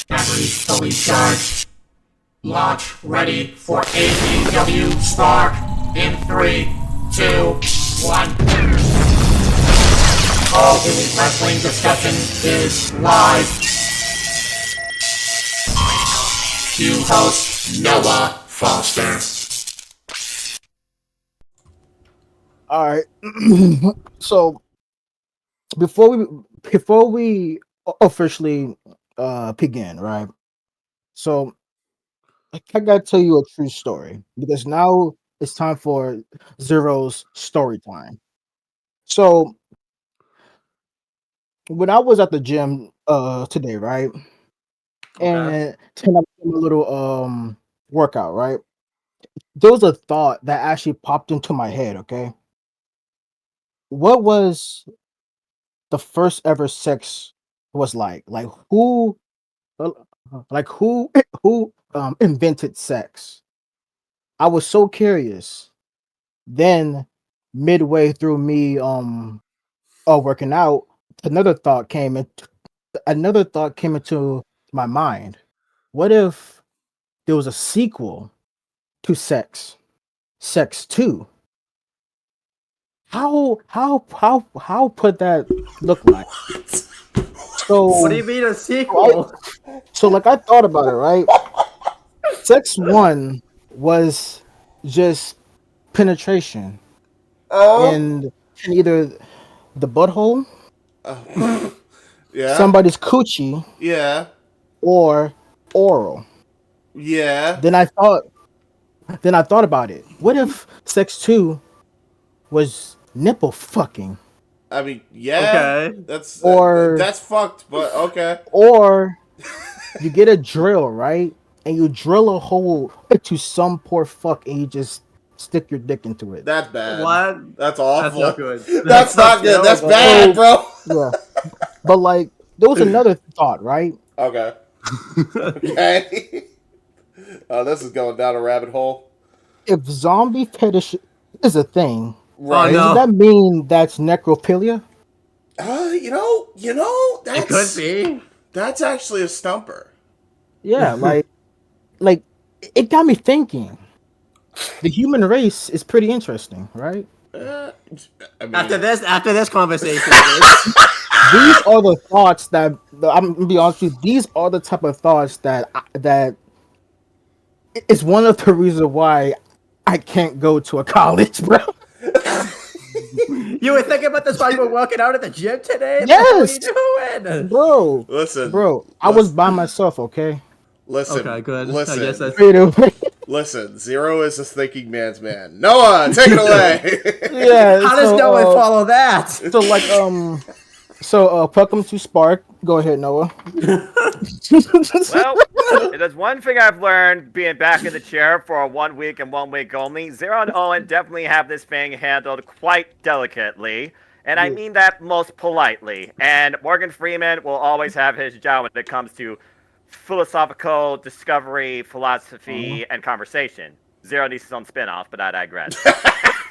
Batteries fully charged. Launch ready for AEW Spark in 3, 2, 1. All Elite Wrestling discussion is live. Cue host Noah Foster. All right. So before we officially begin, right? So I gotta tell you a true story because now it's time for Zero's story time. So when I was at the gym today, right, and taking up a little workout, right, there was a thought that actually popped into my head. Okay, what was the first ever sex was like uh, like who who invented sex? I was so curious. Then midway through me working out, another thought came in another thought came into my mind. What if there was a sequel to Sex 2? How could that look like? What do you So mean a I sequel? so like I thought about it, right? Sex 1 was just penetration Oh, in either the butthole, yeah, somebody's coochie, yeah, or oral. yeah. Then I thought then I thought about it. What if Sex 2 was nipple fucking? I mean, yeah, Okay. Or that's fucked, but okay. or you get a drill, right? And you drill a hole into some poor fuck and you just stick your dick into it. That's bad. What? That's That's awful. not good. That's not good. That's terrible. bad, So bro. yeah. But like there was another thought, right? Okay. Okay. Oh, this is going down a rabbit hole. If zombie fetish is a thing, Oh Right. doesn't no. that mean that's necrophilia? It could be. That's actually a stumper. Yeah, like it got me thinking. The human race is pretty interesting, right? Uh, I mean, After this conversation, These are the thoughts that I'm gonna be honest with you. These are the type of thoughts that is one of the reasons why I can't go to a college, bro. you were thinking about this while you were working out at the gym today? Yes, What are you doing? bro. listen, Bro, I was by myself, okay? listen, Okay, good. I listen, guess that's Straight away. listen. Zero is a thinking man's man. Noah, take it away. Yeah. How does no one follow that? So like welcome to Spark. Go ahead, Noah. Well, if there's one thing I've learned being back in the chair for 1 week and 1 week only, Zero and Owen definitely have this thing handled quite delicately. And I mean that most politely. And Morgan Freeman will always have his job when it comes to philosophical discovery, philosophy, and conversation. Zero needs his own spinoff, but I digress.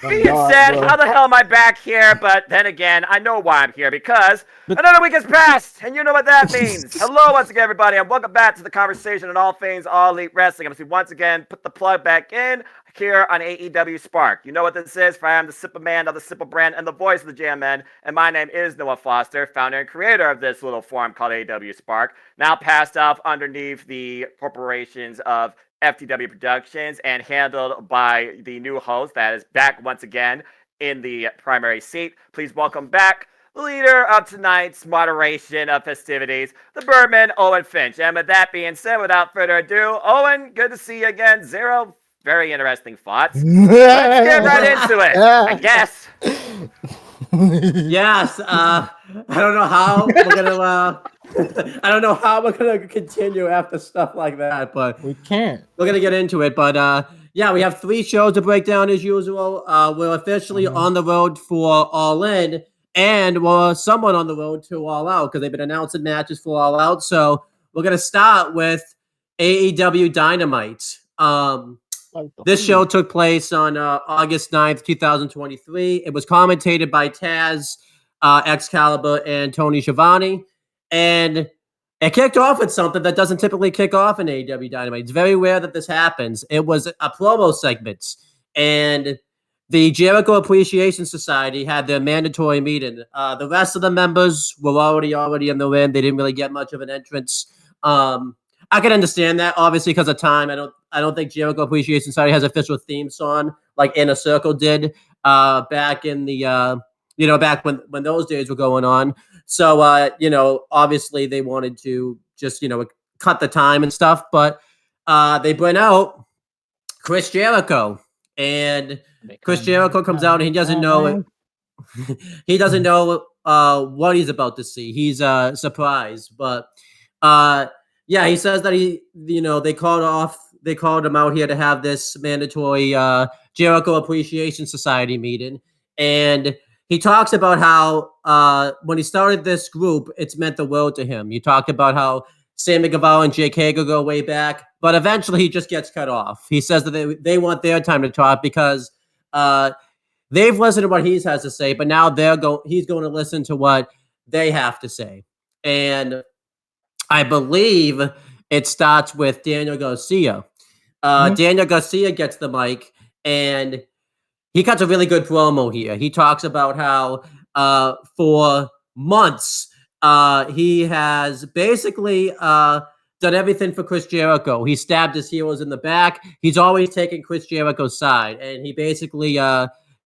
Being said, how the hell am I back here? But then again, I know why I'm here, because another week has passed, and you know what that means. Hello once again, everybody, and welcome back to the conversation on all things All Elite Wrestling. I'm going to once again put the plug back in here on AEW Spark. You know what this is, for I am the Sipper Man of the Sipper brand and the voice of the JMN, and my name is Noah Foster, founder and creator of this little forum called AEW Spark, now passed off underneath the corporations of FTW Productions and handled by the new host that is back once again in the primary seat. Please welcome back the leader of tonight's moderation of festivities, the Birdman, Owen Finch. And with that being said, without further ado, Owen, good to see you again. Zero, very interesting thoughts. Let's get right into it, I guess. Yes. I don't know how we're gonna. I don't know how we're gonna continue after stuff like that, but We can't. we're gonna get into it. But yeah, we have 3 shows to break down as usual. We're officially on the road for All In, and we're somewhat on the road to All Out because they've been announcing matches for All Out. So we're gonna start with AEW Dynamite This show took place on August 9th, 2023. It was commentated by Taz, Excalibur, and Tony Schiavone. And it kicked off with something that doesn't typically kick off in AEW Dynamite. It's very rare that this happens. It was a promo segment. And the Jericho Appreciation Society had their mandatory meeting. The rest of the members were already in the ring. They didn't really get much of an entrance. I can understand that, obviously, because of time. I don't think Jericho Appreciation Society has official theme song like Inner Circle did back in the back when those days were going on. So obviously they wanted to just cut the time and stuff, but they bring out Chris Jericho, and Chris Jericho comes out and he doesn't know it. He doesn't know what he's about to see. He's surprised, but he says that they called him out here to have this mandatory Jericho Appreciation Society meeting, and he talks about how when he started this group, it's meant the world to him. He talked about how Sammy Guevara and Jake Hager go way back, but eventually he just gets cut off. He says that they want their time to talk because they've listened to what he has to say, but now he's going to listen to what they have to say. And I believe it starts with Daniel Garcia. Daniel Garcia gets the mic, and he cuts a really good promo here. He talks about how for months he has basically done everything for Chris Jericho. He stabbed his heroes in the back. He's always taken Chris Jericho's side, and he basically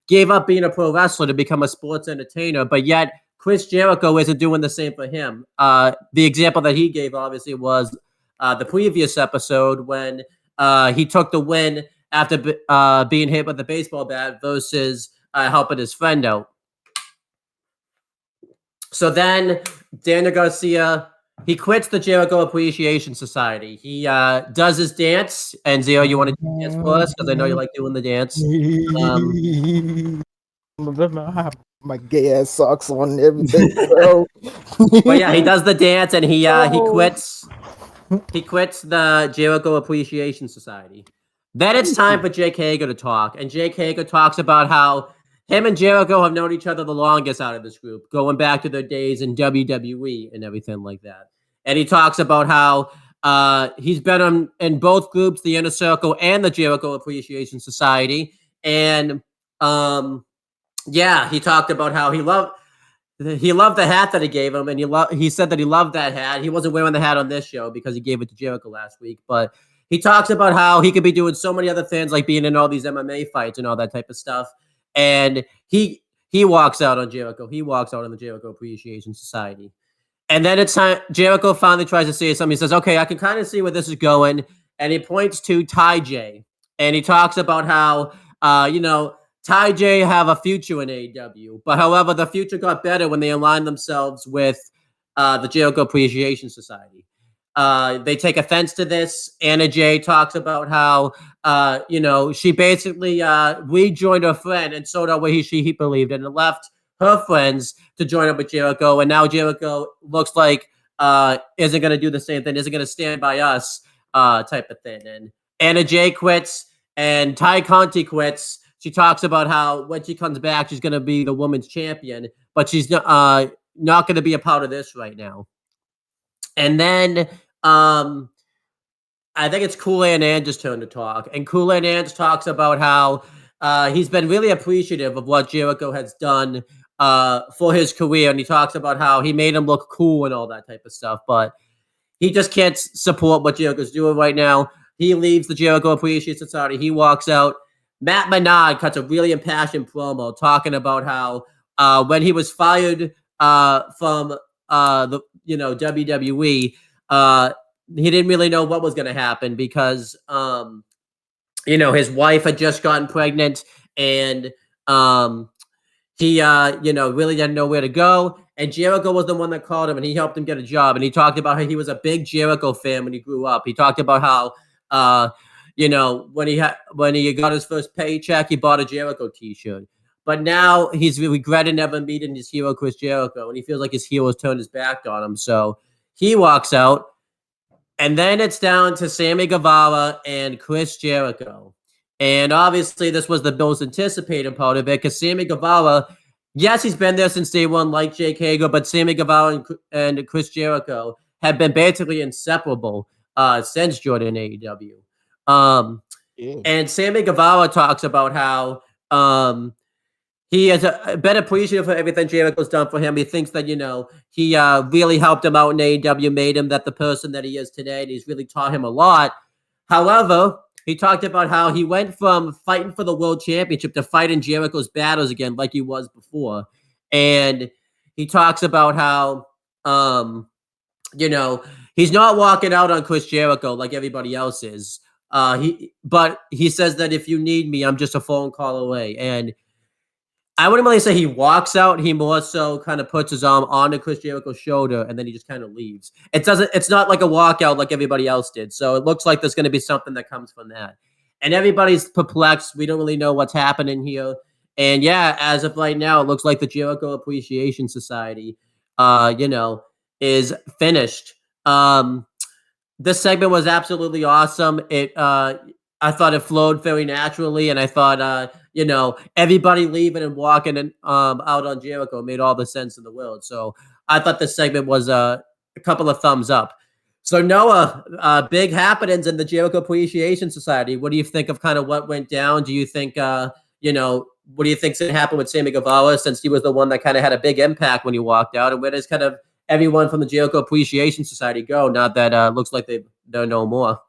gave up being a pro wrestler to become a sports entertainer, but yet Chris Jericho isn't doing the same for him. The example that he gave, obviously, was the previous episode when he took the win after being hit with a baseball bat versus helping his friend out. So then Daniel Garcia, he quits the Jericho Appreciation Society. He does his dance. And Zero, you want to dance for us? Because I know you like doing the dance. My gay ass socks on and everything, bro. But yeah, he does the dance, and he quits. He quits the Jericho Appreciation Society. Then it's time for Jake Hager to talk, and Jake Hager talks about how him and Jericho have known each other the longest out of this group, going back to their days in WWE and everything like that. And he talks about how he's been in both groups, the Inner Circle and the Jericho Appreciation Society, and he talked about how he loved the hat that he gave him, and he said that he loved that hat. He wasn't wearing the hat on this show because he gave it to Jericho last week, but he talks about how he could be doing so many other things, like being in all these MMA fights and all that type of stuff. And he walks out on Jericho. He walks out on the Jericho Appreciation Society. And then it's time. Jericho finally tries to say something. He says, okay, I can kind of see where this is going. And he points to Ty J. And he talks about how, Ty J have a future in AEW. But however, the future got better when they aligned themselves with the Jericho Appreciation Society. They take offense to this. Anna Jay talks about how, she basically rejoined her friend and sold out what he believed in and left her friends to join up with Jericho. And now Jericho looks like isn't going to do the same thing, isn't going to stand by us type of thing. And Anna Jay quits and Ty Conti quits. She talks about how when she comes back, she's going to be the women's champion, but she's not going to be a part of this right now. And then I think it's Kool-Aid And's turn to talk. And Kool-Aid And talks about how he's been really appreciative of what Jericho has done for his career. And he talks about how he made him look cool and all that type of stuff. But he just can't support what Jericho's doing right now. He leaves the Jericho Appreciation Society. He walks out. Matt Menard cuts a really impassioned promo talking about how when he was fired from the WWE, he didn't really know what was going to happen because his wife had just gotten pregnant, and he really didn't know where to go. And Jericho was the one that called him, and he helped him get a job. And he talked about how he was a big Jericho fan when he grew up. He talked about how when he got his first paycheck, he bought a Jericho t-shirt. But now he's regretted never meeting his hero, Chris Jericho, and he feels like his hero's turned his back on him. So he walks out, And then it's down to Sammy Guevara and Chris Jericho. And obviously, this was the most anticipated part of it because Sammy Guevara, yes, he's been there since day one, like Jake Hager, but Sammy Guevara and Chris Jericho have been basically inseparable since joining AEW. And Sammy Guevara talks about how he has been appreciative for everything Jericho's done for him. He thinks that, he really helped him out in AEW, made him the person that he is today, and he's really taught him a lot. However, he talked about how he went from fighting for the world championship to fighting Jericho's battles again like he was before. And he talks about how, he's not walking out on Chris Jericho like everybody else is. But he says that if you need me, I'm just a phone call away. And I wouldn't really say he walks out. He more so kind of puts his arm onto Chris Jericho's shoulder and then he just kind of leaves. It's not like a walkout like everybody else did. So it looks like there's going to be something that comes from that. And everybody's perplexed. We don't really know what's happening here. And yeah, as of right now, it looks like the Jericho Appreciation Society, is finished. This segment was absolutely awesome. I thought it flowed very naturally, and I thought, everybody leaving and walking and out on Jericho made all the sense in the world. So I thought this segment was a couple of thumbs up. So Noah, big happenings in the Jericho Appreciation Society. What do you think of kind of what went down? Do you think, what do you think's going to happen with Sammy Guevara since he was the one that kind of had a big impact when he walked out? And where does kind of everyone from the Jericho Appreciation Society go now that looks like they're no more?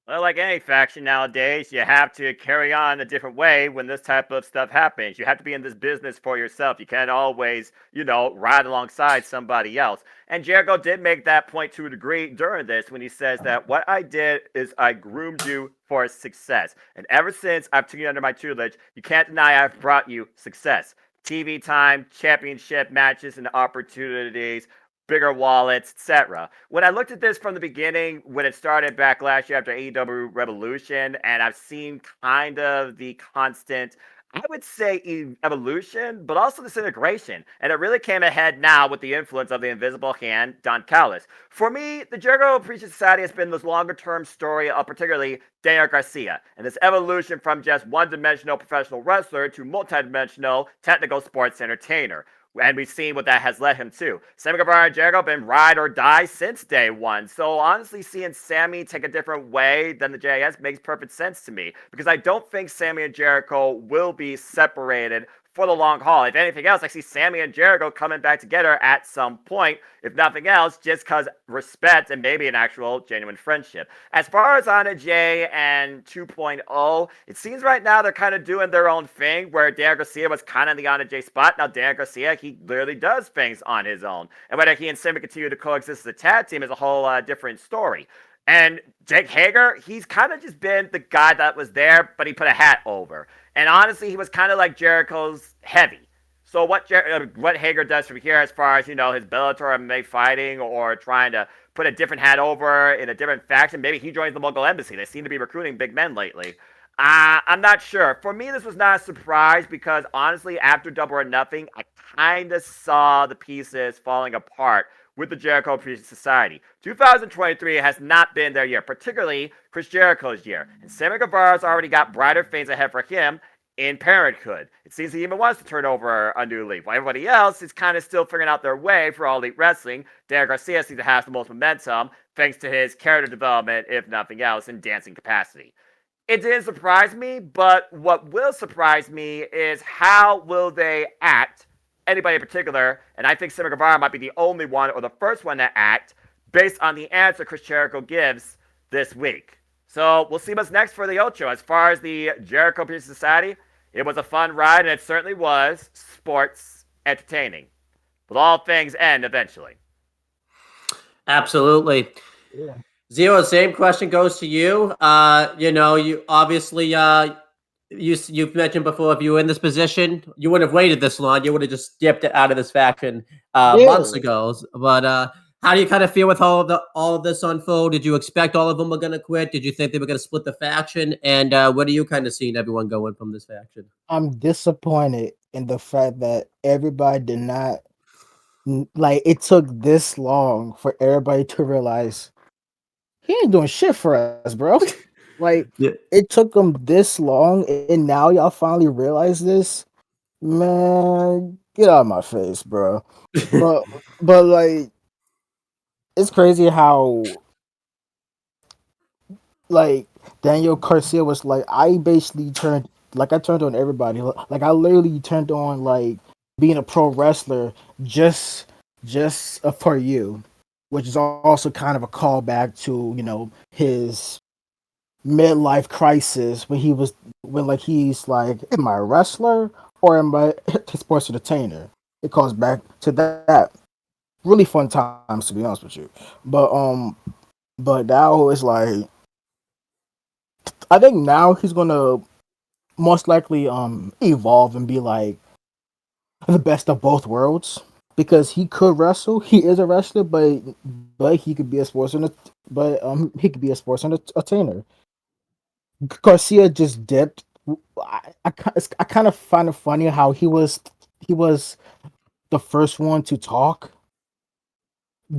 Well, like any faction nowadays, you have to carry on a different way when this type of stuff happens. You have to be in this business for yourself. You can't always, ride alongside somebody else. And Jericho did make that point to a degree during this when he says that what I did is I groomed you for success. And ever since I've taken you under my tutelage, you can't deny I've brought you success. TV time, championship matches, and opportunities, bigger wallets, etc. When I looked at this from the beginning, when it started back last year after AEW Revolution, and I've seen kind of the constant, I would say, evolution, but also disintegration. And it really came ahead now with the influence of the invisible hand, Don Callis. For me, the Jericho Appreciation Society has been this longer-term story of particularly Daniel Garcia, and this evolution from just one-dimensional professional wrestler to multi-dimensional technical sports entertainer. And we've seen what that has led him to. Sammy Guevara and Jericho have been ride or die since day one. So honestly, seeing Sammy take a different way than the JS makes perfect sense to me. Because I don't think Sammy and Jericho will be separated for the long haul. If anything else, I see Sammy and Jericho coming back together at some point, if nothing else, just because respect and maybe an actual genuine friendship. As far as Anna Jay and 2.0, it seems right now they're kind of doing their own thing, where Dan Garcia was kind of in the Anna Jay spot. Now Dan Garcia, he literally does things on his own. And whether he and Sammy continue to coexist as a tag team is a whole different story. And Jake Hager, he's kind of just been the guy that was there, but he put a hat over. And honestly, he was kind of like Jericho's heavy. So what Hager does from here as far as, his Bellator MMA fighting or trying to put a different hat over in a different faction, maybe he joins the Mongol Embassy. They seem to be recruiting big men lately. I'm not sure. For me, this was not a surprise because honestly, after Double or Nothing, I kind of saw the pieces falling apart with the Jericho Appreciation Society. 2023 has not been their year, particularly Chris Jericho's year. And Sammy Guevara's already got brighter things ahead for him in Parenthood. It seems he even wants to turn over a new leaf, while everybody else is kind of still figuring out their way for All Elite Wrestling. Dan Garcia seems to have the most momentum, thanks to his character development, if nothing else, in dancing capacity. It didn't surprise me, but what will surprise me is how will they act, anybody in particular, and I think Sammy Guevara might be the only one or the first one to act based on the answer Chris Jericho gives this week. So we'll see what's next for the Ocho. As far as the Jericho Appreciation Society, it was a fun ride, and it certainly was sports entertaining. But all things end eventually. Absolutely. Yeah. Zero, same question goes to you. You obviously you've mentioned before, if you were in this position, you wouldn't have waited this long. You would have just dipped out of this faction months ago. But how do you kind of feel with all of this unfold? Did you expect all of them were going to quit? Did you think they were going to split the faction? And what are you kind of seeing everyone going from this faction? I'm disappointed in the fact that everybody did not it took this long for everybody to realize he ain't doing shit for us, bro. Like Yeah. it took him this long, and now y'all finally realize this. Man, get out of my face, bro. But like it's crazy how like Daniel Garcia was like I basically I turned on everybody. Like I literally turned on like being a pro wrestler just for you, which is also kind of a callback to his midlife crisis when like he's like, am I a wrestler or am I a sports entertainer? It calls back to that. Really fun times, to be honest with you. But now it's like I think now he's gonna most likely evolve and be like the best of both worlds because he could wrestle. He is a wrestler, but he could be a he could be a sports entertainer. Garcia just dipped. I kind of find it funny how he was the first one to talk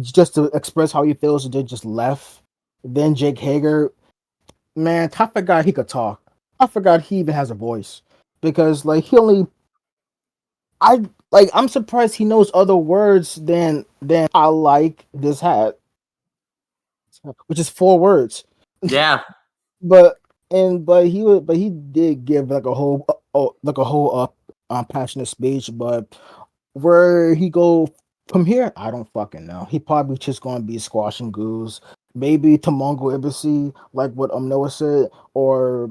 just to express how he feels and then just left. Then Jake Hager, man, I forgot he could talk. I forgot he even has a voice because like he only I'm surprised he knows other words than I like this hat, which is 4 words. Yeah. But he did give like a whole passionate speech. But where he go from here, I don't fucking know. He probably just gonna be squashing goose. Maybe to Mongol Embassy, like what Noah said, or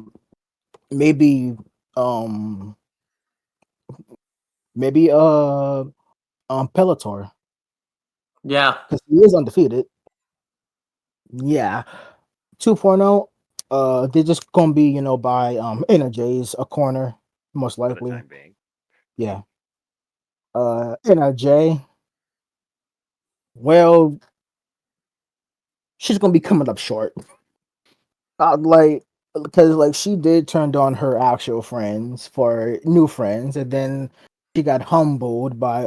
maybe um maybe Pelotor Yeah. because he is undefeated. Yeah, 2.0. They're just gonna be by NRJ's a corner most For the likely. time being. Yeah. NRJ. Well, she's gonna be coming up short. Like because like she did turn on her actual friends for new friends, and then she got humbled by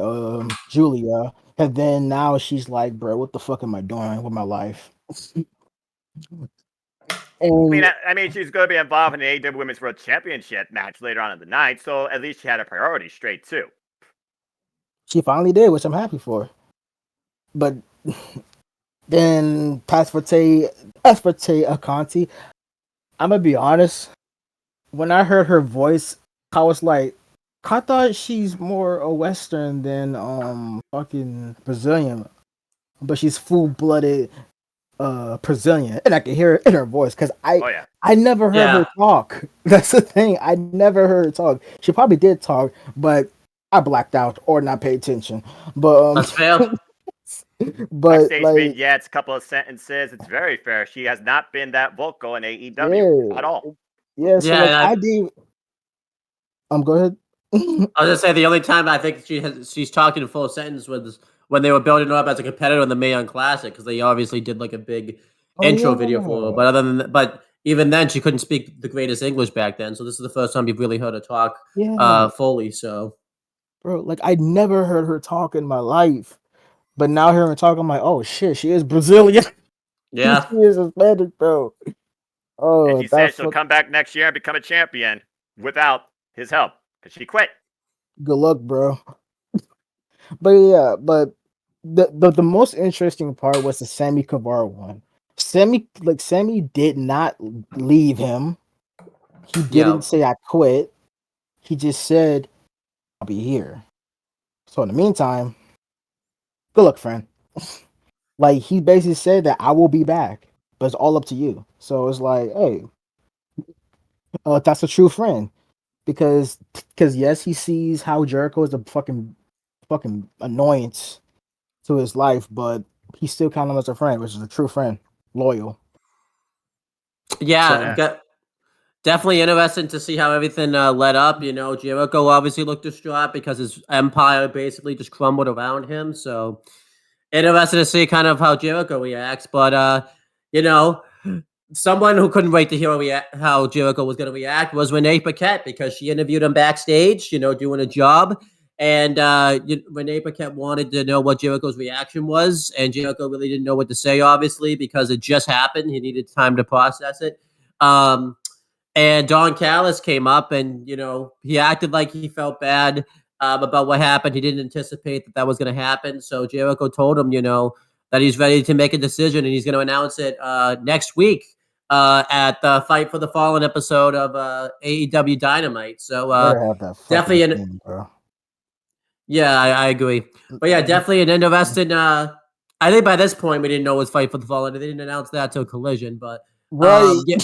Julia, and then now she's like, bro, what the fuck am I doing with my life? And I mean, she's going to be involved in the AEW Women's World Championship match later on in the night, so at least she had her priorities straight too. she finally did, which I'm happy for. But then Passparte Akanti, I'm gonna be honest. When I heard her voice, I was like, I thought she's more a Western than fucking Brazilian, but she's full blooded Brazilian, and I can hear it in her voice because Oh yeah. I never heard her Yeah. talk. That's the thing. I never heard her talk. She probably did talk, but I blacked out or not paid attention. But That's fair. but Backstage like vignettes, couple of sentences. It's very fair. She has not been that vocal in AEW yeah at all. yeah. So Yeah. like And I did. Go ahead. I was gonna say the only time I think she's talking in full sentence was when they were building her up as a competitor in the Mayon Classic because they obviously did like a big Oh intro video for her. yeah. But other than but even then she couldn't speak the greatest English back then. So this is the first time you've really heard her talk Yeah, fully. So bro. Like I never heard her talk in my life, but now hearing her talk, I'm like, oh shit, she is Brazilian. She yeah. is Hispanic, bro. And Oh, she said that's she'll come back next year and become a champion without his help because she quit. good luck, bro. But yeah, but the most interesting part was the Sammy Guevara one. Sammy did not leave him. He Yeah. didn't say I quit. He just said I'll be here. So in the meantime, good luck, friend. Like he basically said that I will be back, but it's all up to you. So it's like, hey, that's a true friend because yes, he sees how Jericho is a fucking annoyance to his life, but he still count him as a friend, which is a true friend, loyal. Yeah. So Yeah. Definitely interesting to see how everything led up. Jericho obviously looked distraught because his empire basically just crumbled around him. So interested to see kind of how Jericho reacts. But you know, someone who couldn't wait to hear how Jericho was going to react was Renee Paquette because she interviewed him backstage, doing a job. And Renee Paquette wanted to know what Jericho's reaction was, and Jericho really didn't know what to say, obviously, because it just happened. He needed time to process it. And Don Callis came up, and he acted like he felt bad about what happened. He didn't anticipate that was going to happen. So Jericho told him, that he's ready to make a decision, and he's going to announce it next week at the Fight for the Fallen episode of AEW Dynamite. So Better have that definitely fucking thing, bro. yeah, I agree. But yeah, definitely an interesting. I think by this point we didn't know it was Fight for the Fallen. They didn't announce that till Collision, but Right. yeah,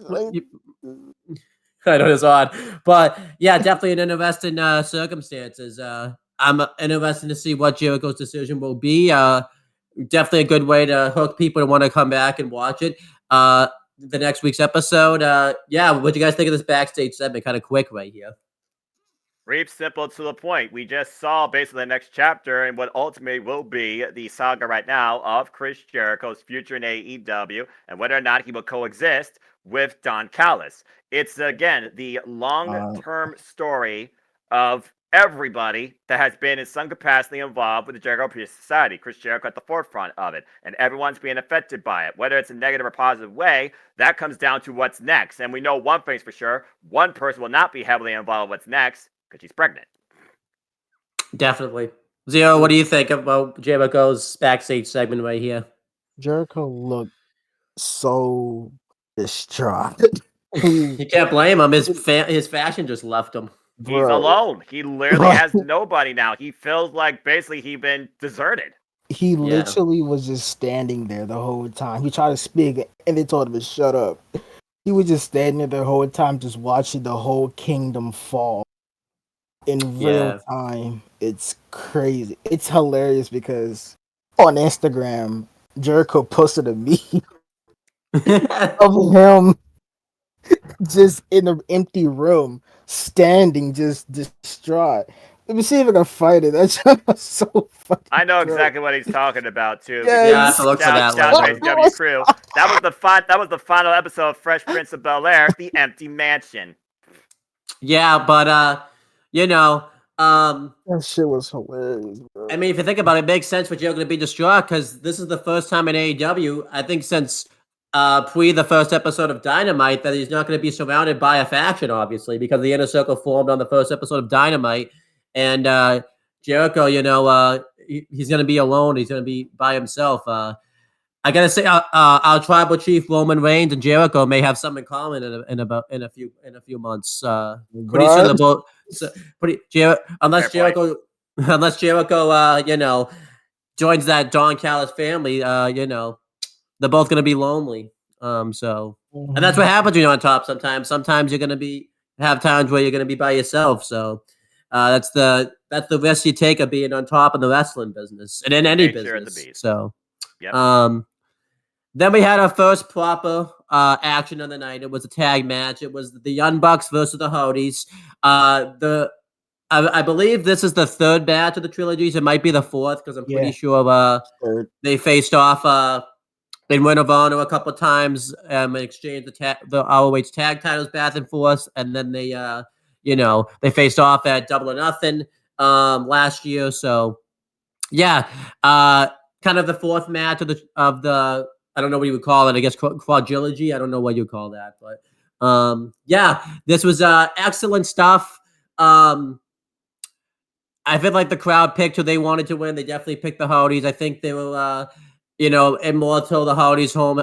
Like, I know it's odd, but yeah, definitely an interesting circumstances. I'm interested to see what Jericho's decision will be. Definitely a good way to hook people to want to come back and watch it. The next week's episode. Yeah, what do you guys think of this backstage segment? Kind of quick right here. Brief, simple, to the point. We just saw basically the next chapter and what ultimately will be the saga right now of Chris Jericho's future in AEW and whether or not he will coexist with Don Callis. It's, again, the long-term story of everybody that has been in some capacity involved with the Jericho Appreciation Society. Chris Jericho at the forefront of it, and everyone's being affected by it. Whether it's a negative or positive way, that comes down to what's next. And we know one thing's for sure, one person will not be heavily involved with what's next, because she's pregnant. Definitely. Zero, what do you think about Jericho's backstage segment right here? Jericho looked so distraught. You can't blame him. His fashion just left him. He's alone. He literally has nobody now. He feels like basically he's been deserted. He literally was just standing there the whole time. He tried to speak, and they told him to shut up. He was just standing there the whole time, just watching the whole kingdom fall in real time. It's crazy. It's hilarious because on Instagram, Jericho posted a meme of him just in an empty room, standing, just distraught. Let me see if I can find it. That's so funny. I know exactly what he's talking about too. Yes. Yeah, I have to look for that later. W crew. That was the final episode of Fresh Prince of Bel-Air, The Empty Mansion. Yeah, but that shit was hilarious, bro. I mean, if you think about it, it makes sense for Jericho to be distraught because this is the first time in AEW, I think since pre the first episode of Dynamite, that he's not going to be surrounded by a faction, obviously, because the Inner Circle formed on the first episode of Dynamite. And Jericho, he's going to be alone. He's going to be by himself. I gotta say, our tribal chief Roman Reigns and Jericho may have something in common in a few months. Pretty soon, unless Jericho, joins that Don Callis family, they're both gonna be lonely. And that's what happens when you're on top. Sometimes you're gonna have times where you're gonna be by yourself. So that's the risk you take of being on top in the wrestling business and in any business. So. Yep. Then we had our first proper action of the night. It was a tag match. It was the Young Bucks versus the Hardys. I believe this is the third match of the trilogies. It might be the fourth because I'm pretty sure they faced off in Ring of Honor a couple of times and exchanged the ROH tag titles back and forth, and then they faced off at Double or Nothing last year. So kind of the fourth match of the I don't know what you would call it. I guess quadrilogy. I don't know what you call that, but this was excellent stuff. I feel like the crowd picked who they wanted to win. They definitely picked the Hardys. I think they were, Immortal, the Hardys' home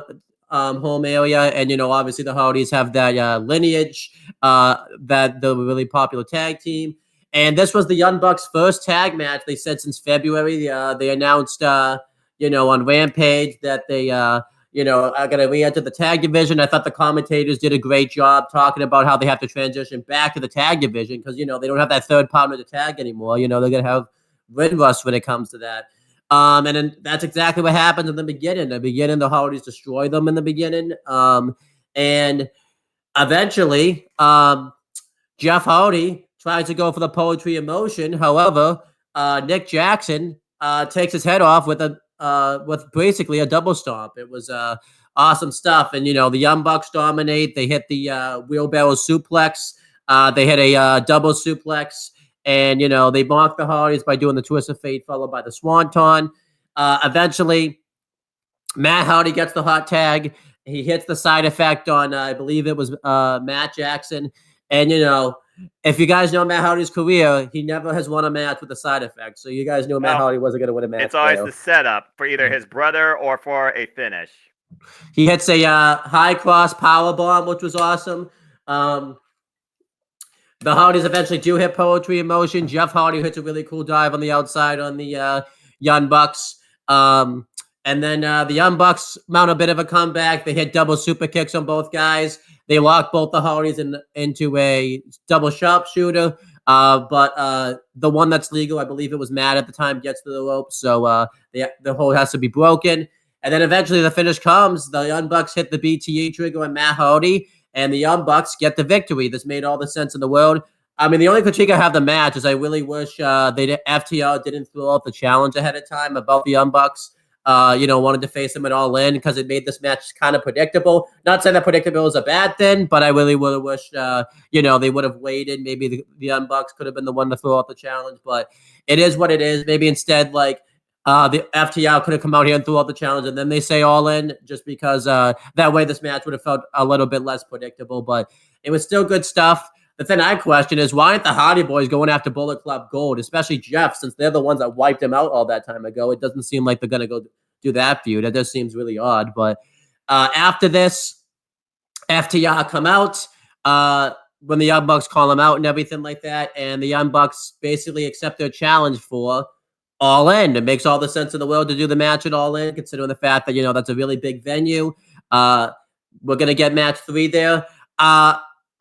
area, and obviously the Hardys have that lineage that they're a really popular tag team. And this was the Young Bucks' first tag match. They said since February. They announced, on Rampage that they, are going to re-enter the tag division. I thought the commentators did a great job talking about how they have to transition back to the tag division because, they don't have that third partner to tag anymore. They're going to have ring rust when it comes to that. And then that's exactly what happened in the beginning. The Hardys destroy them in the beginning. And eventually, Jeff Hardy tries to go for the poetry in motion. However, Nick Jackson takes his head off with basically a double stomp. It was awesome stuff. And, the Young Bucks dominate. They hit the wheelbarrow suplex. They hit a double suplex. and they mock the Hardys by doing the twist of fate followed by the swanton. Eventually, Matt Hardy gets the hot tag. He hits the side effect on, I believe it was Matt Jackson. And, if you guys know Matt Hardy's career, he never has won a match with a side effect. So you guys knew Matt Hardy wasn't going to win a match. It's always the setup for either his brother or for a finish. He hits a high cross power bomb, which was awesome. The Hardys eventually do hit poetry in motion. Jeff Hardy hits a really cool dive on the outside on the Young Bucks. And then the Young Bucks mount a bit of a comeback. They hit double super kicks on both guys. They lock both the Hardys into a double sharpshooter. But the one that's legal, I believe it was Matt at the time, gets to the rope. So the hold has to be broken. And then eventually the finish comes. The Young Bucks hit the BTE trigger on Matt Hardy, and the Young Bucks get the victory. This made all the sense in the world. I mean, the only critique I have the match is I really wish FTR didn't throw out the challenge ahead of time about the Young Bucks. Wanted to face them at All In because it made this match kind of predictable. Not saying that predictable is a bad thing, but I really would have wished, they would have waited. Maybe the Young Bucks could have been the one to throw out the challenge, but it is what it is. Maybe instead, the FTR could have come out here and threw out the challenge, and then they say All In, just because that way this match would have felt a little bit less predictable, but it was still good stuff. The thing I question is, why aren't the Hardy Boys going after Bullet Club Gold, especially Jeff, since they're the ones that wiped him out all that time ago? It doesn't seem like they're going to go do that feud. That just seems really odd. But after this, FTR come out when the Young Bucks call them out and everything like that, and the Young Bucks basically accept their challenge for All In. It makes all the sense in the world to do the match at All In, considering the fact that, that's a really big venue. We're going to get match 3 there.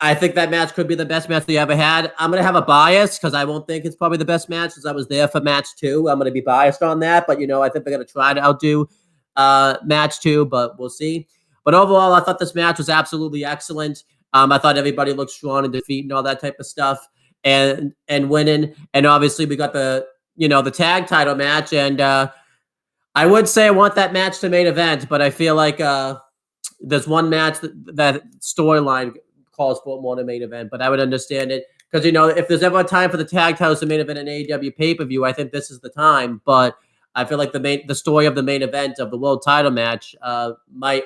I think that match could be the best match they ever had. I'm going to have a bias because I won't think it's probably the best match since I was there for match 2. I'm going to be biased on that. But, I think they're going to try to outdo match 2, but we'll see. But overall, I thought this match was absolutely excellent. I thought everybody looked strong in defeat and all that type of stuff and winning. And obviously, we got the tag title match. And I would say I want that match to main event, but I feel like there's one match that storyline calls for more than main event, but I would understand it because if there's ever a time for the tag titles to main event an AEW pay-per-view, I think this is the time. But I feel like the story of the main event of the world title match might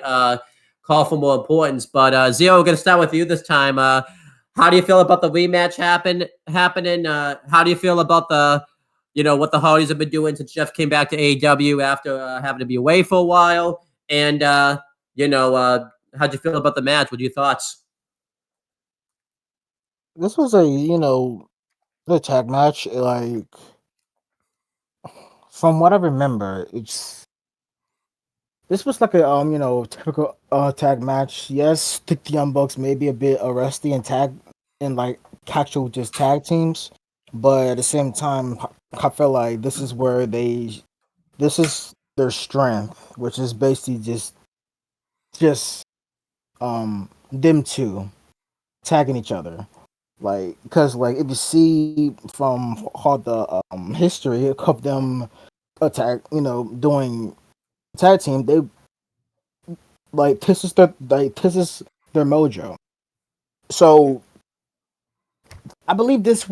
call for more importance. But Zero, we're gonna start with you this time. How do you feel about the rematch happening? How do you feel about the what the Hardys have been doing since Jeff came back to AEW after having to be away for a while? And how'd you feel about the match? What are your thoughts? This was a tag match. Like, from what I remember, this was like a typical tag match. Yes, the Young Bucks may be a bit rusty in tag and like actual just tag teams, but at the same time, I feel like this is their strength, which is basically just them two tagging each other. Like, because if you see from all the history of them attack, doing tag team, they this is their mojo. So I believe this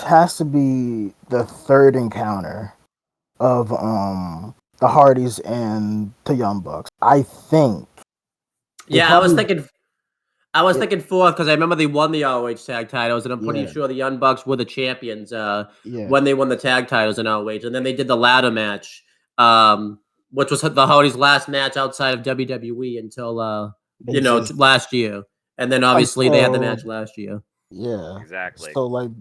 has to be the third encounter of the Hardys and the Young Bucks. I think. Yeah, I was thinking 4th because I remember they won the ROH tag titles, and I'm pretty sure the Young Bucks were the champions when they won the tag titles in ROH, and then they did the ladder match, which was the Hardys' last match outside of WWE until last year, and then obviously they had the match last year. Yeah, exactly. So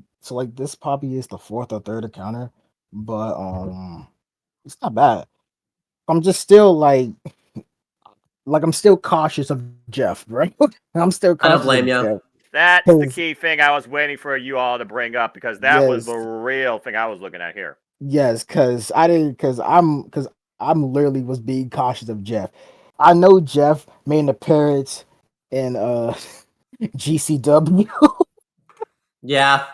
this probably is the 4th or 3rd encounter, but it's not bad. I'm just still I'm still cautious of Jeff, right? I'm still cautious. I don't blame you. Jeff. That's the key thing I was waiting for you all to bring up because that was the real thing I was looking at here. Yes, because I'm literally was being cautious of Jeff. I know Jeff made an appearance in GCW. Yeah.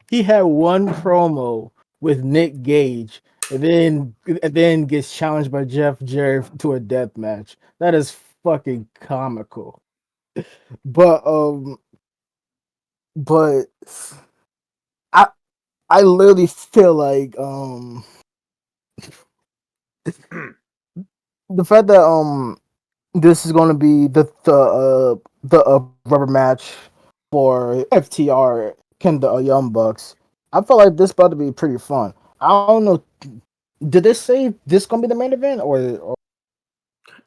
He had one promo with Nick Gage, and then gets challenged by Jeff Jarrett to a death match. That is fucking comical. But but I I literally feel like the fact that this is going to be the rubber match for FTR and the Young Bucks. I feel like this about to be pretty fun. I don't know. Did they say this gonna be the main event or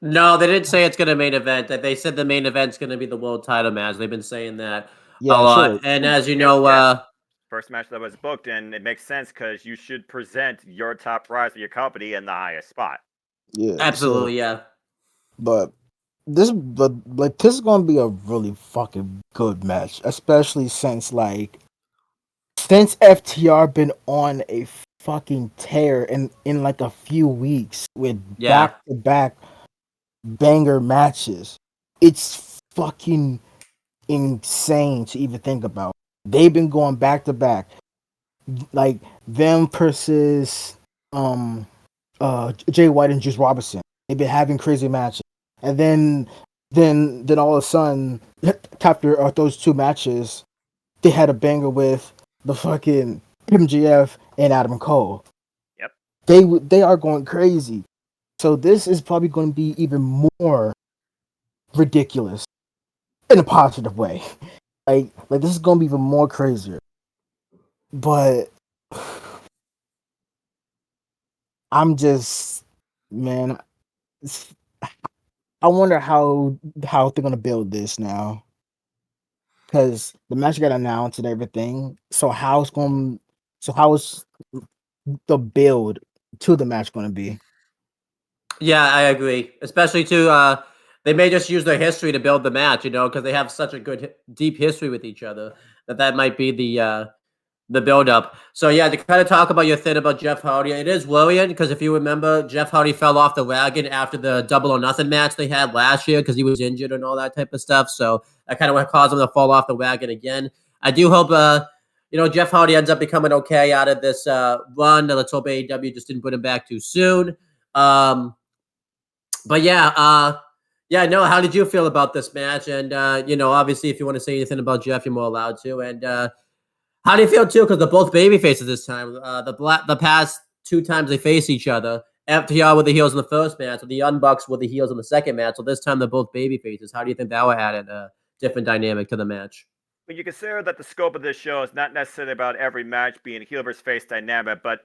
No, they didn't say it's going to main event. They said the main event's going to be the world title match. They've been saying that a yeah, lot. sure. And as you Yes, know, yes. First match that was booked, and it makes sense because you should present your top prize of your company in the highest spot. Yeah, so absolutely, yeah. but this is gonna be a really fucking good match, especially since FTR been on a fucking tear in like a few weeks with Yeah. back to back banger matches. It's fucking insane to even think about. They've been going back to back, like them versus Jay White and Juice Robinson. They've been having crazy matches, and then all of a sudden, after those two matches, they had a banger with the fucking MGF and Adam Cole. Yep. They are going crazy. So this is probably going to be even more ridiculous in a positive way. Like this is going to be even more crazier. But I'm just, man, I wonder how they're gonna build this now, because the match got announced and everything. So how is the build to the match gonna be? Yeah, I agree. Especially to they may just use their history to build the match, because they have such a good deep history with each other that might be the build up. So yeah, to kind of talk about your thing about Jeff Hardy, it is worrying because if you remember, Jeff Hardy fell off the wagon after the Double or Nothing match they had last year because he was injured and all that type of stuff. So that kind of caused him to fall off the wagon again. I do hope Jeff Hardy ends up becoming okay out of this run. Let's hope AEW just didn't put him back too soon. But yeah, no. How did you feel about this match? And obviously, if you want to say anything about Jeff, you're more allowed to. And how do you feel too? Because they're both baby faces this time. The past two times they face each other, FTR with the heels in the first match, and the Young Bucks with the heels in the second match. So this time they're both baby faces. How do you think that would add a different dynamic to the match? When you consider that the scope of this show is not necessarily about every match being heel versus face dynamic, but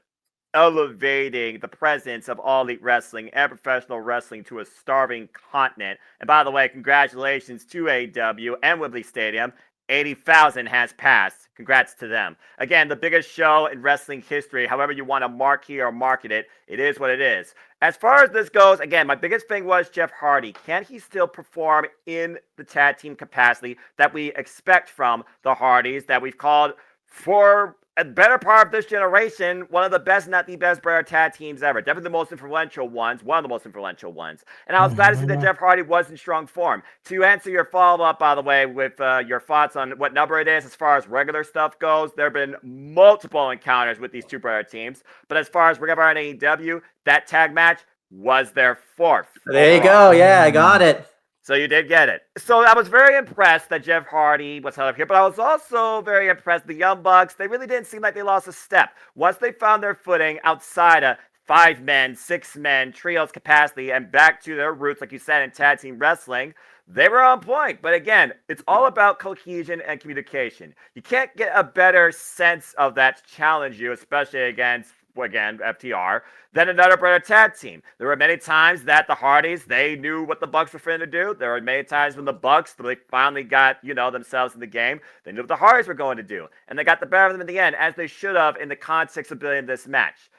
elevating the presence of All Elite Wrestling and professional wrestling to a starving continent. And by the way, congratulations to AEW and Wembley Stadium. 80,000 has passed. Congrats to them. Again, the biggest show in wrestling history, however you want to marquee or market it, it is what it is. As far as this goes, again, my biggest thing was Jeff Hardy. Can he still perform in the tag team capacity that we expect from the Hardys, that we've called for a better part of this generation, one of the best, not the best, brand tag teams ever. Definitely the most influential ones, one of the most influential ones. And I was glad to see that Jeff Hardy was in strong form. To answer your follow-up, by the way, with your thoughts on what number it is as far as regular stuff goes, there have been multiple encounters with these two brand teams. But as far as regular and AEW, that tag match was their fourth. There you go. Yeah, I got it. So you did get it. So I was very impressed that Jeff Hardy was held up here, but I was also very impressed the Young Bucks. They really didn't seem like they lost a step. Once they found their footing outside of 5-man, 6-man, trios capacity, and back to their roots, like you said, in tag team wrestling, they were on point. But again, it's all about cohesion and communication. You can't get a better sense of that to challenge you, especially against, again, FTR, than another brother tag team. There were many times that the Hardys, they knew what the Bucks were finna do. There were many times when the Bucks, they finally got, themselves in the game. They knew what the Hardys were going to do. And they got the better of them in the end, as they should have in the context of building this match.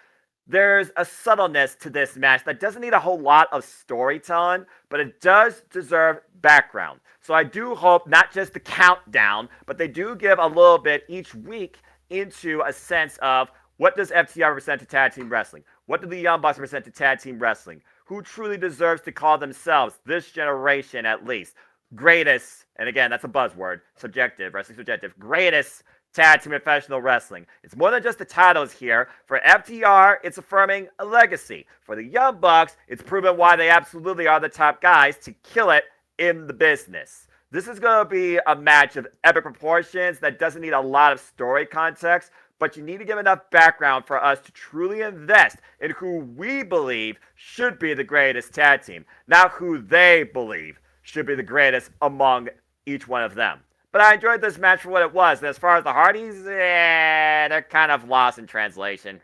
There's a subtleness to this match that doesn't need a whole lot of storytelling, but it does deserve background. So I do hope not just the countdown, but they do give a little bit each week into a sense of what does FTR represent to tag team wrestling? What do the Young Bucks represent to tag team wrestling? Who truly deserves to call themselves, this generation at least, greatest, and again, that's a buzzword, subjective, wrestling subjective, greatest tag team professional wrestling. It's more than just the titles here. For FTR, it's affirming a legacy. For the Young Bucks, it's proven why they absolutely are the top guys to kill it in the business. This is going to be a match of epic proportions that doesn't need a lot of story context, but you need to give enough background for us to truly invest in who we believe should be the greatest tag team, not who they believe should be the greatest among each one of them. But I enjoyed this match for what it was. And as far as the Hardys, they're kind of lost in translation.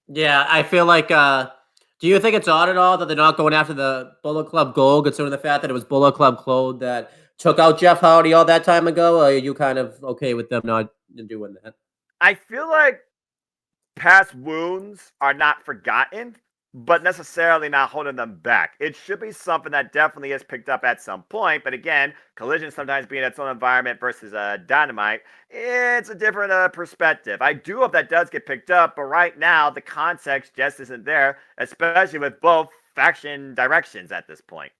Yeah, I feel like, do you think it's odd at all that they're not going after the Bullet Club Gold, considering the fact that it was Bullet Club Gold that took out Jeff Hardy all that time ago? Or are you kind of okay with them not doing that? I feel like past wounds are not forgotten, but necessarily not holding them back. It should be something that definitely is picked up at some point, but again, Collision sometimes being its own environment versus Dynamite, it's a different perspective. I do hope that does get picked up, but right now, the context just isn't there, especially with both faction directions at this point.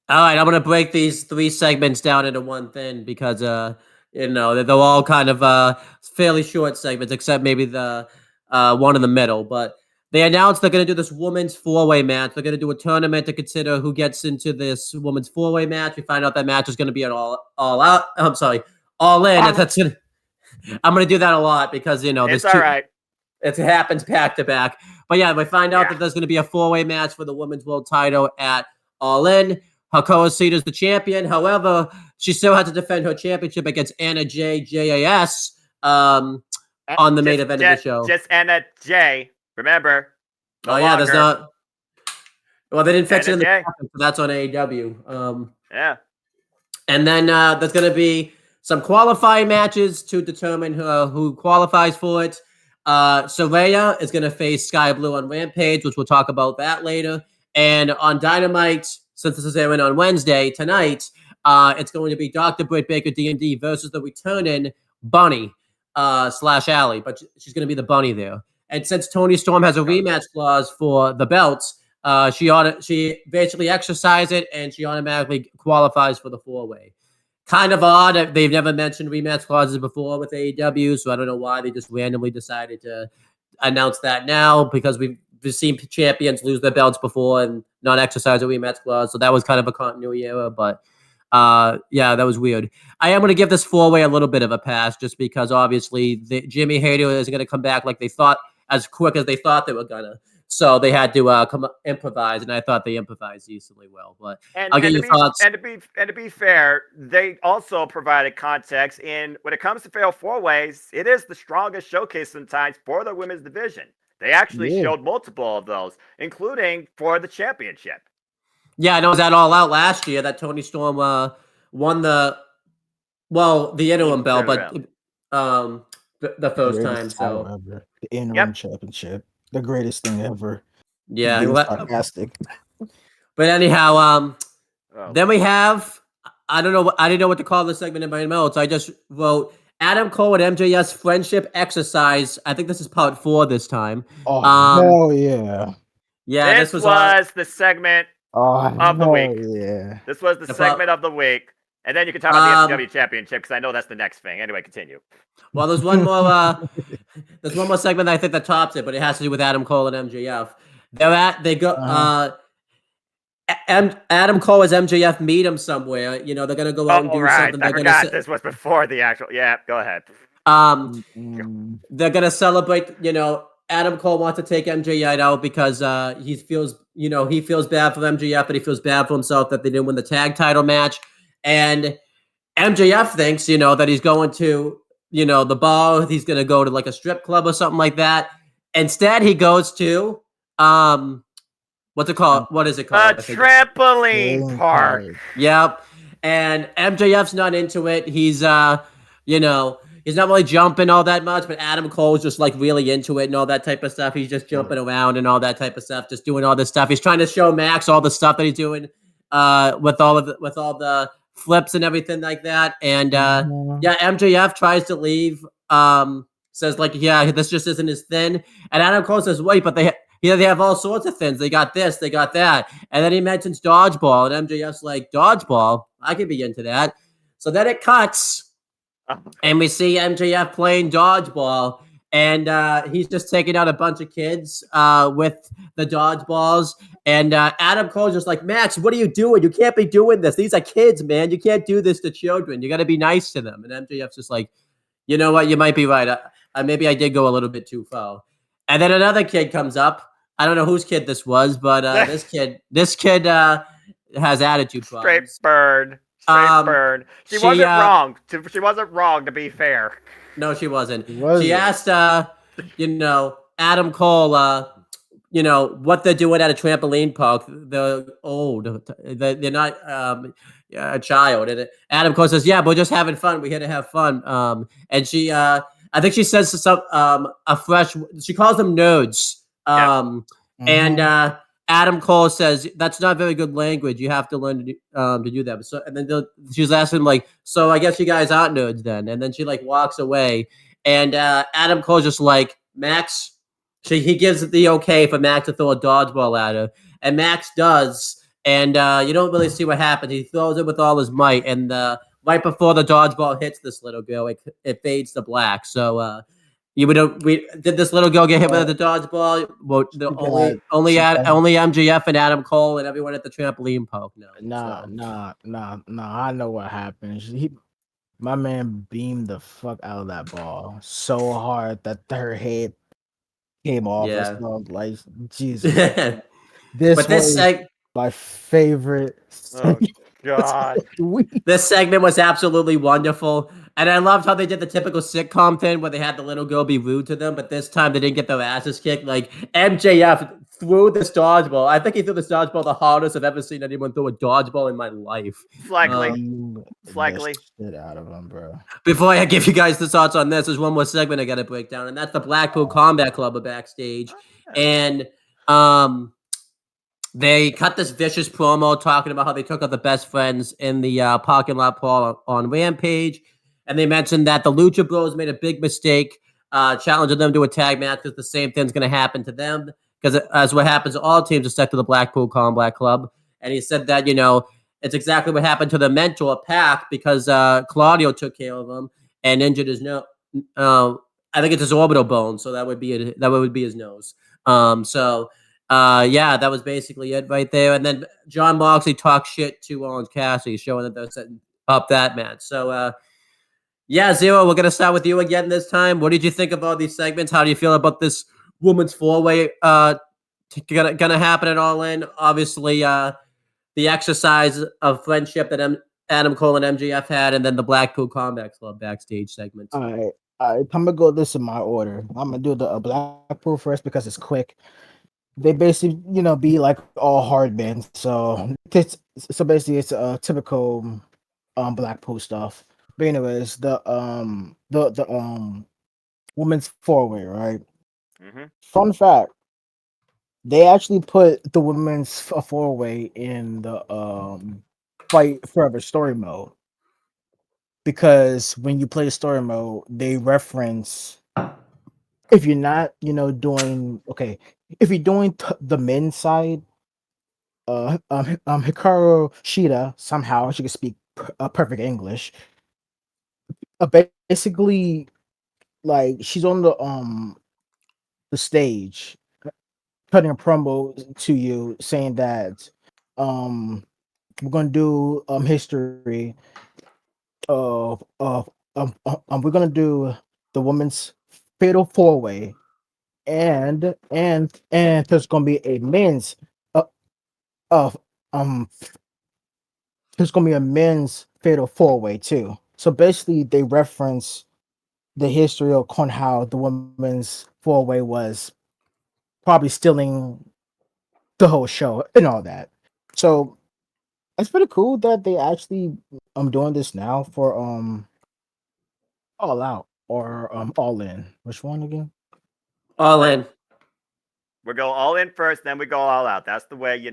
All right, I'm going to break these 3 segments down into one thing because, they're all kind of fairly short segments, except maybe the one in the middle, but they announced they're going to do this women's 4-way match. They're going to do a tournament to consider who gets into this women's 4-way match. We find out that match is going to be an all out. I'm sorry, all in. I'm going to do that a lot because it's all right. It happens back to back. But yeah, we find out that there's going to be a 4-way match for the women's world title at All In. Hikaru Shida is the champion. However, she still has to defend her championship against Anna JAS on the main event of the show. Just Anna J. Remember. There's not. Well, they didn't fix it in the graphic, so that's on AEW. Yeah. And then there's going to be some qualifying matches to determine who qualifies for it. Soraya is going to face Sky Blue on Rampage, which we'll talk about that later. And on Dynamite, since this is airing on Wednesday, tonight, it's going to be Dr. Britt Baker DMD versus the returning Bunny / Allie, but she's going to be the Bunny there. And since Toni Storm has a rematch clause for the belts, she basically exercises it and she automatically qualifies for the 4-way. Kind of odd. They've never mentioned rematch clauses before with AEW, so I don't know why they just randomly decided to announce that now, because we've seen champions lose their belts before and not exercise a rematch clause. So that was kind of a continuity error, but that was weird. I am going to give this 4-way a little bit of a pass just because obviously Jimmy Hayter isn't going to come back like they thought, as quick as they thought they were gonna. So they had to improvise, and I thought they improvised decently well. But I'll get your thoughts. And to be fair, they also provided context in when it comes to fatal 4-ways. It is the strongest showcase sometimes for the women's division. They actually showed multiple of those, including for the championship. Yeah, I know that All Out last year that Toni Storm won the interim belt, but the first time. So ever. The interim championship, the greatest thing ever. Yeah, sarcastic. But anyhow, then we have I didn't know what to call this segment in my notes. I just wrote Adam Cole and MJS friendship exercise. I think this is part 4 this time. Oh hell yeah! Yeah, this was the segment of the week. Yeah, this was the segment of the week. And then you can talk about the AEW Championship because I know that's the next thing. Anyway, continue. Well, there's one more. There's one more segment I think that tops it, but it has to do with Adam Cole and MJF. Adam Cole as MJF meet him somewhere. They're gonna go out and do something. I forgot this was before the actual. Yeah, go ahead. They're gonna celebrate. Adam Cole wants to take MJF out because he feels bad for MJF, but he feels bad for himself that they didn't win the tag title match. And MJF thinks, that he's going to, the bar. He's going to go to like a strip club or something like that. Instead, he goes to, what's it called? What is it called? A trampoline park. Yep. And MJF's not into it. He's, he's not really jumping all that much, but Adam Cole's just like really into it and all that type of stuff. He's just jumping around and all that type of stuff, just doing all this stuff. He's trying to show Max all the stuff that he's doing with all the flips and everything like that. And MJF tries to leave, says like, this just isn't his thing. And Adam Cole says, wait, but they have all sorts of things. They got this, they got that. And then he mentions dodgeball, and MJF's like, dodgeball? I could be into that. So then it cuts, and we see MJF playing dodgeball, and he's just taking out a bunch of kids with the dodgeballs. And Adam Cole's just like, Max, what are you doing? You can't be doing this. These are kids, man. You can't do this to children. You got to be nice to them. And MJF's just like, you know what? You might be right. Maybe I did go a little bit too far. And then another kid comes up. I don't know whose kid this was, but this kid has attitude problems. Straight burn. Straight burn. She wasn't wrong. She wasn't wrong, to be fair. No, she wasn't. She asked, Adam Cole, what they're doing at a trampoline park. They're old. They're not a child. And Adam Cole says, yeah, but we're just having fun. We're here to have fun. And she, I think she says some she calls them nerds. And Adam Cole says, that's not very good language. You have to learn to do that. So, and then she's asking like, so I guess you guys aren't nerds then. And then she like walks away. And Adam Cole's just like, Max, he gives the okay for Max to throw a dodgeball at her. And Max does. And you don't really see what happens. He throws it with all his might. And right before the dodgeball hits this little girl, it fades to black. So did this little girl get hit with the dodgeball? Well, only MJF and Adam Cole and everyone at the trampoline park. Nah. I know what happened. My man beamed the fuck out of that ball so hard that her head came off. Yeah. Like Jesus. This my favorite. Oh God. This segment was absolutely wonderful. And I loved how they did the typical sitcom thing where they had the little girl be rude to them, but this time they didn't get their asses kicked. Like MJF threw this dodgeball. I think he threw this dodgeball the hardest I've ever seen anyone throw a dodgeball in my life. Likely. Shit out of him, bro. Before I give you guys the thoughts on this, there's one more segment I got to break down, and that's the Blackpool Combat Club are backstage. And they cut this vicious promo talking about how they took out the best friends in the parking lot brawl on Rampage. And they mentioned that the Lucha Bros made a big mistake challenging them to a tag match because the same thing's going to happen to them. Because as what happens to all teams are stuck to the Blackpool Combat Club. And he said that, it's exactly what happened to the mentor Pac because Claudio took care of him and injured his nose. I think it's his orbital bone. So that would be his nose. That was basically it right there. And then John Moxley talked shit to Orange Cassidy, showing that they're setting up that match. So, Zero, we're going to start with you again this time. What did you think of all these segments? How do you feel about this women's four-way gonna happen at All In? Obviously, the exercise of friendship that Adam Cole and MJF had, and then the Blackpool Combat Club backstage segment. All right. I'm going to go this in my order. I'm going to do the Blackpool first because it's quick. They basically, be like all hard men. So basically, it's a typical Blackpool stuff. But anyways, the women's four-way, right? Mm-hmm. Fun fact: they actually put the women's four-way in the Fight Forever story mode because when you play story mode, they reference if you're not, doing okay. If you're doing the men's side, Hikaru Shida somehow she can speak perfect English. Basically, like she's on the stage, cutting a promo to you, saying that we're gonna do history of we're gonna do the women's fatal four-way. And there's gonna be a men's there's gonna be a men's fatal four-way too. So basically, they reference the history of how the women's four-way was probably stealing the whole show and all that. So it's pretty cool that they actually doing this now for All Out or All In. Which one again? All In. We go all in first, then we go all out. That's the way,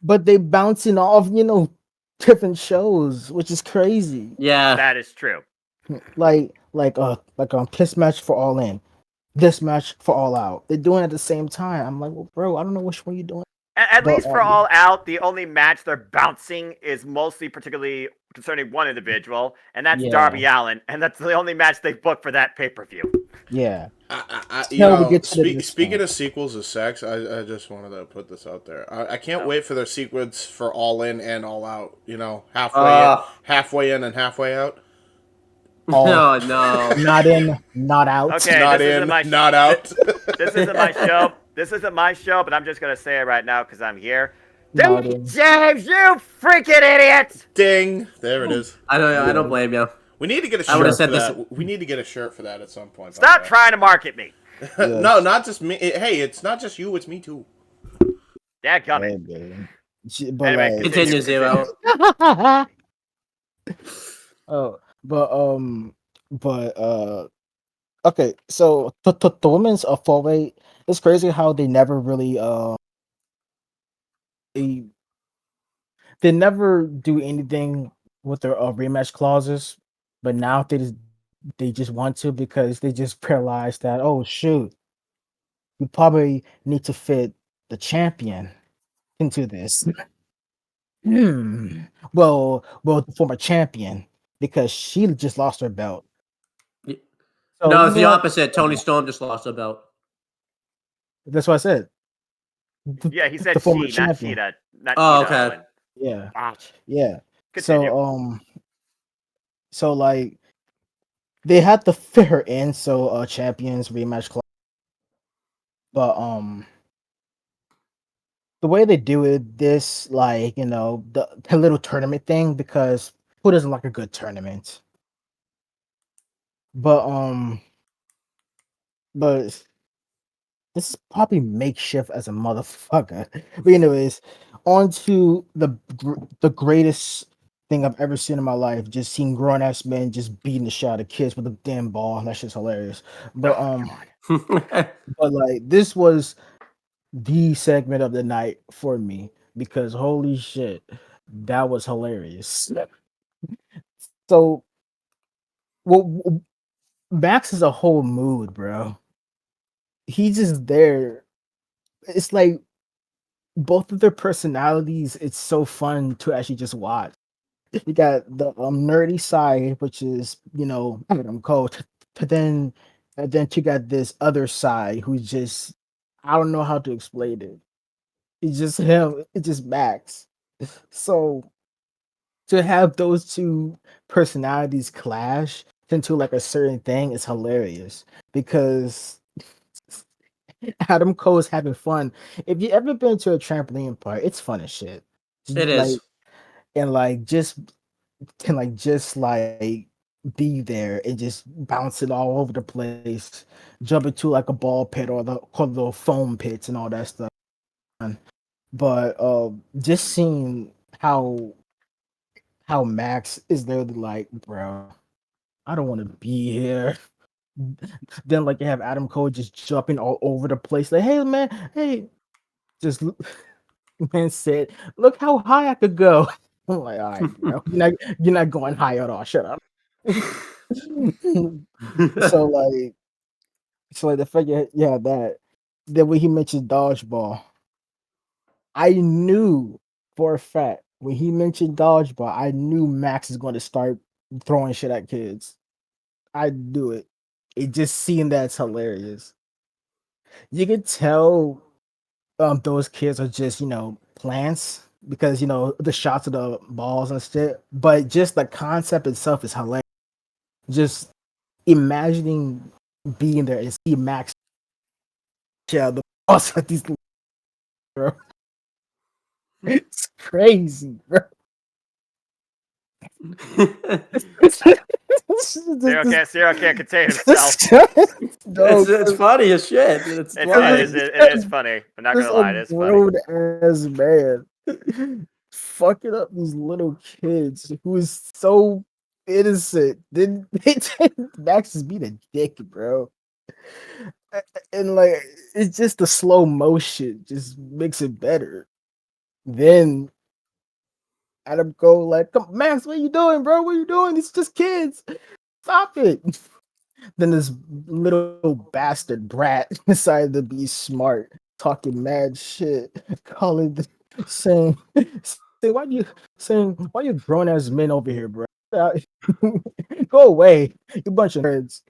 But they bouncing off, different shows, which is crazy. Yeah, that is true. Like this match for All In, this match for All Out. They're doing it at the same time. I'm like, well, bro, I don't know which one you're doing. At least for All Out, the only match they're bouncing is mostly particularly concerning one individual, and that's Darby Allin, and that's the only match they booked for that pay-per-view. Yeah. You Till we know, get to the speaking of sequels of sex, I just wanted to put this out there. I can't Oh. wait for their sequence for All In and All Out. You know, Uh, halfway in and halfway out. no, no. not in, not out. Okay, Not this in, isn't my not out. this isn't my show. This isn't my show, but I'm just gonna say it right now because I'm here. Not Dude, in. James, you freaking idiot! Ding! There it is. I don't blame you. We need to get a I would've shirt for said this- that. We need to get a shirt for that at some point. by Stop the way. trying to market me. No, not just me. Hey, it's not just you. It's me too. Dadgummit. Hey, but Anyway, like, Continue, Zero. oh, but okay. So the women's fall weight. It's crazy how they never really they they never do anything with their rematch clauses, but now they just want to because they just realized that, oh shoot, we probably need to fit the champion into this. Well, the former champion, because she just lost her belt. So No, you it's know the what? opposite. Tony Storm just lost a belt. That's what I said. Yeah, he The said former she, not champion. Cheetah, not Oh, Cheetah okay. Owen. Yeah, Gosh. yeah. Continue. So like they had to fit her in, so champions rematch clause. But the way they do it, this like the little tournament thing, because who doesn't like a good tournament? But but this is probably makeshift as a motherfucker. But anyways, on to the greatest thing I've ever seen in my life. Just seeing grown ass men just beating the shit out of kids with a damn ball. That shit's hilarious. But but like this was the segment of the night for me because holy shit, that was hilarious. So well, Max is a whole mood, bro. He's just there. It's like both of their personalities, it's so fun to actually just watch. You got the nerdy side, which is Adam Cole, but then and then you got this other side who's just I don't know how to explain it. It's just him. It's just Max. So to have those two personalities clash into like a certain thing is hilarious because Adam Cole is having fun. If you ever been to a trampoline park, it's fun as shit. It Like is. and like just be there and just bounce it all over the place, jump into like a ball pit or the foam pits and all that stuff. But just seeing how Max is literally like, bro, I don't want to be here. Then like you have Adam Cole just jumping all over the place, like, hey man, hey, just man said, look how high I could go. I'm like, all right, bro, you're not going high at all. Shut up. so like so like the fact yeah that then when he mentioned dodgeball, I knew for a fact when he mentioned dodgeball, I knew Max is going to start throwing shit at kids. I knew it. It just seemed that's hilarious. You could tell those kids are just plants because the shots of the balls and shit. But just the concept itself is hilarious. Just imagining being there and see Max share the balls at these bro. It's crazy, bro. Zero can't contain himself. It's funny as shit. It is funny. I'm not gonna lie, it is funny. Grown ass man fucking up these little kids who is so innocent. Then Max is being a dick, bro. And like it's just the slow motion just makes it better. Then Adam go like, "Come, Max, what are you doing, bro? What are you doing? It's just kids. Stop it." Then this little bastard brat decided to be smart, talking mad shit, calling, saying, why you grown ass men over here, bro? Go away, you bunch of nerds.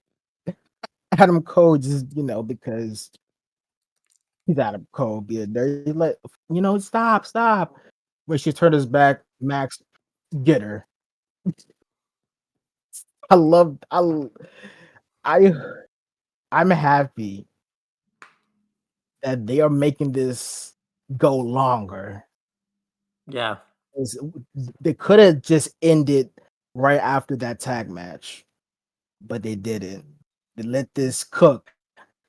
Adam Cole just, because he's Adam Cole being there. He let, stop. When she turned his back, Max get her. I love I I'm happy that they are making this go longer. Yeah. They could have just ended right after that tag match, but they didn't. They let this cook.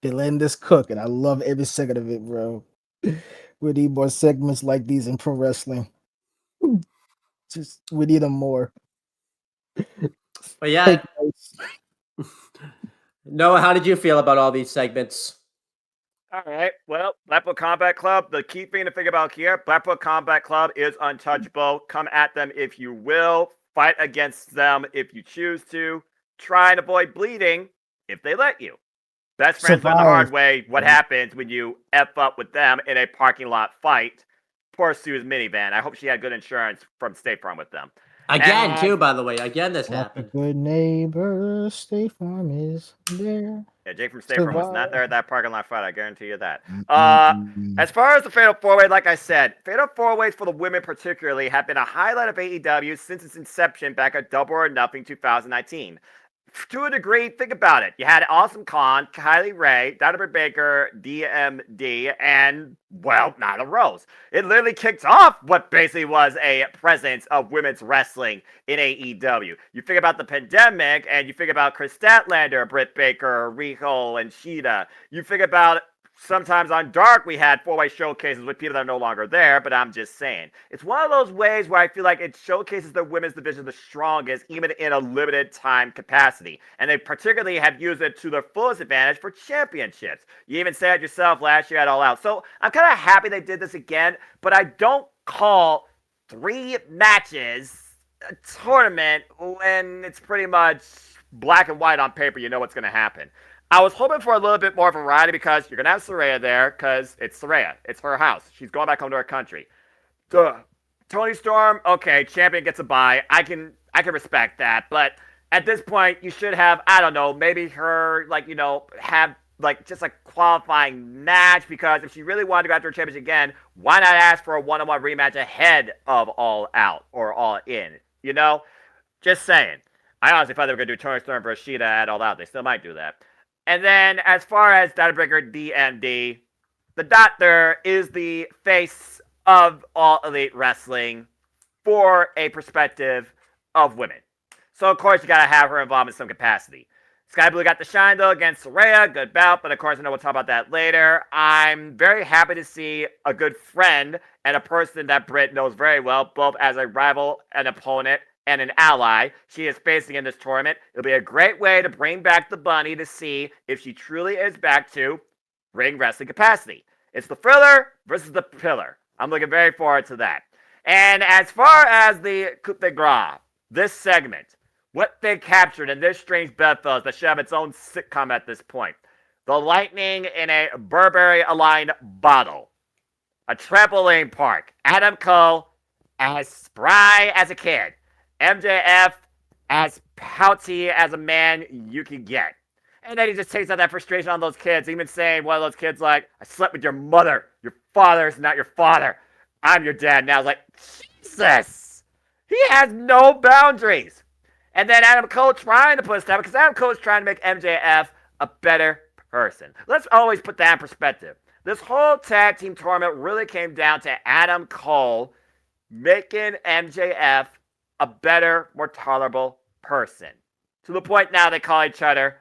They letting this cook, and I love every second of it, bro. We need more segments like these in pro wrestling. Just we need them more. But yeah, Take notes. Noah, how did you feel about all these segments? All right. Well, Blackpool Combat Club, the key thing to think about here, Blackpool Combat Club is untouchable. Come at them if you will. Fight against them if you choose to. Try and avoid bleeding if they let you. Best friends learn the hard Survive. way what happens when you F up with them in a parking lot fight. Poor Sue's minivan. I hope she had good insurance from State Farm with them. Again, And- too, by the way. Again, this Like a happened. good neighbor, State Farm is there. Yeah, Jake from State Farm was not Survive. there at that parking lot fight. I guarantee you that. Mm-mm. As far as the Fatal 4-Way, like I said, Fatal 4-Ways for the women particularly have been a highlight of AEW since its inception back at Double or Nothing 2019. To a degree, think about it. You had Awesome Khan, Kylie Ray, Dynamite Baker, DMD, and, well, Nyla Rose. It literally kicked off what basically was a presence of women's wrestling in AEW. You think about the pandemic, and you think about Chris Statlander, Britt Baker, Riho, and Sheeta. You think about sometimes on Dark, we had 4-way showcases with people that are no longer there, but I'm just saying. It's one of those ways where I feel like it showcases the women's division the strongest, even in a limited time capacity. And they particularly have used it to their fullest advantage for championships. You even said it yourself last year at All Out. So I'm kind of happy they did this again, but I don't call 3 matches a tournament when it's pretty much black and white on paper. You know what's going to happen. I was hoping for a little bit more variety because you're going to have Saraya there because it's Saraya. It's her house. She's going back home to her country. Duh. Tony Storm, okay, champion gets a bye. I can respect that. But at this point, you should have, I don't know, maybe her, have, just a qualifying match because if she really wanted to go after her championship again, why not ask for a one-on-one rematch ahead of All Out or All In? You know? Just saying. I honestly thought they were going to do Tony Storm versus Sheeta at All Out. They still might do that. And then, as far as Databreaker DMD, the Doctor is the face of All Elite Wrestling for a perspective of women. So, of course, you got to have her involved in some capacity. Sky Blue got the shine, though, against Saraya. Good bout, but of course, I know we'll talk about that later. I'm very happy to see a good friend and a person that Britt knows very well, both as a rival, an opponent, and an ally she is facing in this tournament. It'll be a great way to bring back the bunny to see if she truly is back to ring wrestling capacity. It's the thriller versus the pillar. I'm looking very forward to that. And as far as the coup de grace, this segment, what they captured in this strange bedfellows that should have its own sitcom at this point. The lightning in a Burberry-aligned bottle. A trampoline park. Adam Cole as spry as a kid. MJF as pouty as a man you can get. And then he just takes out that frustration on those kids, even saying one of those kids like, I slept with your mother. Your father is not your father. I'm your dad now. It's like, Jesus. He has no boundaries. And then Adam Cole trying to put a stop, because Adam Cole is trying to make MJF a better person. Let's always put that in perspective. This whole tag team tournament really came down to Adam Cole making MJF a better, more tolerable person. To the point now they call each other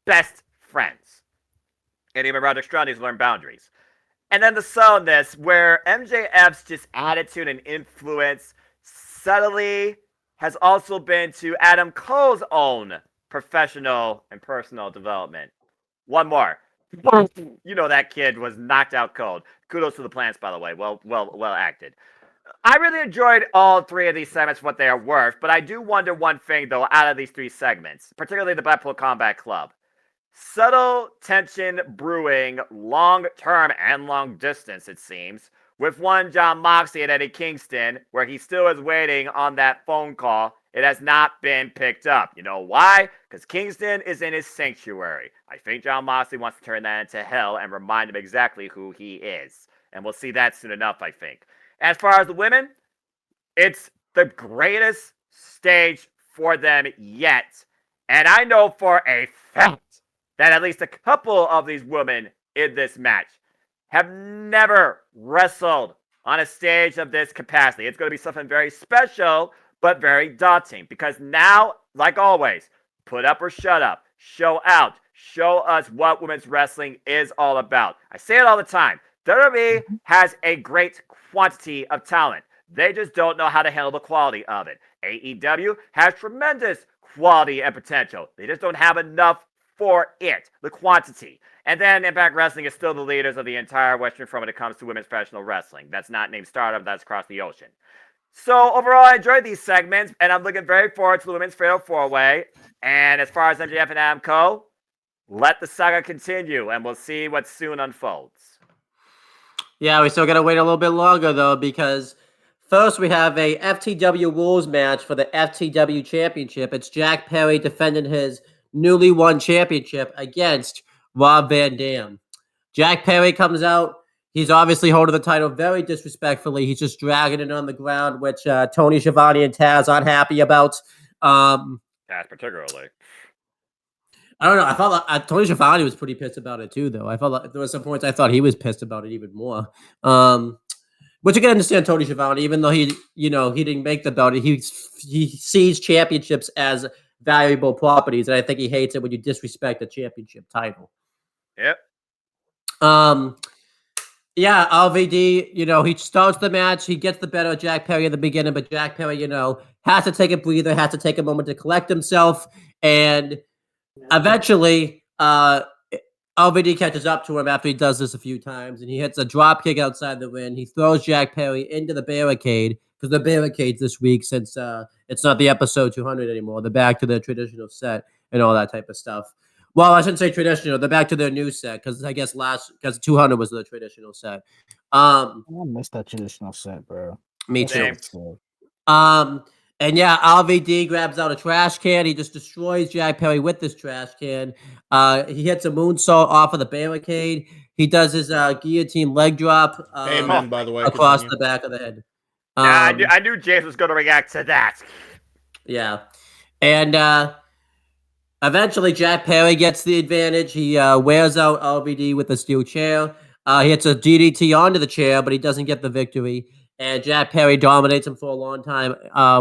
best friends. And even Roderick Strong needs to learn boundaries. And then the subtleness, where MJF's just attitude and influence subtly has also been to Adam Cole's own professional and personal development. One more. You know that kid was knocked out cold. Kudos to the plants, by the way. Well acted. I really enjoyed all 3 of these segments for what they are worth, but I do wonder one thing, though, out of these 3 segments, particularly the Blackpool Combat Club. Subtle tension brewing long-term and long-distance, it seems, with one John Moxley and Eddie Kingston, where he still is waiting on that phone call, It has not been picked up. You know why? Because Kingston is in his sanctuary. I think Jon Moxley wants to turn that into hell and remind him exactly who he is. And we'll see that soon enough, I think. As far as the women, it's the greatest stage for them yet. And I know for a fact that at least a couple of these women in this match have never wrestled on a stage of this capacity. It's going to be something very special, but very daunting. Because now, like always, put up or shut up. Show out. Show us what women's wrestling is all about. I say it all the time. WWE has a great quantity of talent. They just don't know how to handle the quality of it. AEW has tremendous quality and potential. They just don't have enough for it, the quantity. And then Impact Wrestling is still the leaders of the entire Western front when it comes to women's professional wrestling. That's not named Stardom, that's across the ocean. So overall, I enjoyed these segments, and I'm looking very forward to the Women's Fatal 4-Way. And as far as MJF and Adam Cole, let the saga continue, and we'll see what soon unfolds. Yeah, we still got to wait a little bit longer, though, because first we have a FTW Rules match for the FTW Championship. It's Jack Perry defending his newly won championship against Rob Van Dam. Jack Perry comes out. He's obviously holding the title very disrespectfully. He's just dragging it on the ground, which Tony Schiavone and Taz aren't happy about. Taz particularly. I don't know. I felt like Tony Schiavone was pretty pissed about it too, though. I felt like there were some points I thought he was pissed about it even more. Which you can understand Tony Schiavone, even though he didn't make the belt. He sees championships as valuable properties, and I think he hates it when you disrespect the championship title. Yep. Yeah, LVD, he starts the match. He gets the better of Jack Perry in the beginning, but Jack Perry, has to take a breather, has to take a moment to collect himself, and eventually, LVD catches up to him after he does this a few times, and he hits a drop kick outside the ring. He throws Jack Perry into the barricade, because the barricades this week, since it's not the episode 200 anymore, they're back to the traditional set and all that type of stuff. Well, I shouldn't say traditional. They're back to their new set, because I guess because 200 was the traditional set. I missed that traditional set, bro. Me too. And yeah, LVD grabs out a trash can. He just destroys Jack Perry with this trash can. He hits a moonsault off of the barricade. He does his guillotine leg drop Amen, by the way, across the back of the head. I knew James was going to react to that. Yeah. And eventually Jack Perry gets the advantage. He wears out LVD with a steel chair. He hits a DDT onto the chair, but he doesn't get the victory. And Jack Perry dominates him for a long time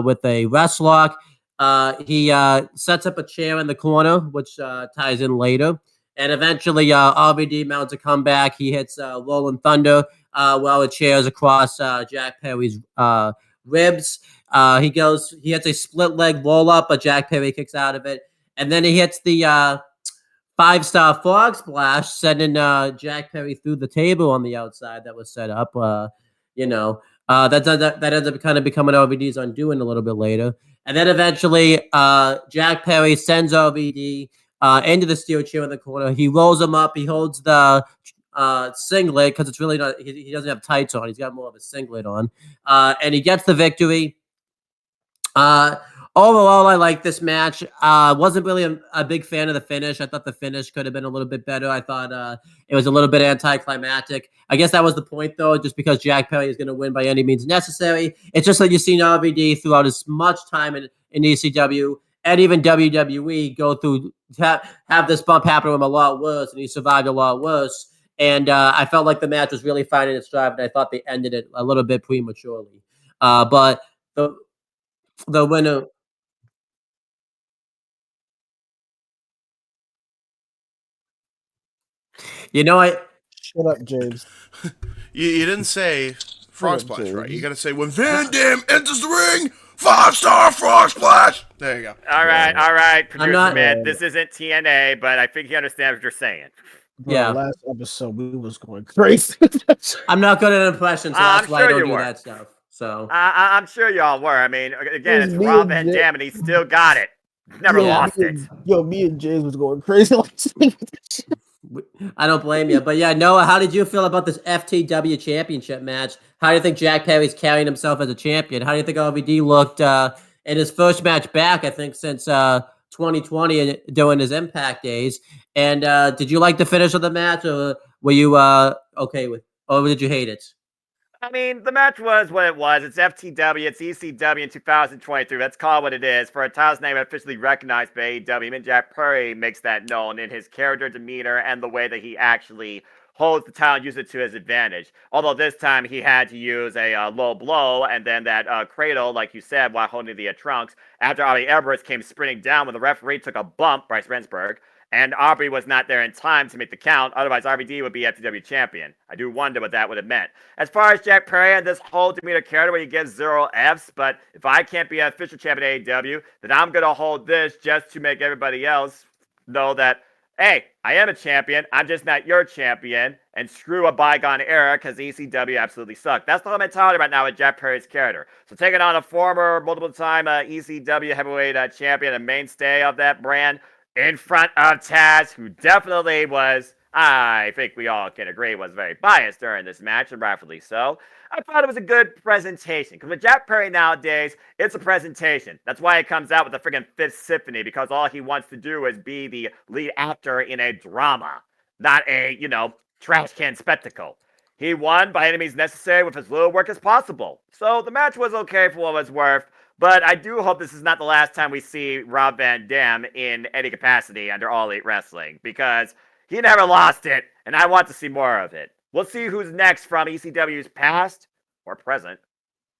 with a wrest lock. He sets up a chair in the corner, which ties in later. And eventually, RVD mounts a comeback. He hits Rolling Thunder while the chair's across Jack Perry's ribs. He hits a split leg roll up, but Jack Perry kicks out of it. And then he hits the 5-star frog splash, sending Jack Perry through the table on the outside that was set up. That ends up kind of becoming RVD's undoing a little bit later. And then eventually, Jack Perry sends RVD into the steel chair in the corner. He rolls him up. He holds the singlet, because it's really not, he doesn't have tights on. He's got more of a singlet on. And he gets the victory. Overall, I like this match. Wasn't really a big fan of the finish. I thought the finish could have been a little bit better. I thought it was a little bit anticlimactic. I guess that was the point, though, just because Jack Perry is going to win by any means necessary. It's just like you've seen RVD throughout as much time in ECW and even WWE go through, have this bump happen to him a lot worse, and he survived a lot worse. And I felt like the match was really finding its drive, and I thought they ended it a little bit prematurely. But the winner... Shut up, James. You didn't say frog splash, right? You got to say, when Van Dam enters the ring, 5-star frog splash. There you go. All right, producer man. This isn't TNA, but I think he understands what you're saying. Bro, Yeah. last episode we was going crazy. I'm not good at impressions, so that's why I don't do that stuff. So I'm sure y'all were. I mean, again, it's Rob Van Dam, and he still got it. Never lost it. Me and James was going crazy last week. I don't blame you. But yeah, Noah, how did you feel about this FTW championship match? How do you think Jack Perry's carrying himself as a champion? How do you think RVD looked in his first match back, I think, since 2020 during his Impact days. And did you like the finish of the match, or were you okay with, or did you hate it? I mean, the match was what it was. It's FTW, it's ECW in 2023. Let's call it what it is. For a title's name officially recognized by AEW, even Jack Perry makes that known in his character demeanor and the way that he actually holds the title and uses it to his advantage. Although this time he had to use a low blow and then that cradle, like you said, while holding the trunks, after Ollie Everett came sprinting down when the referee took a bump, Bryce Rensburg, and Aubrey was not there in time to make the count. Otherwise, RVD would be FTW champion. I do wonder what that would have meant. As far as Jack Perry and this whole demeanor character where he gives 0 Fs, but if I can't be an official champion at AEW, then I'm going to hold this just to make everybody else know that, hey, I am a champion. I'm just not your champion. And screw a bygone era because ECW absolutely sucked. That's the whole mentality right now with Jack Perry's character. So taking on a former multiple-time ECW heavyweight champion, a mainstay of that brand, in front of Taz, who definitely was, I think we all can agree, was very biased during this match, and rightfully so. I thought it was a good presentation. Because with Jack Perry nowadays, it's a presentation. That's why he comes out with the friggin' Fifth Symphony, because all he wants to do is be the lead actor in a drama, not a, trash can spectacle. He won by any means necessary with as little work as possible. So the match was okay for what it was worth. But I do hope this is not the last time we see Rob Van Dam in any capacity under All Elite Wrestling, because he never lost it, and I want to see more of it. We'll see who's next from ECW's past or present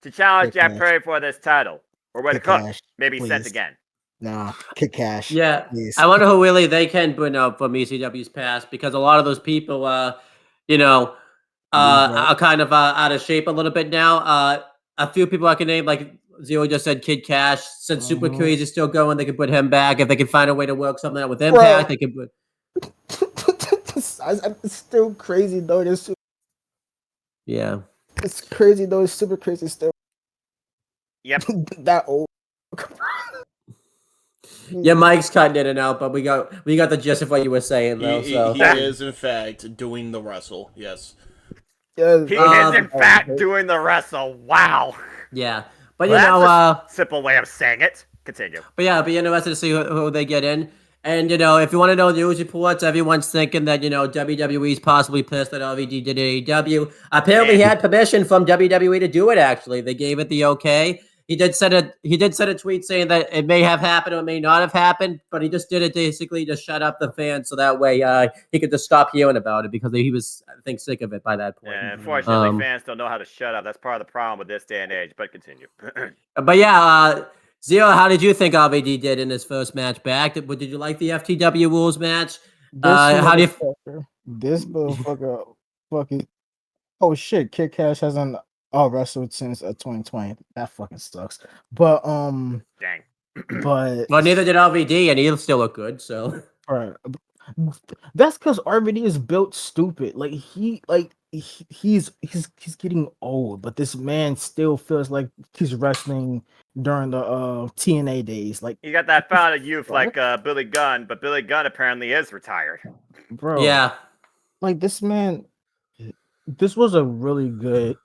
to challenge Jack Perry for this title, or where the Cook may be sent again. Nah, Kick Cash. Yeah, please. I wonder who really they can bring up from ECW's past, because a lot of those people, are kind of out of shape a little bit now. A few people I can name, like Zero just said, Kid Cash. Since Super Crazy is still going, they can put him back. If they can find a way to work something out with Impact, they can put. It's still crazy though. Yeah, it's crazy though. It's super crazy still. Yep. That old. Yeah, Mike's cutting in and out, but we got the gist of what you were saying though. He So is in fact doing the wrestle. Yes. Yes, He is in fact doing the wrestle. Wow. Yeah, but that's a simple way of saying it. Continue. But yeah, be interested to see who they get in. And, if you want to know news reports, everyone's thinking that, WWE's possibly pissed that RVD did AEW. Apparently he had permission from WWE to do it, actually. They gave it the okay. He did send a tweet saying that it may have happened or it may not have happened, but he just did it basically to shut up the fans so that way he could just stop hearing about it, because he was, I think, sick of it by that point. Yeah, unfortunately, fans don't know how to shut up. That's part of the problem with this day and age, but continue. But yeah, Zero, how did you think RVD did in his first match back? Did you like the FTW rules match? How do you? This motherfucker, fucking. Oh shit! Kid Cash hasn't wrestled since 2020. That fucking sucks. But Dang. But well, neither did RVD, and he still look good. So right. That's because RVD is built stupid. He's getting old, but this man still feels like he's wrestling during the TNA days. Like, you got that fountain of youth like Billy Gunn, but Billy Gunn apparently is retired. Bro. Yeah. Like, this man, this was a really good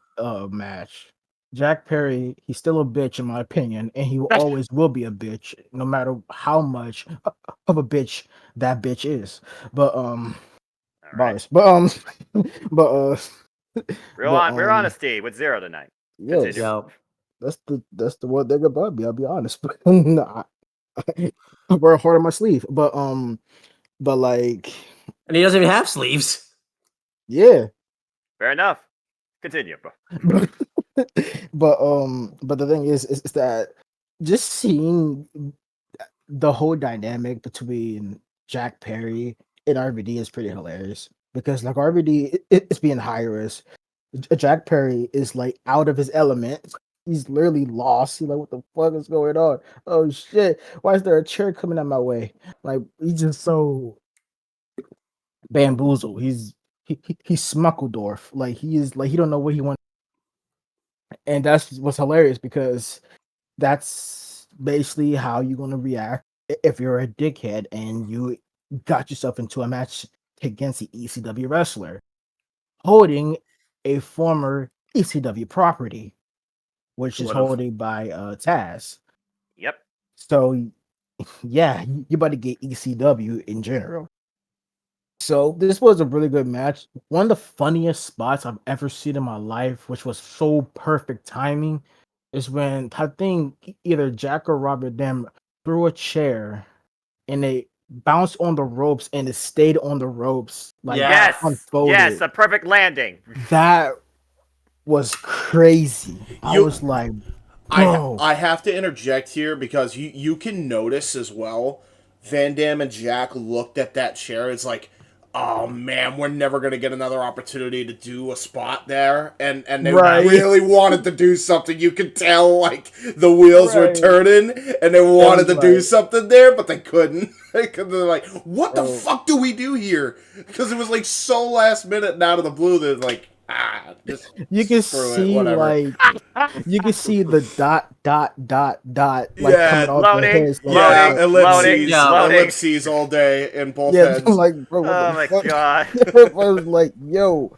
match. Jack Perry, he's still a bitch in my opinion, and he always will be a bitch, no matter how much of a bitch that bitch is. But bars. But real honesty with Zero tonight. Yes. That's the one thing about me. I'll be honest, but nah, I wear hard on my sleeve. But like, and he doesn't even have sleeves. Yeah. Fair enough. Continue, bro. but the thing is that just seeing the whole dynamic between Jack Perry and RVD is pretty hilarious, because like RVD is being high risk. Jack Perry is like out of his element. He's literally lost. He's like, what the fuck is going on? Oh shit! Why is there a chair coming out my way? Like, he's just so bamboozled. He's Smuckledorf. Like, he is like, he don't know what he wants. And that's what's hilarious, because that's basically how you're gonna react if you're a dickhead and you got yourself into a match against the ECW wrestler holding a former ECW property, which is holding by Taz. Yep. So, yeah, you about to get ECW in general. So this was a really good match. One of the funniest spots I've ever seen in my life, which was so perfect timing, is when I think either Jack or Robert them threw a chair and they bounced on the ropes and it stayed on the ropes like Yes. unfolded. Yes, a perfect landing. That was crazy. I was like, bro. I have to interject here because you can notice as well. Van Dam and Jack looked at that chair. It's like, oh man, we're never gonna get another opportunity to do a spot there, and they Right. really wanted to do something. You could tell like the wheels were Right. turning, and they wanted to was do like- something there, but they couldn't. They're like, what the Oh. fuck do we do here? Because it was like so last minute and out of the blue. They're like, just You can screw it, see whatever. like you can see the dot like Yeah, coming off loading, the heads. loading, Yeah, loading, loading. ellipses all day in both Yeah, heads. I'm like, bro, what Oh the my fuck? god. I was like, yo.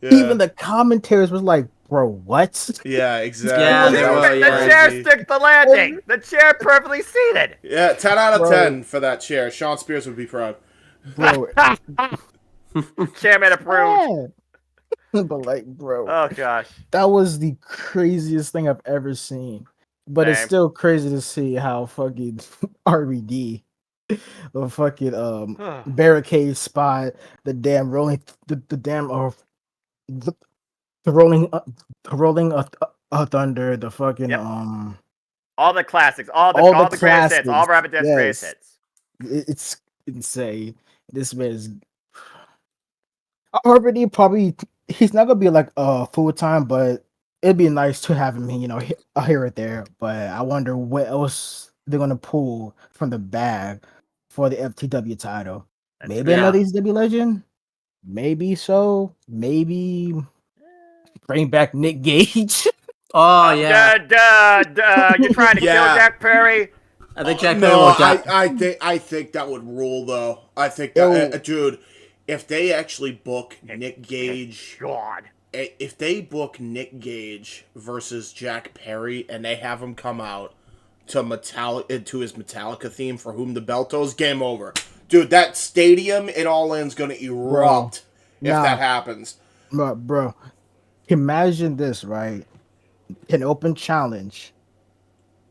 Yeah. Even the commentators was like, bro, what? Yeah, exactly. Yeah, The they That was were, yeah. chair crazy. stick the landing. The chair perfectly seated. Yeah, 10 out of Bro. 10 for that chair. Sean Spears would be proud. Bro, Chairman approved. yeah. But like, bro, Oh gosh. that was the craziest thing I've ever seen. But it's Same. still crazy to see how fucking RVD, the fucking barricade spot, the damn rolling, the damn the rolling thunder, the fucking Yep. All the classics, all the greatest hits, all classics, Rapid Dance greatest yes. hits. It's insane. This man is RVD probably he's not gonna be like full time, but it'd be nice to have him, here or there. But I wonder what else they're gonna pull from the bag for the FTW title. That's Maybe Yeah. another ECW legend. Maybe so. Maybe bring back Nick Gage. Oh yeah. You're trying to kill Yeah. Jack Perry? I think Jack Perry No, will die. I think that would rule though. I think that dude, if they actually book Nick Gage, God. if they book Nick Gage versus Jack Perry and they have him come out to to his Metallica theme for Whom the Bell Tolls, game over. Dude, that stadium in All In's gonna erupt if that happens. Bro, imagine this, right? An open challenge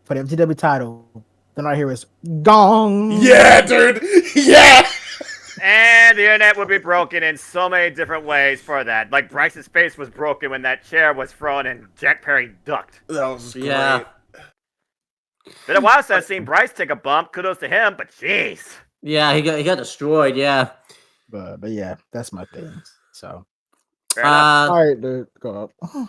for the FTW title. Then I hear is gong. Yeah, dude. Yeah. And the internet would be broken in so many different ways for that. Like Bryce's face was broken when that chair was thrown and Jack Perry ducked. That was great. Yeah. Been a while since I've seen Bryce take a bump. Kudos to him, but jeez. Yeah, he got destroyed. Yeah. But yeah, that's my thing. So Fair enough. all right, dude, go up.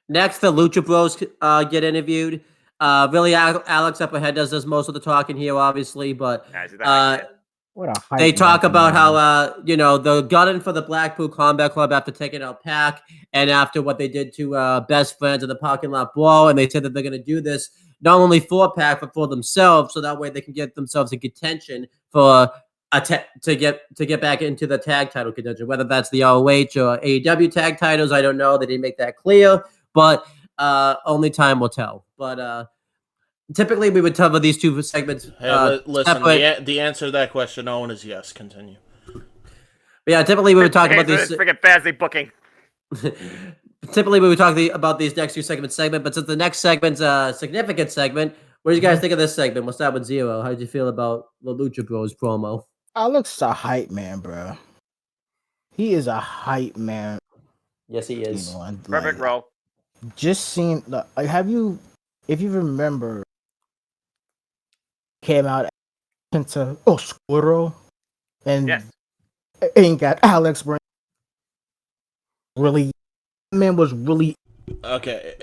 Next, the Lucha Bros get interviewed. Really, Alex up ahead does most of the talking here, obviously, but Guys, do that like shit. What a hype they talk man, about man. how the gunning for the Blackpool Combat Club after taking out Pac and after what they did to Best Friends in the parking lot brawl, and they said that they're going to do this not only for Pac but for themselves, so that way they can get themselves in contention for to get back into the tag title contention, whether that's the ROH or AEW tag titles. I don't know. They didn't make that clear, but only time will tell. But typically, we would cover these two segments. Hey, listen, separate. the answer to that question, Owen, is yes. Continue. Yeah, typically we would talk about This these. freaking fantasy booking. Typically, we would talk about these next two segments. But since the next segment's a significant segment, what do you guys think of this segment? We'll start with Zero. How did you feel about the Lucha Bros promo? Alex is a hype man, bro. He is a hype man. Yes, he is. Perfect role. Just seeing, like, if you remember, came out into Oscuro and Yes. ain't got Alex really. Man was really Okay,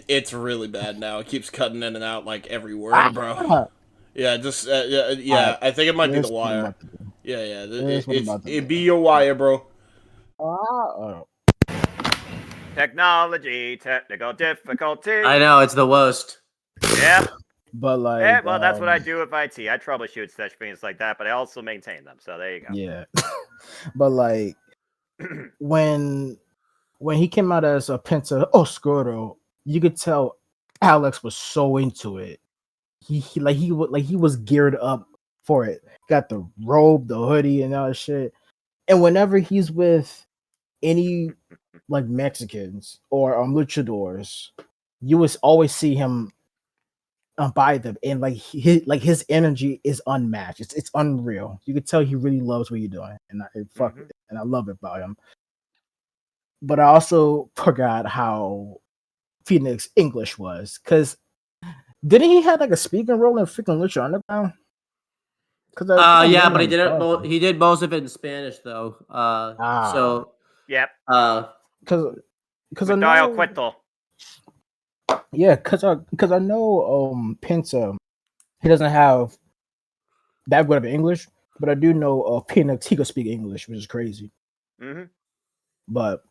it's really bad now. It keeps cutting in and out like every word, bro. Yeah, just yeah. I think it might be the wire. Yeah. It'd be your wire, bro. Technology, technical difficulty. I know it's the worst. Yep. But like, Yeah, well, that's what I do with IT. I troubleshoot such things like that, but I also maintain them. So there you go. Yeah, but like when he came out as a Penta Oscuro, you could tell Alex was so into it. he was geared up for it. Got the robe, the hoodie, and all that shit. And whenever he's with any like Mexicans or luchadors, you would always see him by them, and his energy is unmatched. It's unreal. You could tell he really loves what you're doing, and I love it about him. But I also forgot how Phoenix English was, because didn't he have like a speaking role in freaking Lucha Underground? Yeah, but he did most of it in Spanish though. So yep. Because I know, Quito. Yeah, because I know Penta, he doesn't have that good of English, but I do know Phoenix, he could speak English, which is crazy. Mm-hmm. But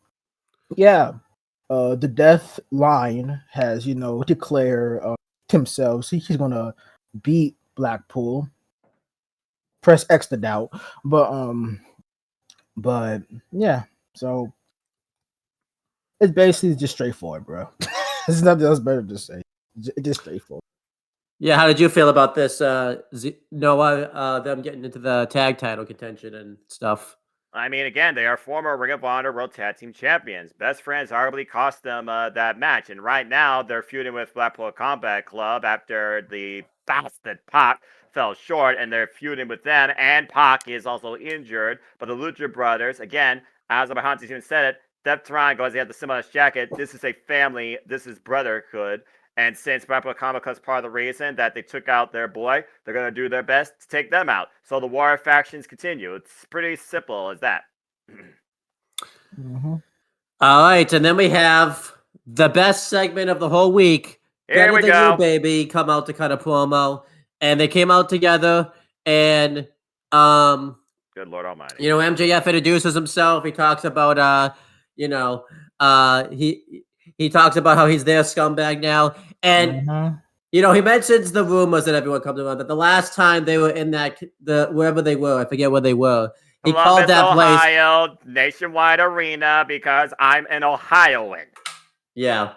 yeah, the Death Line has declared himself. He's gonna beat Blackpool. Press X to doubt, but yeah, so it's basically just straightforward, bro. There's nothing else better to say. It's just straightforward. Yeah, how did you feel about this, Noah? Them getting into the tag title contention and stuff. I mean, again, they are former Ring of Honor World Tag Team Champions. Best Friends arguably cost them that match, and right now they're feuding with Blackpool Combat Club after the bastard Pac fell short, and they're feuding with them. And Pac is also injured, but the Lucha Brothers, again, as Abahanti even said it, Death Triangle, as they have the similar jacket. This is a family. This is brotherhood. And since Blackpool Combat Club is part of the reason that they took out their boy, they're going to do their best to take them out. So the Warrior factions continue. It's pretty simple as that. Mm-hmm. All right, and then we have the best segment of the whole week. Here we go. You, baby, come out to cut a promo. And they came out together, and good Lord Almighty. MJF introduces himself. He talks about he talks about how he's their scumbag now. And he mentions the rumors that everyone comes around that the last time they were in wherever they were, I forget where they were. He Columbus, called that Ohio, place Nationwide Arena, because I'm an Ohioan. Yeah,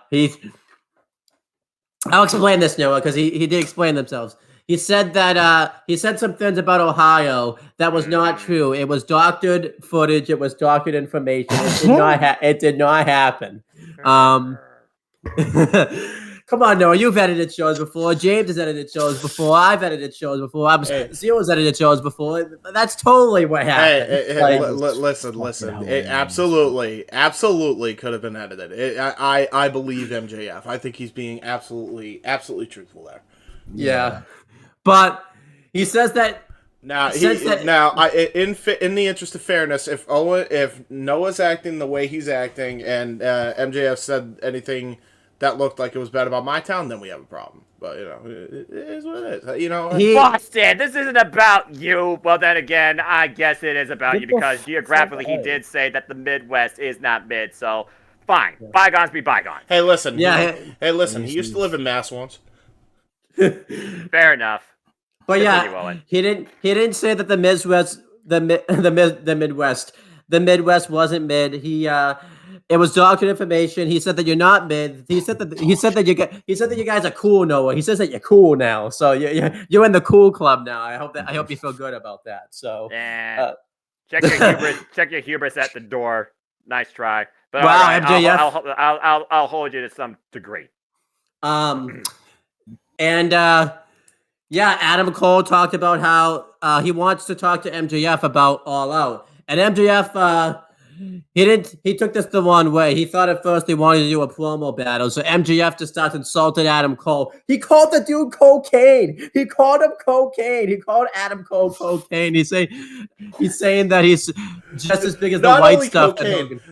I'll explain this, Noah, because he did explain themselves. He said that he said some things about Ohio that was not true. It was doctored footage. It was doctored information. It did not happen. Come on, Noah. You've edited shows before. James has edited shows before. I've edited shows before. Zero's edited shows before. That's totally what happened. Listen. It absolutely could have been edited. I believe MJF. I think he's being absolutely truthful there. Yeah. But he says that in the interest of fairness, if Noah's acting the way he's acting, and MJF said anything that looked like it was bad about my town, then we have a problem. But it is what it is. Boston, this isn't about you. Well, then again, I guess it is about you, because geographically he did say that the Midwest is not mid. So fine, bygones be bygones. Hey, listen. He used to live in Mass once. Fair enough. But he didn't say that the Midwest wasn't mid. It was doctored information. He said that you're not mid. He said that you guys are cool, Noah. He says that you're cool now. So you're in the cool club now. I hope you feel good about that. So check your hubris at the door. Nice try. But wow, right, MJF. I'll hold you to some degree. Adam Cole talked about how he wants to talk to MJF about All Out. And MJF, he took this the wrong way. He thought at first they wanted to do a promo battle. So MJF just starts insulting Adam Cole. He called the dude cocaine. He called him cocaine. He called Adam Cole cocaine. He's saying that he's just as big as the white stuff.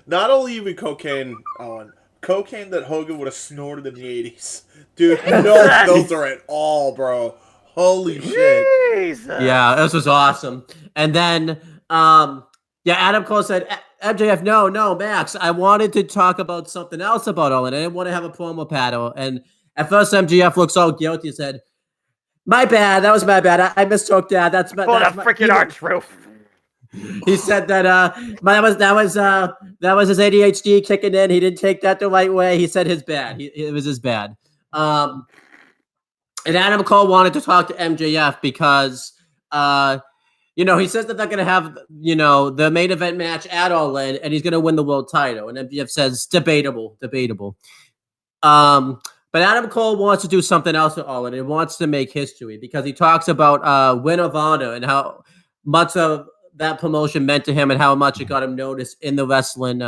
Not only even cocaine, Owen. Cocaine that Hogan would have snorted in the 80s. Dude, no filter at all, bro. Holy shit. Jesus. Yeah, this was awesome. And then, Adam Cole said, MJF, no, Max, I wanted to talk about something else about Owen. I didn't want to have a promo battle. And at first, MJF looks all guilty and said, my bad. That was my bad. I mistook that. That's my freaking R-Truth. He said that that was his ADHD kicking in. He didn't take that the right way. He said his bad. It was his bad. And Adam Cole wanted to talk to MJF because, he says that they're going to have, the main event match at All In, and he's going to win the world title. And MJF says, debatable. But Adam Cole wants to do something else at All In. He wants to make history because he talks about Win of Honor and how much of that promotion meant to him and how much it got him noticed in the wrestling,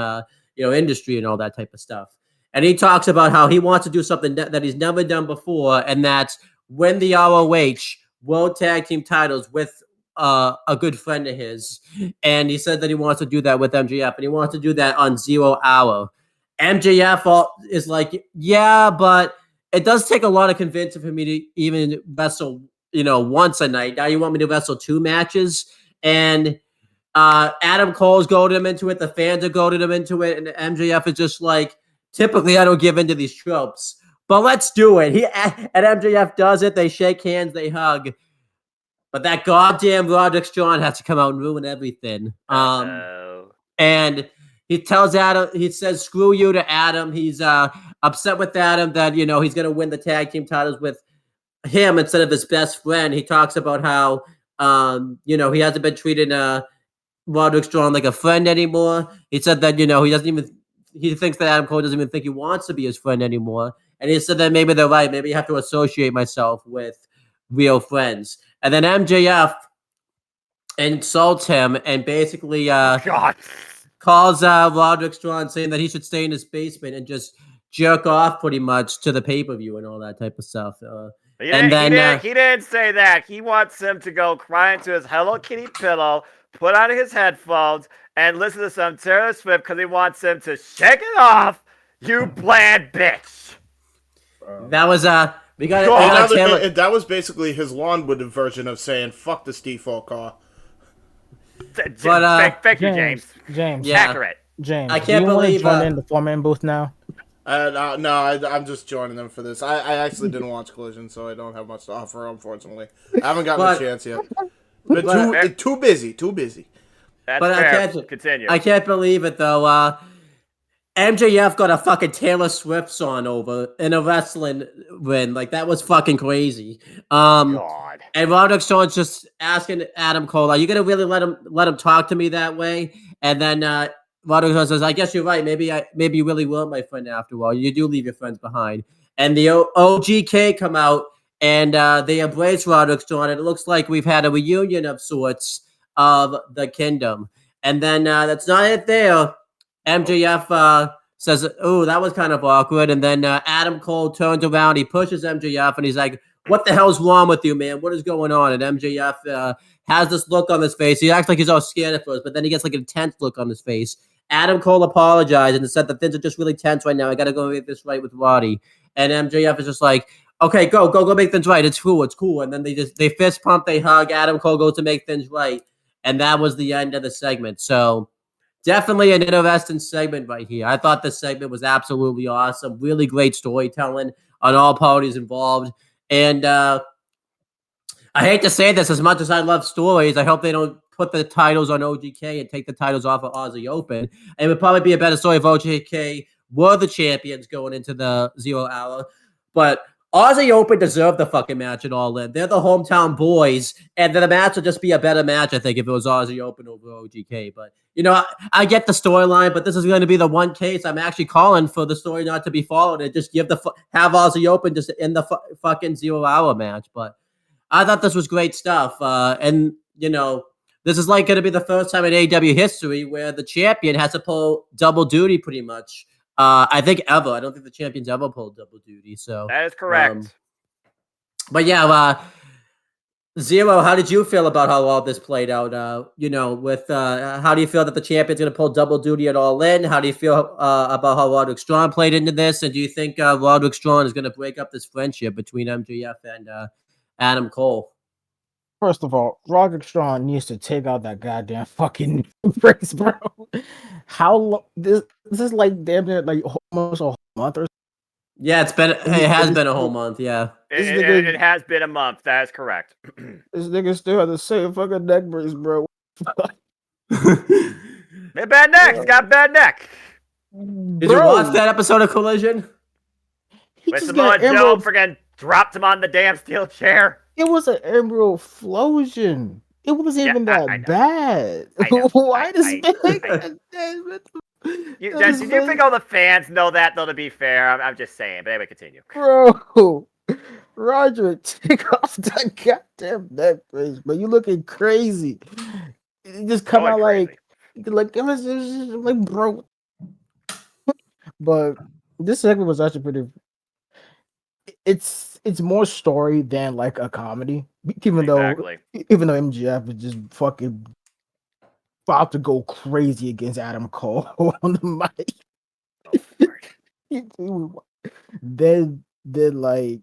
industry and all that type of stuff. And he talks about how he wants to do something that he's never done before, and that's win the ROH World Tag Team titles with a good friend of his. And he said that he wants to do that with MJF, and he wants to do that on 0 Hour. MJF is like, yeah, but it does take a lot of convincing for me to even wrestle, once a night. Now you want me to wrestle 2 matches? And Adam Cole's goaded him into it. The fans are goaded him into it. And MJF is just like, typically I don't give into these tropes, but let's do it. And MJF does it. They shake hands. They hug. But that goddamn Roderick Strong has to come out and ruin everything. And he tells Adam, he says, screw you to Adam. He's upset with Adam that, he's going to win the tag team titles with him instead of his best friend. He talks about how, he hasn't been treating Roderick Strong like a friend anymore. He said that, he thinks that Adam Cole doesn't even think he wants to be his friend anymore. And he said that maybe they're right. Maybe you have to associate myself with real friends. And then MJF insults him and basically calls Roderick Strong, saying that he should stay in his basement and just jerk off pretty much to the pay-per-view and all that type of stuff. He didn't say that. He wants him to go cry into his Hello Kitty pillow, put on his headphones, and listen to some Taylor Swift because he wants him to shake it off, you bland bitch. That was that was basically his Lawnwood version of saying "fuck the Steve-O car." Thank you, James. James, accurate. James, I can't believe join in the 4-man booth now. No, I'm just joining them for this. I actually didn't watch Collision, so I don't have much to offer. Unfortunately, I haven't gotten a chance yet. But too busy. That's fair. Continue. I can't believe it though. MJF got a fucking Taylor Swift song over in a wrestling win. Like, that was fucking crazy. God. And Roderick Strong's just asking Adam Cole, are you gonna really let him talk to me that way? And then Roderick Strong says, I guess you're right. Maybe you really weren't my friend after all. You do leave your friends behind. And the OGK come out and they embrace Roderick Strong. And it looks like we've had a reunion of sorts of the Kingdom. And then that's not it there. MJF says, oh, that was kind of awkward. And then Adam Cole turns around. He pushes MJF and he's like, what the hell's wrong with you, man? What is going on? And MJF has this look on his face. He acts like he's all scared at first, but then he gets like an intense look on his face. Adam Cole apologized and said that things are just really tense right now. I got to go make this right with Roddy. And MJF is just like, okay, go make things right. It's cool. And then they fist pump, they hug. Adam Cole goes to make things right. And that was the end of the segment. So definitely an interesting segment right here. I thought this segment was absolutely awesome. Really great storytelling on all parties involved. And I hate to say this, as much as I love stories, I hope they don't put the titles on OGK and take the titles off of Aussie Open. And it would probably be a better story if OGK were the champions going into the 0 Hour. But Aussie Open deserved the fucking match at All In. They're the hometown boys, and the match would just be a better match, I think, if it was Aussie Open over OGK. But, I get the storyline, but this is going to be the one case I'm actually calling for the story not to be followed and just have Aussie Open just in the fucking 0 Hour match. But I thought this was great stuff. And, this is like going to be the first time in AEW history where the champion has to pull double duty pretty much. I think ever. I don't think the champions ever pulled double duty. So that is correct. But yeah, Zero, how did you feel about how all this played out? With how do you feel that the champion's going to pull double duty at All In? How do you feel about how Roderick Strong played into this? And do you think Roderick Strong is going to break up this friendship between MJF and Adam Cole? First of all, Roderick Strong needs to take out that goddamn fucking brace, bro. How long? This is like damn near like almost a whole month or so. Yeah, it has been a whole month. Yeah, it has been a month. That is correct. This nigga still has the same fucking neck brace, bro. Bad neck. He's got bad neck. Did you watch that episode of Collision? With Samoa Joe freaking dropped him on the damn steel chair. It was an embryo explosion. It wasn't Yeah, even I that know. bad. I know. Why does I- That Did is you think all the fans know that, though, to be fair? I'm just saying. But anyway, continue. bro? Roger, take off that goddamn neck brace, but you looking crazy. It just come Going out crazy. like it was just like bro. But this segment was actually pretty. It's more story than like a comedy, Exactly. even though MGF is just fucking about to go crazy against Adam Cole on the mic. Oh, Lord. then like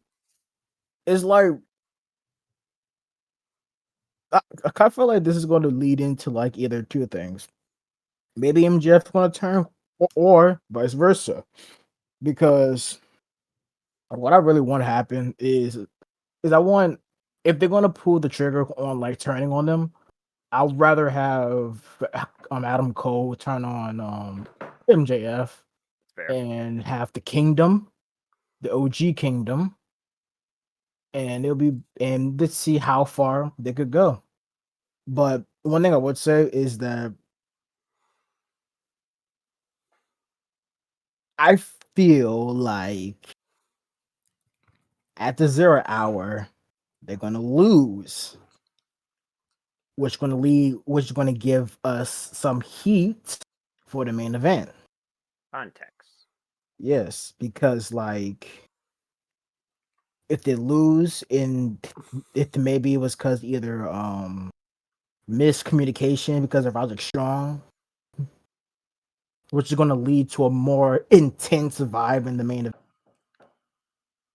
it's like I kind of feel like this is going to lead into like either two things. Maybe MJF going to turn or vice versa. Because what I really want to happen is I want if they're going to pull the trigger on like turning on them, I'd rather have Adam Cole turn on MJF Fair. and have the Kingdom, the OG Kingdom, and let's see how far they could go. But one thing I would say is that I feel like at the 0 hour they're gonna lose, which is gonna give us some heat for the main event. Context. Yes, because like if they lose in if maybe it was because either miscommunication because of Roderick Strong, which is gonna lead to a more intense vibe in the main event.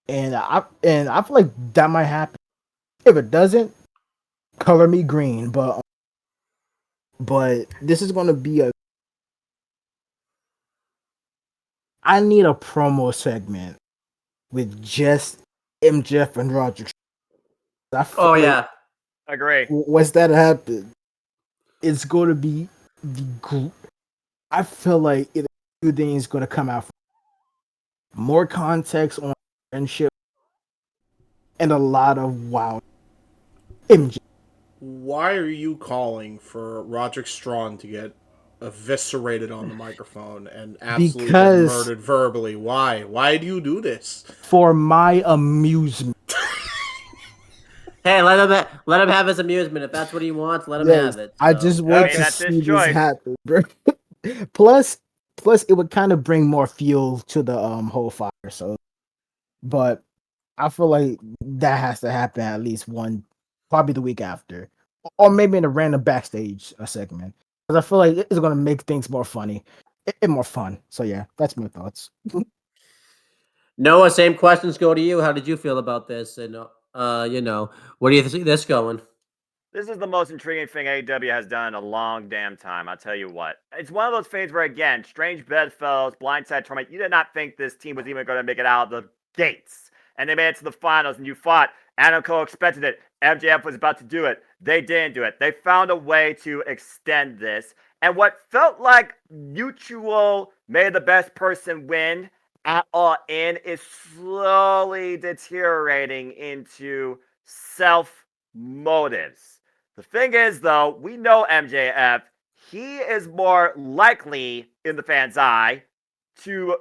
And I feel like that might happen. If it doesn't, color me green. But this is gonna be a. I need a promo segment with just MJF and Roger. I feel Oh like yeah. Agree. once that happens, it's going to be the group. I feel like either two things going to come out. More context on friendship and a lot of wow. MJ. Why are you calling for Roderick Strong to get eviscerated on the microphone and absolutely get Because murdered verbally? Why? Why do you do this? for my amusement. Hey, let him have his amusement. If that's what he wants, let him Yes, have it. I So. just I want mean, to that's his see this choice. happen, bro. plus, plus, it would kind of bring more fuel to the whole fire. So, but I feel like that has to happen at least one, probably the week after, or maybe in a random backstage segment. Because I feel like it's gonna make things more funny and more fun. So yeah, that's my thoughts. Noah, same questions go to you. How did you feel about this? And where do you see this going? This is the most intriguing thing AEW has done in a long damn time. I'll tell you what. It's one of those things where, again, strange bedfellows, blindside tournament. You did not think this team was even going to make it out of the gates. And they made it to the finals, and you fought. Adam Cole expected it. MJF was about to do it. They didn't do it. They found a way to extend this. And what felt like mutual, may the best person win at All In is slowly deteriorating into self motives. The thing is, though, we know MJF. He is more likely, in the fan's eye, to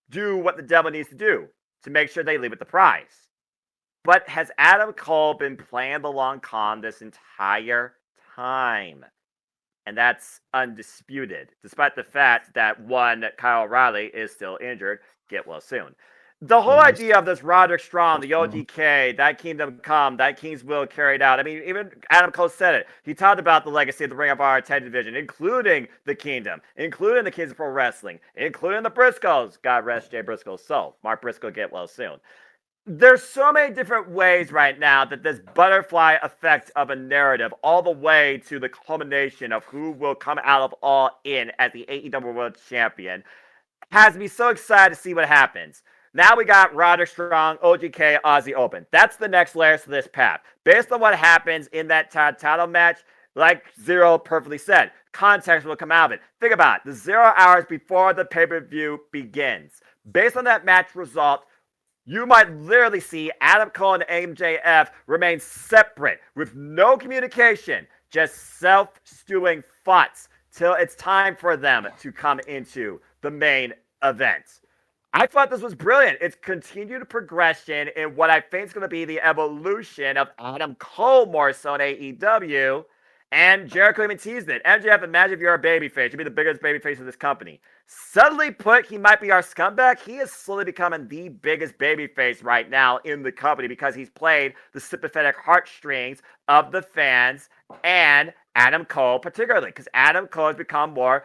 do what the devil needs to do to make sure they leave with the prize. But has Adam Cole been playing the long con this entire time? And that's undisputed, despite the fact that one, Kyle O'Reilly is still injured. Get well soon. The whole Yes. idea of this Roderick Strong, the OGK, that Kingdom Come, that King's Will carried out. I mean, even Adam Cole said it. He talked about the legacy of the Ring of Honor tag division, including the Kingdom, including the Kings of Pro Wrestling, including the Briscoes. God rest Jay Briscoe's soul. Mark Briscoe, get well soon. There's so many different ways right now that this butterfly effect of a narrative, all the way to the culmination of who will come out of All In as the AEW World Champion, has me so excited to see what happens. Now we got Roderick Strong, OGK, Aussie Open. That's the next layers to this path. Based on what happens in that title match, like Zero perfectly said, context will come out of it. Think about it. The 0 hours before the pay-per-view begins. Based on that match result, you might literally see Adam Cole and MJF remain separate with no communication, just self-stewing thoughts till it's time for them to come into the main event. I thought this was brilliant. It's continued progression in what I think is going to be the evolution of Adam Cole more so in AEW. And Jericho even teased it. MJF, imagine if you're a babyface. You'd be the biggest babyface of this company. Suddenly put, he might be our scumbag. He is slowly becoming the biggest babyface right now in the company because he's played the sympathetic heartstrings of the fans and Adam Cole particularly. Because Adam Cole has become more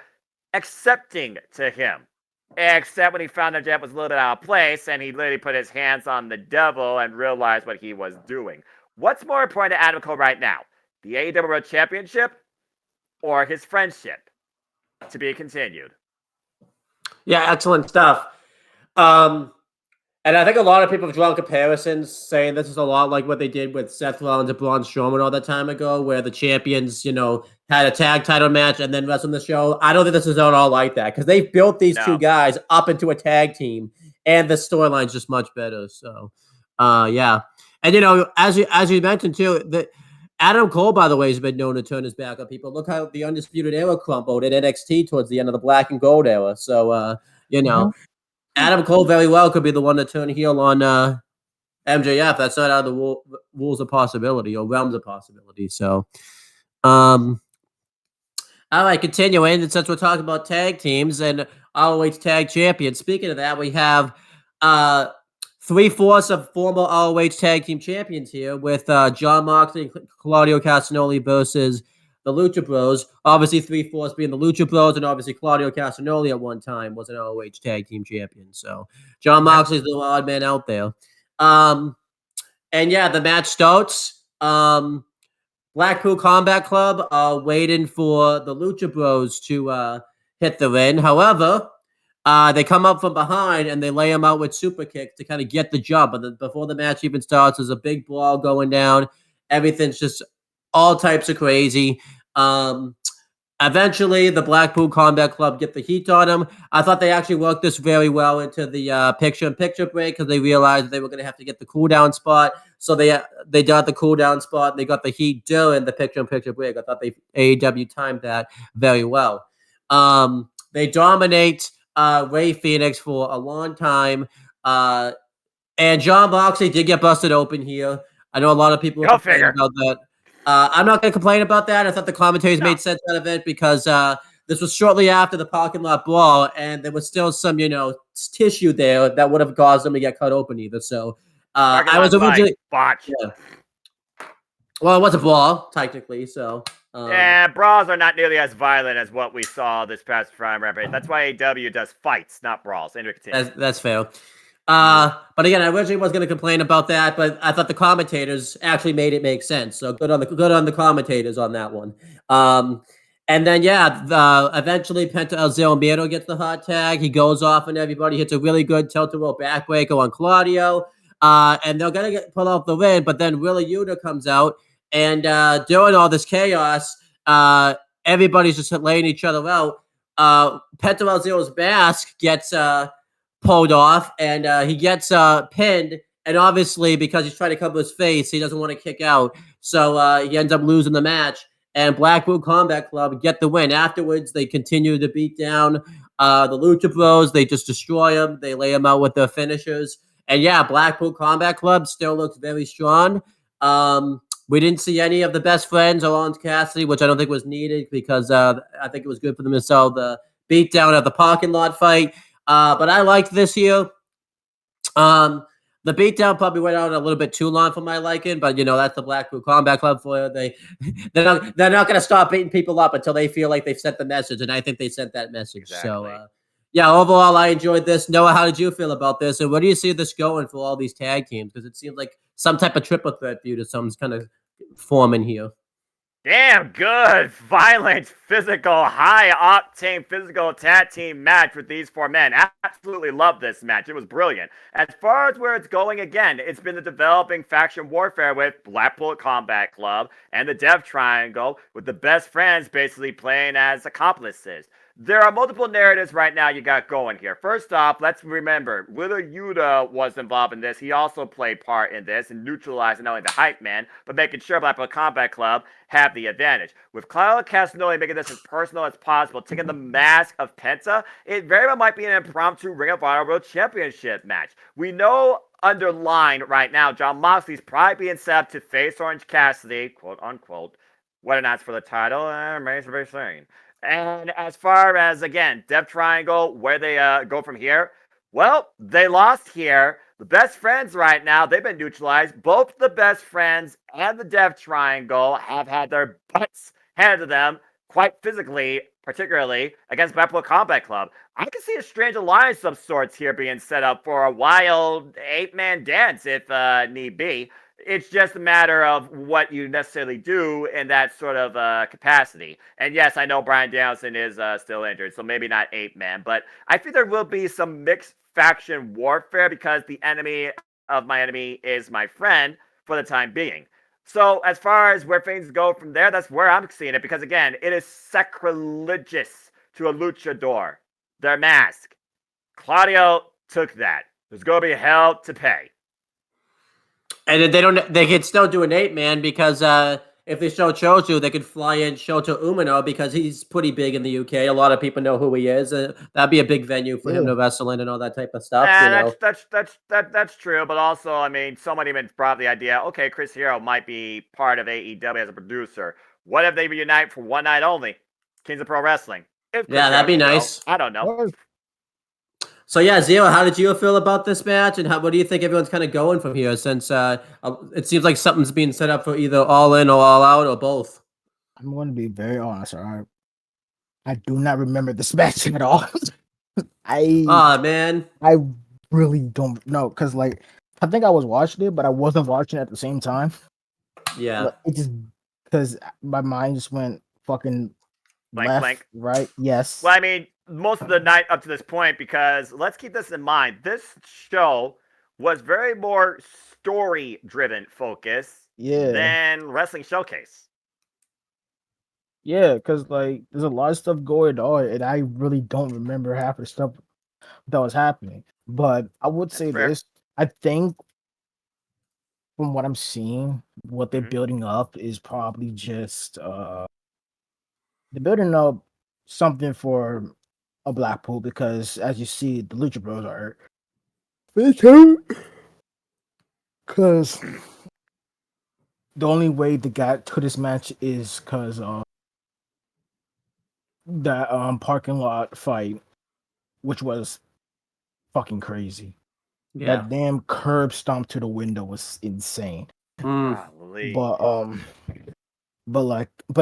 accepting to him. Except when he found that Jeff was a little bit out of place and he literally put his hands on the devil and realized what he was doing. What's more important to Adam Cole right now? The AEW World Championship or his friendship? To be continued. Yeah, excellent stuff. And I think a lot of people have drawn comparisons saying this is a lot like what they did with Seth Rollins and Braun Strowman all that time ago, where the champions, had a tag title match and then wrestled the show. I don't think this is at all like that because they've built these two guys up into a tag team and the storyline's just much better. So, yeah. And, as you mentioned too, that Adam Cole, by the way, has been known to turn his back on people. Look how the Undisputed Era crumbled at NXT towards the end of the Black and Gold era. So, Adam Cole very well could be the one to turn heel on MJF. That's not out of the rules of possibility or realms of possibility. So, all right, continuing. And since we're talking about tag teams and ROH tag champions, speaking of that, we have 3/4 of former ROH tag team champions here with John Moxley and Claudio Castagnoli versus the Lucha Bros. Obviously, 3/4 being the Lucha Bros, and obviously Claudio Castagnoli at one time was an ROH tag team champion. So John Moxley's the odd man out there. And yeah, the match starts. Blackpool Combat Club are waiting for the Lucha Bros to hit the ring. However, they come up from behind and they lay them out with super kicks to kind of get the jump. But before the match even starts, there's a big brawl going down. Everything's just all types of crazy. Eventually, the Blackpool Combat Club get the heat on them. I thought they actually worked this very well into the picture-in-picture break because they realized they were going to have to get the cooldown spot. So they got the cooldown spot and they got the heat during the picture-in-picture break. I thought AEW timed that very well. They dominate Ray Phoenix for a long time. And John Moxley did get busted open here. I know a lot of people Go figure about that. I'm not going to complain about that. I thought the commentators made sense out of it because this was shortly after the parking lot brawl, and there was still some, tissue there that would have caused them to get cut open either. So I was originally botch. Yeah. Well, it was a brawl technically, so. Yeah, brawls are not nearly as violent as what we saw this past Friday Rampage. That's why AEW does fights, not brawls. That's fair. But again, I originally was going to complain about that, but I thought the commentators actually made it make sense. So good on the commentators on that one. And then eventually Penta El Zero Miedo gets the hot tag. He goes off and everybody hits a really good tilt-a-whirl backbreaker on Claudio. And they're gonna get pulled off the ring, but then Wheeler Yuta comes out and during all this chaos, everybody's just laying each other out. Penta El Zero's mask gets pulled off and he gets pinned, and obviously because he's trying to cover his face, he doesn't want to kick out, so he ends up losing the match, and Blackpool Combat Club get the win. Afterwards, they continue to beat down the Lucha Bros. They just destroy them. They lay them out with their finishers, and yeah, Blackpool Combat Club still looks very strong. We didn't see any of the Best Friends or Orange Cassidy, which I don't think was needed because I think it was good for them to sell the beatdown of the parking lot fight. But I liked this here. The beatdown probably went on a little bit too long for my liking, but that's the Blackpool Combat Club for you. They're not going to stop beating people up until they feel like they've sent the message, and I think they sent that message. Exactly. So, yeah, overall, I enjoyed this. Noah, how did you feel about this? And where do you see this going for all these tag teams? Because it seems like some type of triple threat feud or something's kind of forming here. Damn good, violent, physical, high-octane physical tag team match with these four men. Absolutely love this match. It was brilliant. As far as where it's going, again, it's been the developing faction warfare with Blackpool Combat Club and the Death Triangle, with the Best Friends basically playing as accomplices. there are multiple narratives right now you got going here. First off, let's remember, Wheeler Yuta was involved in this. He also played part in this and neutralizing not only the hype man, but making sure Blackpool Combat Club have the advantage. With Claudio Castagnoli making this as personal as possible, taking the mask of Penta, it very well might be an impromptu Ring of Honor World Championship match. We know underlined right now, Jon Moxley's probably being set up to face Orange Cassidy, quote unquote. Whether or not it's for the title, remains to be seen. And as far as, again, Death Triangle, where they go from here, well, they lost here. The best friends right now, they've been neutralized. Both the best friends and the Death Triangle have had their butts handed to them quite physically, particularly against Blackpool Combat Club. I can see a strange alliance of sorts here being set up for a wild 8-man dance if need be. It's just a matter of what you necessarily do in that sort of capacity. And yes, I know Bryan Danielson is still injured, so maybe not 8-man, but I think there will be some mixed faction warfare because the enemy of my enemy is my friend for the time being. So as far as where things go from there, that's where I'm seeing it because, again, it is sacrilegious to a luchador. Their mask. Claudio took that. There's going to be hell to pay. And they could still do an 8-man because if they show Choju, they could fly in Shota Umino because he's pretty big in the UK. A lot of people know who he is. That'd be a big venue for him to wrestle in and all that type of stuff. That's true. But also, I mean, somebody even brought the idea, okay, Chris Hero might be part of AEW as a producer. What if they reunite for one night only? Kings of Pro Wrestling. Yeah, that'd be nice. I don't know. So yeah, Zero, how did you feel about this match, and what do you think everyone's kind of going from here? Since it seems like something's being set up for either All In or All Out or both. I'm going to be very honest. All right, I do not remember this match at all. Man, I really don't know because like I think I was watching it, but I wasn't watching it at the same time. Yeah, it just because my mind just went fucking left, right? Yes. Well, I mean, most of the night up to this point, because let's keep this in mind. This show was very more story-driven focus than Wrestling Showcase. Yeah, because like there's a lot of stuff going on, and I really don't remember half the stuff that was happening. But I would say this: I think from what I'm seeing, what they're building up is probably just they're building up something for a Blackpool because, as you see, the Lucha Bros are because the only way they got to this match is because that parking lot fight, which was fucking crazy. Yeah. That damn curb stomp to the window was insane. But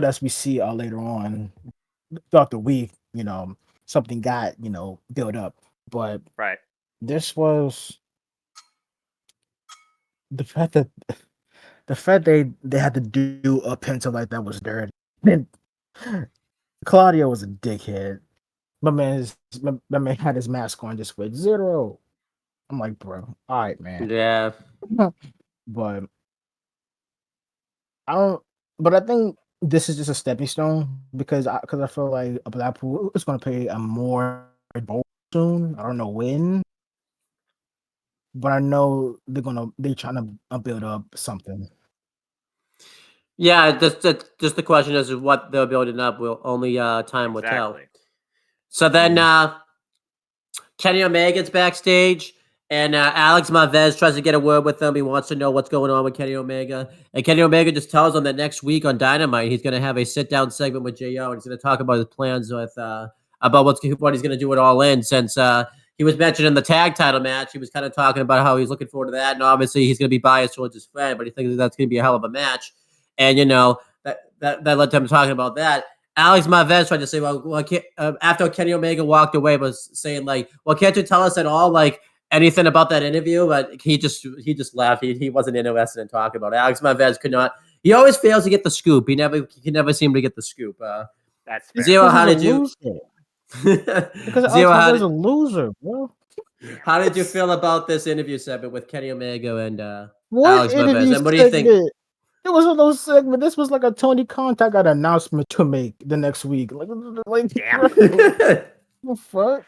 as we see later on throughout the week, something got built up. But this was the fact they had to do a pencil like that was dirty. Then Claudio was a dickhead. My man had his mask on just with Zero. I'm like, bro, all right, man. Yeah. But I think this is just a stepping stone because I feel like Blackpool is going to play a more role soon. I don't know when, but I know they're trying to build up something. Yeah, just the question is what they're building up. Only time will tell. So then Kenny Omega's backstage, and Alex Marvez tries to get a word with him. He wants to know what's going on with Kenny Omega. And Kenny Omega just tells him that next week on Dynamite, he's going to have a sit-down segment with J.O., and he's going to talk about his plans with about what he's going to do with All In. Since he was mentioned in the tag title match, he was kind of talking about how he's looking forward to that, and obviously he's going to be biased towards his friend, but he thinks that's going to be a hell of a match. And, that led to him talking about that. Alex Marvez tried to say, well after Kenny Omega walked away, was saying like, well, can't you tell us at all like anything about that interview? But he just laughed. He wasn't interested in talking about it. Alex Marvez could not. He always fails to get the scoop. He never seemed to get the scoop. That's fair. Zero. How did you? Because Zero, Alex Marvez a loser, bro. How did you feel about this interview segment with Kenny Omega and Alex Marvez? And what do you think? It wasn't no segment. This was like a Tony Khan got an announcement to make the next week. Like Damn. bro, the fuck,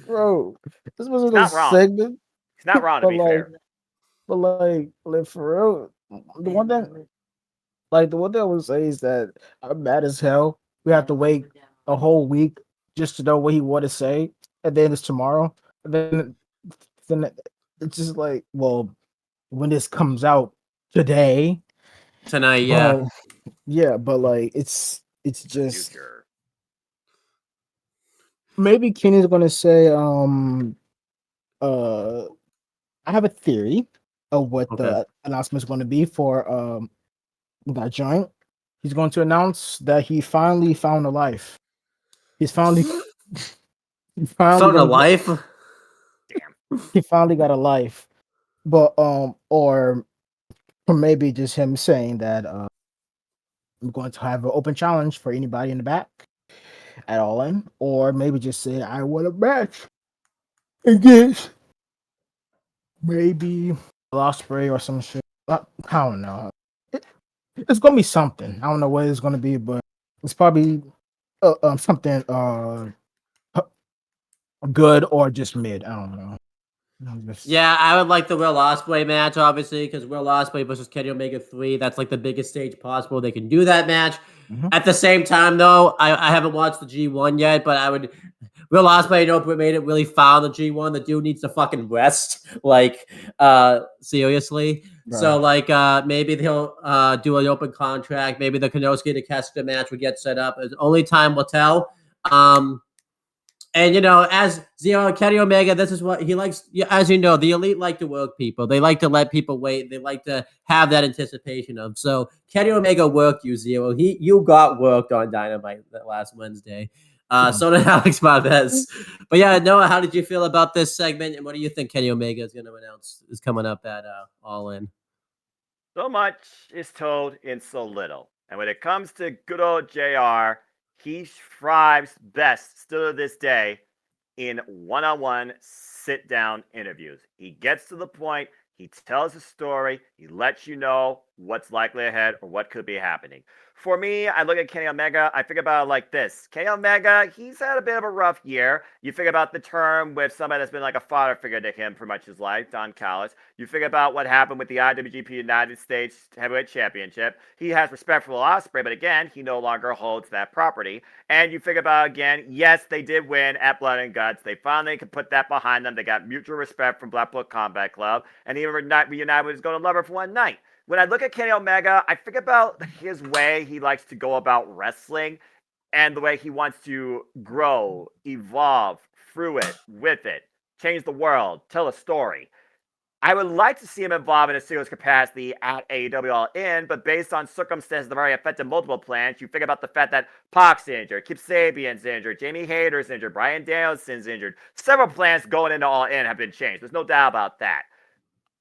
bro. This wasn't a not wrong. segment. He's not wrong, to But be like, fair. but like for real, the one thing I would say is that I'm mad as hell. We have to wait a whole week just to know what he want to say, and then it's tomorrow. And then it's just like, well, when this comes out today, Tonight, yeah. but yeah, but like it's just Future. maybe Kenny's gonna say, I have a theory of what Okay. the announcement is going to be for that joint. He's going to announce that he finally found a life. He's finally Found a gonna life. he finally got a life. But or maybe just him saying that I'm going to have an open challenge for anybody in the back at All In, or maybe just say I want a match against maybe Osprey or some shit. I don't know. It's gonna be something. I don't know what it's gonna be, but it's probably something good or just mid. I don't know. Yeah, I would like the Will Ospreay match, obviously, because Will Ospreay versus Kenny Omega 3, that's like the biggest stage possible. They can do that match. Mhm. At the same time, though, I haven't watched the G1 yet, but I would. Will Ospreay, made it really far on the G1. The dude needs to fucking rest, like, seriously. Right. So, like, maybe he'll do an open contract. Maybe the Kenosuke Takeshita match would get set up. Only time will tell. And, as Kenny Omega, this is what he likes. As you know, the Elite like to work people. They like to let people wait. They like to have that anticipation of. So Kenny Omega worked you, Zero. You got worked on Dynamite that last Wednesday. So did Alex Marvez. But yeah, Noah, how did you feel about this segment? And what do you think Kenny Omega is going to announce is coming up at All In? So much is told in so little. And when it comes to good old JR, he thrives best still to this day in one-on-one sit-down interviews. He gets to the point, he tells a story, he lets you know what's likely ahead or what could be happening. For me, I look at Kenny Omega, I think about it like this. Kenny Omega, he's had a bit of a rough year. You think about the term with somebody that's been like a father figure to him for much of his life, Don Callis. You think about what happened with the IWGP United States Heavyweight Championship. He has respect for Will Ospreay, but again, he no longer holds that property. And you think about, again, yes, they did win at Blood and Guts. They finally could put that behind them. They got mutual respect from Blackpool Combat Club. And even reunited with his Golden Lover for one night. When I look at Kenny Omega, I think about his way he likes to go about wrestling and the way he wants to grow, evolve through it, with it, change the world, tell a story. I would like to see him involved in a serious capacity at AEW All In, but based on circumstances that have already affected multiple plans, you think about the fact that Pac's injured, Kip Sabian's injured, Jamie Hayter's injured, Bryan Danielson's injured. Several plans going into All In have been changed. There's no doubt about that.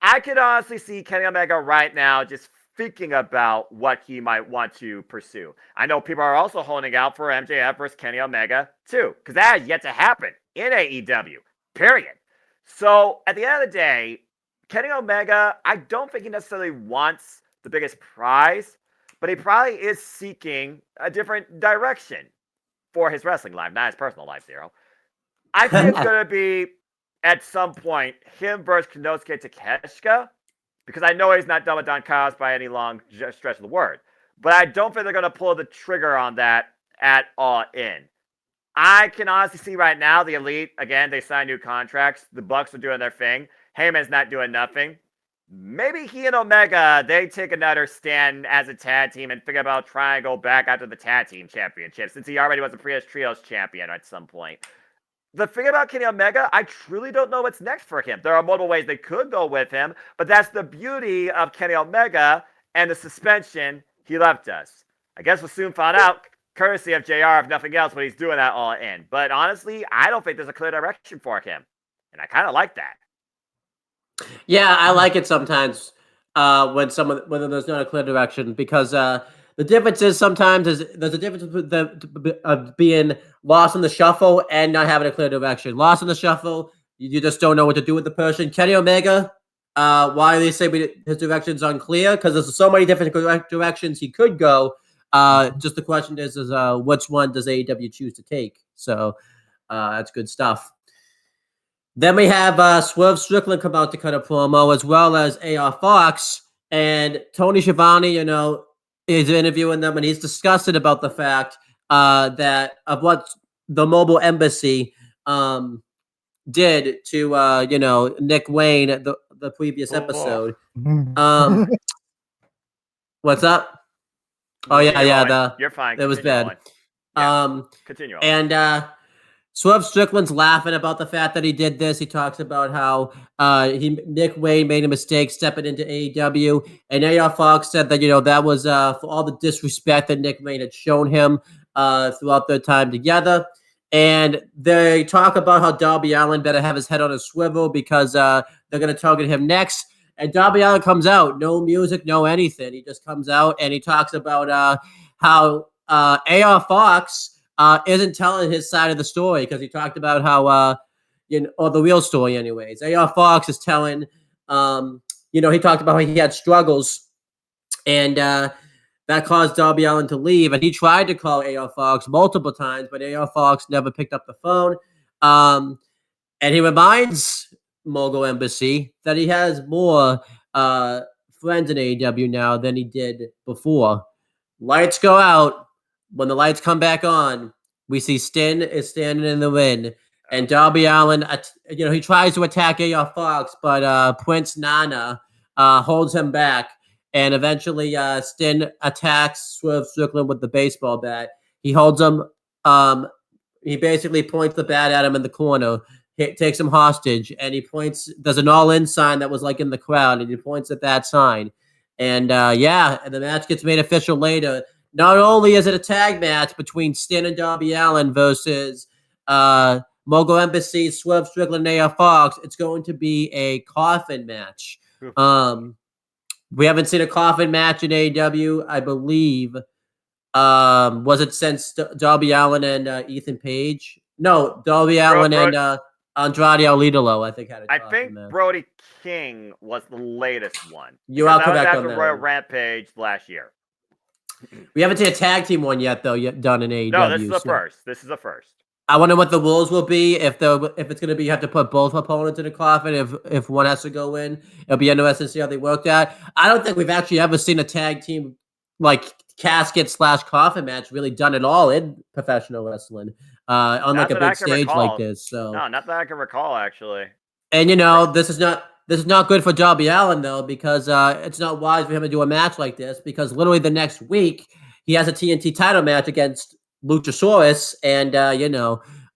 I could honestly see Kenny Omega right now just thinking about what he might want to pursue. I know people are also holding out for MJF versus Kenny Omega too, because that has yet to happen in AEW, period. So at the end of the day, Kenny Omega, I don't think he necessarily wants the biggest prize, but he probably is seeking a different direction for his wrestling life, not his personal life, Zero. I think it's going to be, at some point, him versus Konosuke Takeshita, because I know he's not done with Don Callis by any long stretch of the word. But I don't think they're going to pull the trigger on that at All In. I can honestly see right now the Elite, again, they sign new contracts. The Bucks are doing their thing. Heyman's not doing nothing. Maybe he and Omega, they take another stand as a tag team and figure about trying to go back after the tag team championship, since he already was a Prius Trios champion at some point. The thing about Kenny Omega, I truly don't know what's next for him. There are multiple ways they could go with him, but that's the beauty of Kenny Omega and the suspension he left us. I guess we'll soon find out, courtesy of JR, if nothing else, what he's doing at All In. But honestly, I don't think there's a clear direction for him. And I kind of like that. Yeah, I like it sometimes when there's not a clear direction, because the difference is sometimes there's a difference of being lost in the shuffle and not having a clear direction. Lost in the shuffle, you just don't know what to do with the person. Kenny Omega, Why they say his direction's unclear? Because there's so many different directions he could go. Just the question is which one does AEW choose to take? So that's good stuff. Then we have Swerve Strickland come out to cut a promo, as well as AR Fox. And Tony Schiavone, is interviewing them, and he's disgusted about the fact that of what the Mobile Embassy did to Nick Wayne the previous episode. What's up? Oh yeah. You're fine. It was bad. Continue. And Swerve Strickland's laughing about the fact that he did this. He talks about how Nick Wayne made a mistake stepping into AEW, and AR Fox said that that was for all the disrespect that Nick Wayne had shown him throughout their time together. And they talk about how Darby Allin better have his head on a swivel because they're going to target him next. And Darby Allin comes out, no music, no anything. He just comes out and he talks about how AR Fox isn't telling his side of the story, because he talked about how, or the real story anyways. AR Fox is telling, he talked about how he had struggles, and that caused Darby Allin to leave. And he tried to call AR Fox multiple times, but AR Fox never picked up the phone. And he reminds Mogul Embassy that he has more friends in AEW now than he did before. Lights go out. When the lights come back on, we see Stin is standing in the ring, and Darby Allin, he tries to attack AR Fox, but Prince Nana holds him back, and eventually Stin attacks Swerve Strickland with the baseball bat. He holds him. He basically points the bat at him in the corner, takes him hostage, and he points. There's an all-in sign that was like in the crowd, and he points at that sign, and and the match gets made official later. Not only is it a tag match between Stin and Darby Allin versus Mogul Embassy, Swerve Strickland, and AR Fox, it's going to be a coffin match. We haven't seen a coffin match in AEW, I believe. Was it since Darby Allin and Ethan Page? No, Darby Allin and Andrade El Idolo, I think, had a coffin match. Brody King was the latest one. You are correct on that. Royal Rampage last year. We haven't seen a tag team one yet, though, done in AEW. No, this is the first. This is the first. I wonder what the rules will be if it's going to be you have to put both opponents in a coffin. If one has to go in, it'll be interesting to see how they work that. I don't think we've actually ever seen a tag team like casket/coffin match really done at all in professional wrestling on like a big stage like this. So no, not that I can recall actually. And this is not good for Darby Allin, though, because it's not wise for him to do a match like this, because literally the next week he has a TNT title match against Luchasaurus, and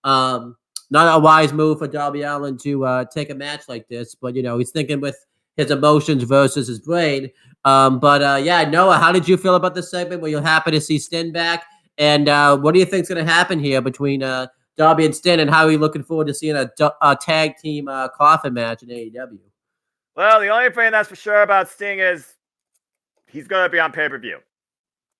not a wise move for Darby Allin to take a match like this. But he's thinking with his emotions versus his brain. Noah, how did you feel about this segment? Were you happy to see Stin back? And what do you think is going to happen here between Darby and Stin, and how are you looking forward to seeing a tag team coffin match in AEW? Well, the only thing that's for sure about Sting is he's going to be on pay-per-view.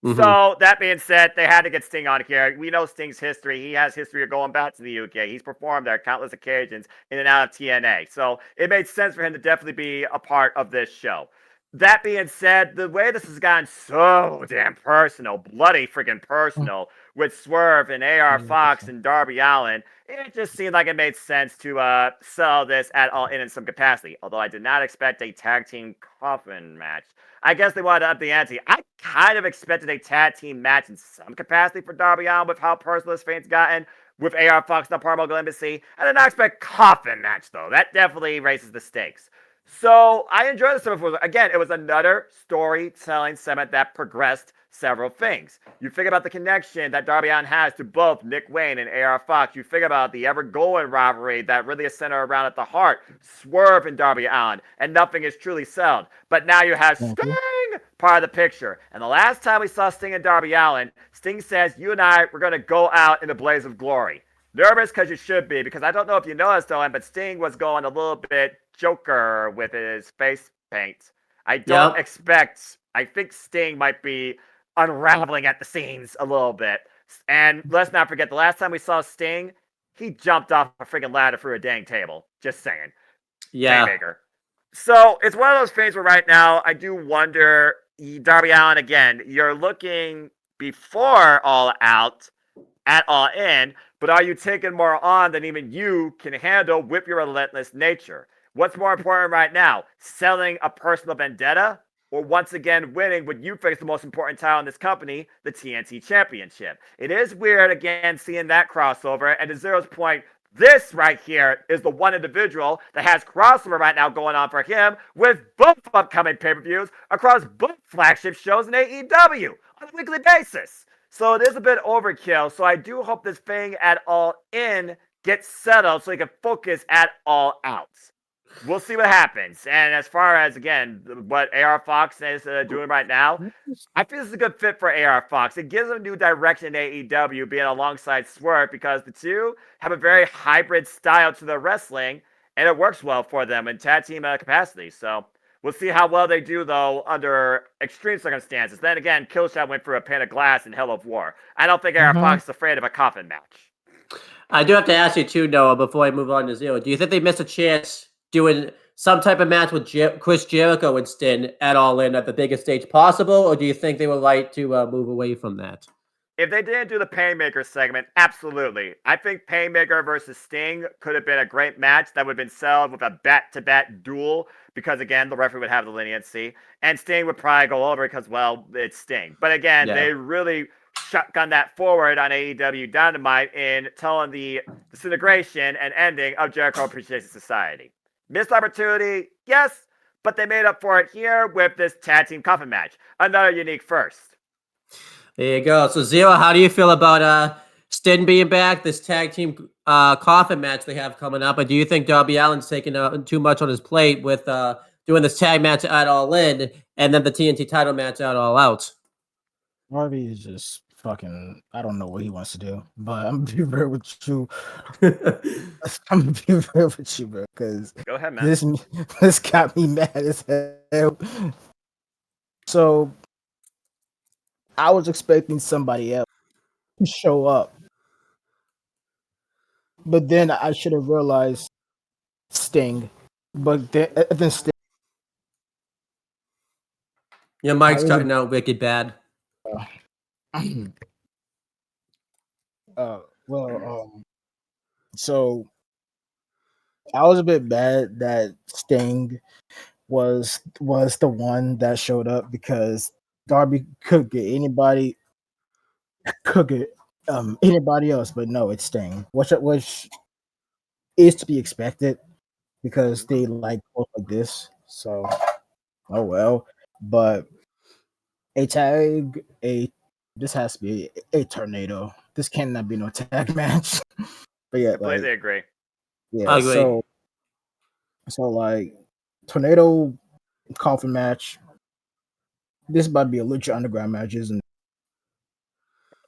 Mm-hmm. So, that being said, they had to get Sting on here. We know Sting's history. He has history of going back to the UK. He's performed there countless occasions in and out of TNA. So, it made sense for him to definitely be a part of this show. That being said, the way this has gotten so damn personal, bloody freaking personal, with Swerve and AR Fox and Darby Allin, it just seemed like it made sense to sell this at all in some capacity. Although I did not expect a tag team coffin match. I guess they wanted to up the ante. I kind of expected a tag team match in some capacity for Darby Allin with how personal this thing's gotten with AR Fox and the Mogul Embassy. I did not expect coffin match, though. That definitely raises the stakes. So I enjoyed the segment. Again, it was another storytelling segment that progressed several things. You think about the connection that Darby Allin has to both Nick Wayne and AR Fox. You think about the ever-going rivalry that really is centered around at the heart, Swerve and Darby Allin, and nothing is truly sold. But now you have Sting part of the picture. And the last time we saw Sting and Darby Allin, Sting says, you and I, we're going to go out in a blaze of glory. Nervous because you should be, because I don't know if you noticed, Owen, but Sting was going a little bit Joker with his face paint. I don't expect, I think Sting might be unraveling at the seams a little bit. And let's not forget, the last time we saw Sting, he jumped off a freaking ladder through a dang table. Just saying. Yeah. Playmaker. So it's one of those things where right now I do wonder, Darby Allin, again, you're looking before All Out at All In, but are you taking more on than even you can handle with your relentless nature? What's more important right now, selling a personal vendetta, or once again winning what you think is the most important title in this company, the TNT Championship? It is weird, again, seeing that crossover, and to Zero's point, this right here is the one individual that has crossover right now going on for him with both upcoming pay-per-views across both flagship shows in AEW on a weekly basis. So it is a bit overkill. So I do hope this thing at All In gets settled so he can focus at All Out. We'll see what happens. And as far as, again, what AR Fox is doing right now, I feel this is a good fit for AR Fox. It gives him a new direction in AEW, being alongside Swerve, because the two have a very hybrid style to their wrestling, and it works well for them in tag team capacity. So we'll see how well they do, though, under extreme circumstances. Then again, Killshot went through a pane of glass in Hell of War. I don't think AR Fox is afraid of a coffin match. I do have to ask you too, Noah, before I move on to Zero. Do you think they missed a chance doing some type of match with Chris Jericho and Sting at All In at the biggest stage possible, or do you think they would like to move away from that? If they didn't do the Painmaker segment, absolutely. I think Painmaker versus Sting could have been a great match that would have been sold with a bat-to-bat duel because, again, the referee would have the leniency, and Sting would probably go over because, well, it's Sting. But, again, they really shotgun that forward on AEW Dynamite in telling the disintegration and ending of Jericho Appreciation Society. Missed opportunity, yes, but they made up for it here with this tag team coffin match. Another unique first. There you go. So, Zero, how do you feel about Sting being back, this tag team coffin match they have coming up? And do you think Darby Allin's taking too much on his plate with doing this tag match at All In and then the TNT title match at All Out? Darby is just fucking, I don't know what he wants to do, but I'm gonna be real with you. I'm gonna be real with you, bro, because go ahead, man. This got me mad as hell. So I was expecting somebody else to show up, but then I should have realized Sting. But then Sting. Your mic's cutting out wicked bad. So I was a bit bad that Sting was the one that showed up because Darby could get anybody else, but no, it's Sting, which is to be expected because they like both like this. So, oh well. But this has to be a tornado. This cannot be no tag match. But yeah, completely agree. Yeah, I agree. So like tornado coffin match. This is about to be a Lucha Underground match, isn't it?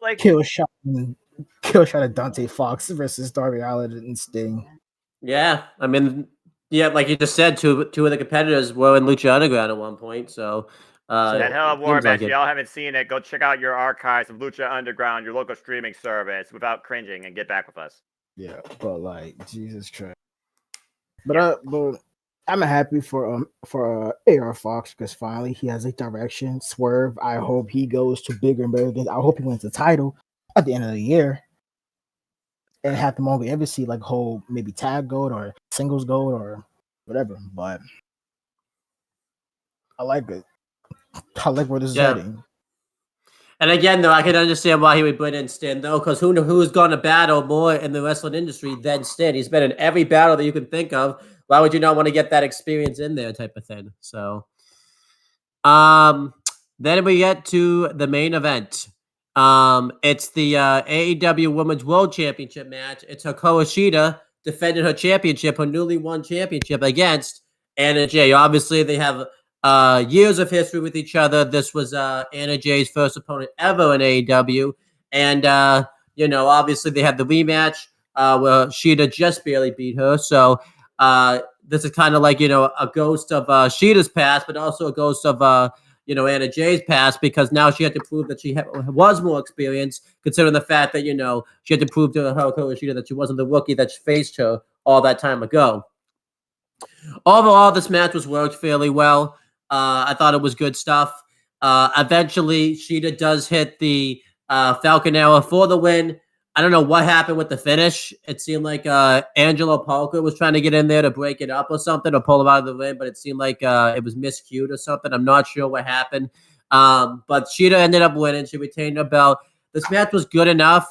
Like Kill shot of Dante Fox versus Darby Allin and Sting. Yeah, I mean, yeah, like you just said, two of the competitors were in Lucha Underground at one point. So that Hell of War match, like if y'all haven't seen it, go check out your archives of Lucha Underground, your local streaming service, without cringing, and get back with us. Yeah, but like Jesus Christ. But I'm happy for AR Fox because finally he has a direction. Swerve, I hope he goes to bigger and better things. I hope he wins the title at the end of the year. And have them only ever see like whole maybe tag gold or singles gold or whatever. But I like it. I like where this is heading. And again, though, I can understand why he would put in Sting, though, because who's gone to battle more in the wrestling industry than Sting? He's been in every battle that you can think of. Why would you not want to get that experience in there, type of thing? So, then we get to the main event. It's the AEW Women's World Championship match. It's Hikaru Shida defending her championship, her newly won championship against Anna Jay. Obviously, they have years of history with each other. This was Anna Jay's first opponent ever in AEW. And, obviously they had the rematch where Shida just barely beat her. So this is kind of like, a ghost of Shida's past, but also a ghost of, Anna Jay's past, because now she had to prove that she was more experienced, considering the fact that, she had to prove to Hikaru Shida that she wasn't the rookie that faced her all that time ago. Overall, this match was worked fairly well. I thought it was good stuff. Eventually, Sheeta does hit the Falcon Arrow for the win. I don't know what happened with the finish. It seemed like Angelo Polka was trying to get in there to break it up or something, or pull him out of the ring, but it seemed like it was miscued or something. I'm not sure what happened. But Sheeta ended up winning. She retained her belt. This match was good enough.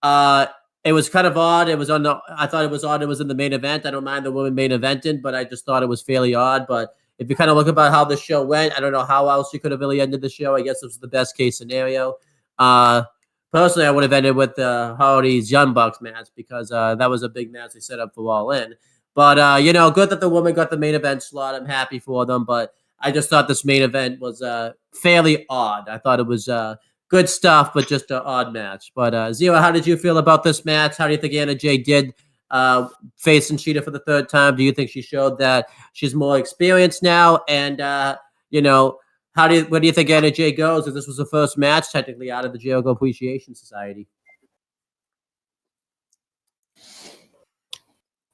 It was kind of odd. It was on the. I thought it was odd. It was in the main event. I don't mind the women main eventing, but I just thought it was fairly odd. But if you kind of look about how the show went, I don't know how else you could have really ended the show. I guess it was the best case scenario. Personally, I would have ended with Hardy's Young Bucks match because that was a big match they set up for All In. But good that the woman got the main event slot. I'm happy for them. But I just thought this main event was fairly odd. I thought it was good stuff, but just an odd match. But Zero, how did you feel about this match? How do you think Anna Jay did facing Sheeta for the third time? Do you think she showed that she's more experienced now? And where do you think Anna Jay goes? If this was the first match, technically, out of the Jericho Appreciation Society.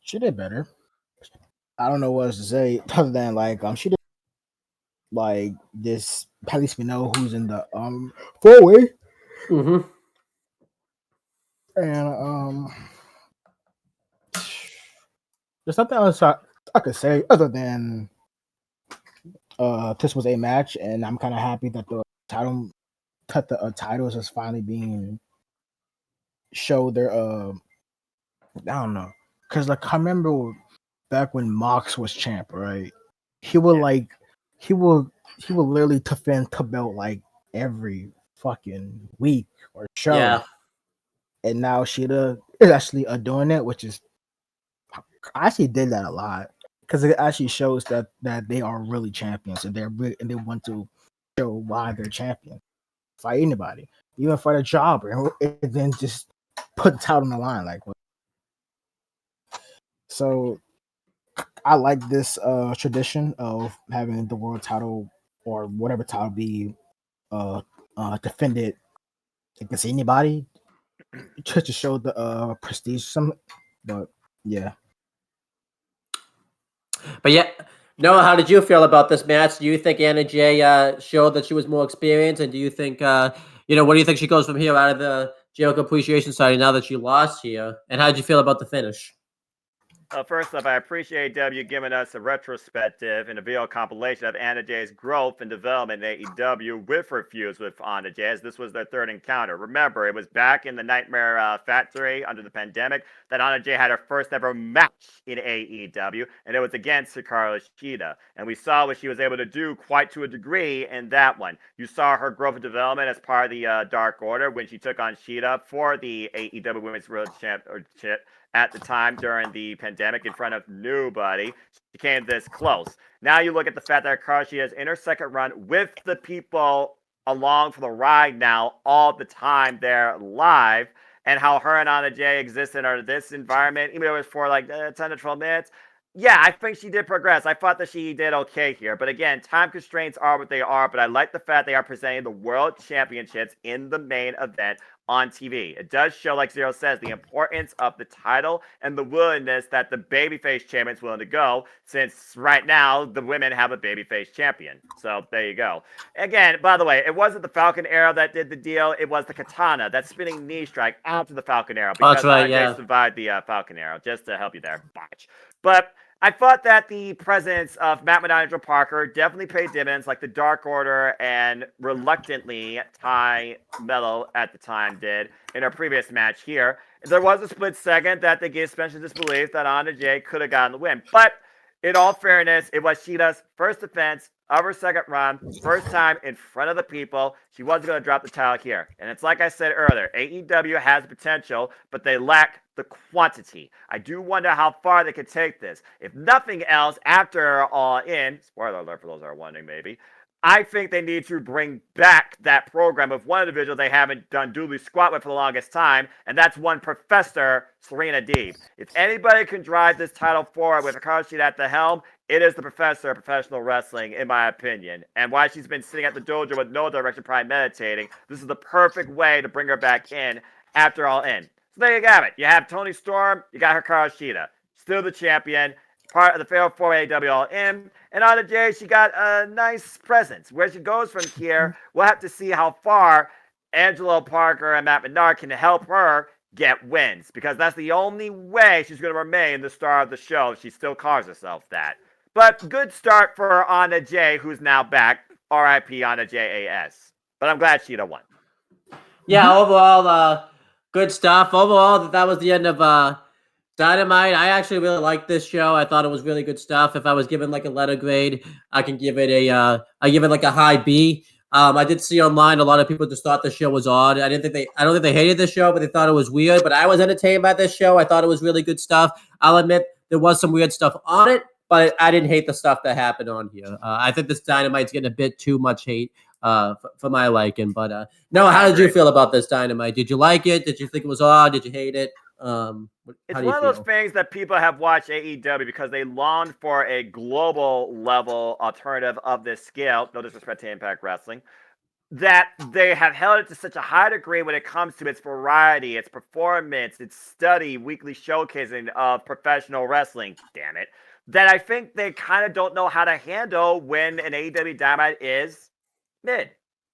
She did better. I don't know what else to say other than she did this. At least we know who's in the 4-way. Mm-hmm. And there's nothing else I could say other than this was a match, and I'm kind of happy that the titles is finally being showed their I don't know, because I remember back when Mox was champ, right? He would literally defend the belt every fucking week or show. Yeah. And now Sheeta is actually doing it, which is I actually did that a lot because it actually shows that they are really champions and and they want to show why they're champions. Fight anybody, even fight a jobber, and then just put the title on the line. So I like this tradition of having the world title or whatever title be defended against anybody just to show the prestige. But yeah. But yeah, Noah, how did you feel about this match? Do you think Anna Jay showed that she was more experienced? And do you think, what do you think she goes from here out of the Jericho Appreciation Society now that she lost here? And how did you feel about the finish? First off, I appreciate AEW giving us a retrospective and a video compilation of Anna Jay's growth and development in AEW with her feuds with Anna Jay, as this was their third encounter. Remember, it was back in the Nightmare Factory under the pandemic that Anna Jay had her first ever match in AEW, and it was against Hikaru Shida. And we saw what she was able to do quite to a degree in that one. You saw her growth and development as part of the Dark Order when she took on Shida for the AEW Women's World Championship at the time during the pandemic in front of nobody. She came this close. Now you look at the fact that Hikaru is in her second run with the people along for the ride now all the time there live, and how her and Anna Jay exist in this environment, even though it was for 10 to 12 minutes. Yeah, I think she did progress. I thought that she did okay here. But again, time constraints are what they are. But I like the fact they are presenting the World Championships in the main event on TV. It does show, like Zero says, the importance of the title and the willingness that the babyface champion's willing to go, since right now the women have a babyface champion. So there you go. Again, by the way, it wasn't the Falcon Arrow that did the deal. It was the Katana, that spinning knee strike after the Falcon Arrow. Because that's right, yeah. they survived the Falcon Arrow, just to help you there. Botch. But I thought that the presence of Matt Madonna and Joe Parker definitely paid dividends, like the Dark Order and reluctantly Ty Mello at the time did in our previous match here. There was a split second that they gave suspension of disbelief that Anna Jay could have gotten the win. But in all fairness, it was Sheeta's first defense of her second run, first time in front of the people. She wasn't going to drop the title here. And it's like I said earlier, AEW has the potential, but they lack the quantity. I do wonder how far they could take this. If nothing else, after All In, spoiler alert for those that are wondering maybe, I think they need to bring back that program of one individual they haven't done duly squat with for the longest time, and that's one Professor Serena Deeb. If anybody can drive this title forward with Hikaru Shida at the helm, it is the Professor of professional wrestling, in my opinion. And while she's been sitting at the dojo with no direction, probably meditating, this is the perfect way to bring her back in after All In. So there you have it. You have Toni Storm, you got Hikaru Shida, still the champion. part of the Fatal 4 AEW All In. And Anna Jay, she got a nice presence. Where she goes from here, we'll have to see how far Angelo Parker and Matt Menard can help her get wins, because that's the only way she's going to remain the star of the show if she still calls herself that. But good start for Anna Jay, who's now back. R.I.P. Anna JAS. But I'm glad Sheeta won. Yeah, overall, good stuff. Overall, that was the end of Dynamite. I actually really liked this show. I thought it was really good stuff. If I was given like a letter grade, I can give it I give it like a high B. I did see online a lot of people just thought the show was odd. I don't think they hated the show, but they thought it was weird. But I was entertained by this show. I thought it was really good stuff. I'll admit there was some weird stuff on it, but I didn't hate the stuff that happened on here. I think this Dynamite's getting a bit too much hate for my liking. But no, how did you feel about this Dynamite? Did you like it? Did you think it was odd? Did you hate it? It's one of those things that people have watched AEW because they longed for a global level alternative of this scale. No disrespect to Impact Wrestling. That they have held it to such a high degree when it comes to its variety, its performance, its study, weekly showcasing of professional wrestling, damn it, that I think they kind of don't know how to handle when an AEW Dynamite is mid,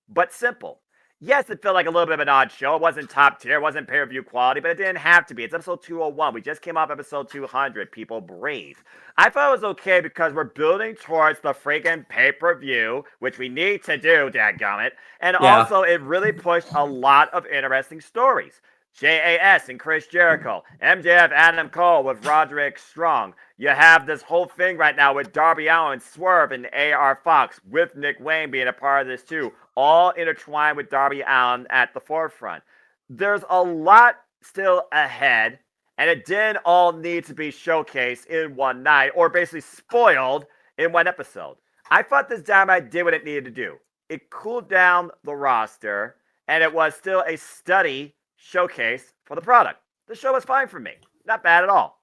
but simple. Yes, it felt like a little bit of an odd show. It wasn't top tier. It wasn't pay-per-view quality, but it didn't have to be. It's episode 201. We just came off episode 200. People breathe. I thought it was okay because we're building towards the freaking pay-per-view, which we need to do, dadgummit. And also, it really pushed a lot of interesting stories. JAS and Chris Jericho, MJF, Adam Cole with Roderick Strong. You have this whole thing right now with Darby Allin, Swerve, and AR Fox, with Nick Wayne being a part of this too, all intertwined with Darby Allin at the forefront. There's a lot still ahead, and it didn't all need to be showcased in one night, or basically spoiled in one episode. I thought this Dynamite did what it needed to do. It cooled down the roster, and it was still a study showcase for the product. The show was fine for me. Not bad at all.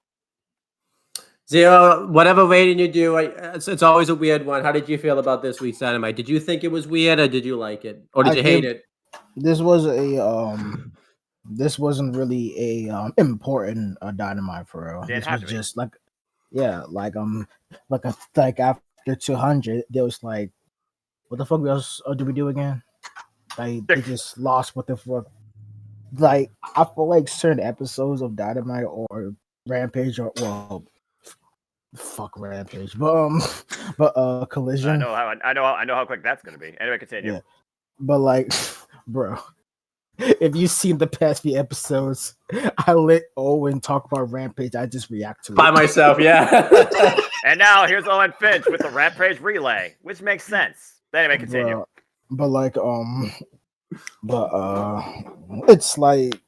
Zero, whatever rating you do, it's always a weird one. How did you feel about this week's Dynamite? Did you think it was weird, or did you like it, or did you hate it? This was this wasn't really a important Dynamite for real. This was just like, like after 200, there was like, what the fuck else do we do again? Like they just lost what the fuck. Like I feel like certain episodes of Dynamite or Rampage or fuck Rampage, but Collision. I know how quick that's gonna be. Anyway, continue. Yeah. But like, bro, if you've seen the past few episodes, I let Owen talk about Rampage. I just react to it by myself. Yeah. And now here's Owen Finch with the Rampage relay, which makes sense. Anyway, continue. But like, it's like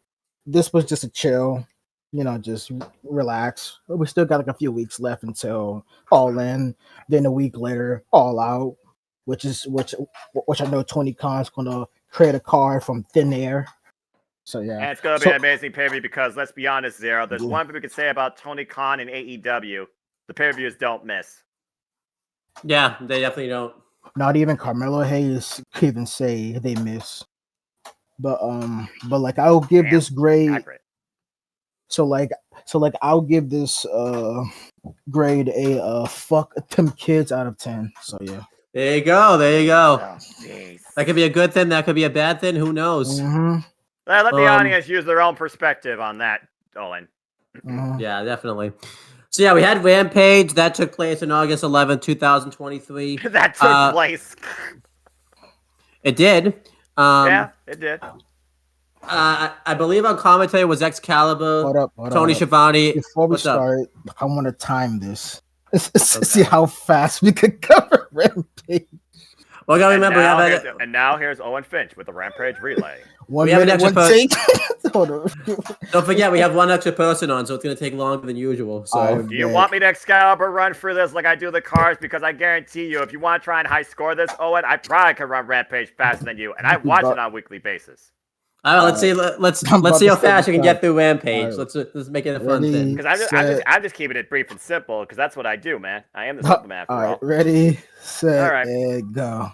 this was just a chill, just relax. We still got like a few weeks left until All In. Then a week later, All Out, which I know Tony Khan's gonna create a card from thin air. So yeah, and it's gonna be an amazing pay-per-view because let's be honest, Zero. There's one thing we could say about Tony Khan and AEW: the pay-per-views don't miss. Yeah, they definitely don't. Not even Carmelo Hayes could even say they miss. But like I'll give this grade. Accurate. So I'll give this grade a fuck them kids out of 10. So yeah. There you go. Oh, that could be a good thing. That could be a bad thing. Who knows? Mm-hmm. Let the audience use their own perspective on that, Owen. Mm-hmm. Yeah, definitely. So yeah, we had Rampage that took place on August 11th, 2023. That took place. It did. Yeah, it did. I believe our commentator was Excalibur. Hold up, Tony Schiavone. Before we start, I want to time this. See how fast we could cover Rampage. Well, gotta remember, and now here's Owen Finch with the Rampage relay. 1 minute, one take. Hold on. Don't forget, we have one extra person on, so it's gonna take longer than usual. So, do you want me to Excalibur run through this like I do the cars? Because I guarantee you, if you want to try and high score this, Owen, I probably could run Rampage faster than you, and I watch it on a weekly basis. All right, let's see. Let's see how fast you can get through Rampage. Right. Let's make it a fun thing. Because I'm just keeping it brief and simple because that's what I do, man. I am the simple man. All right, ready, set, and go.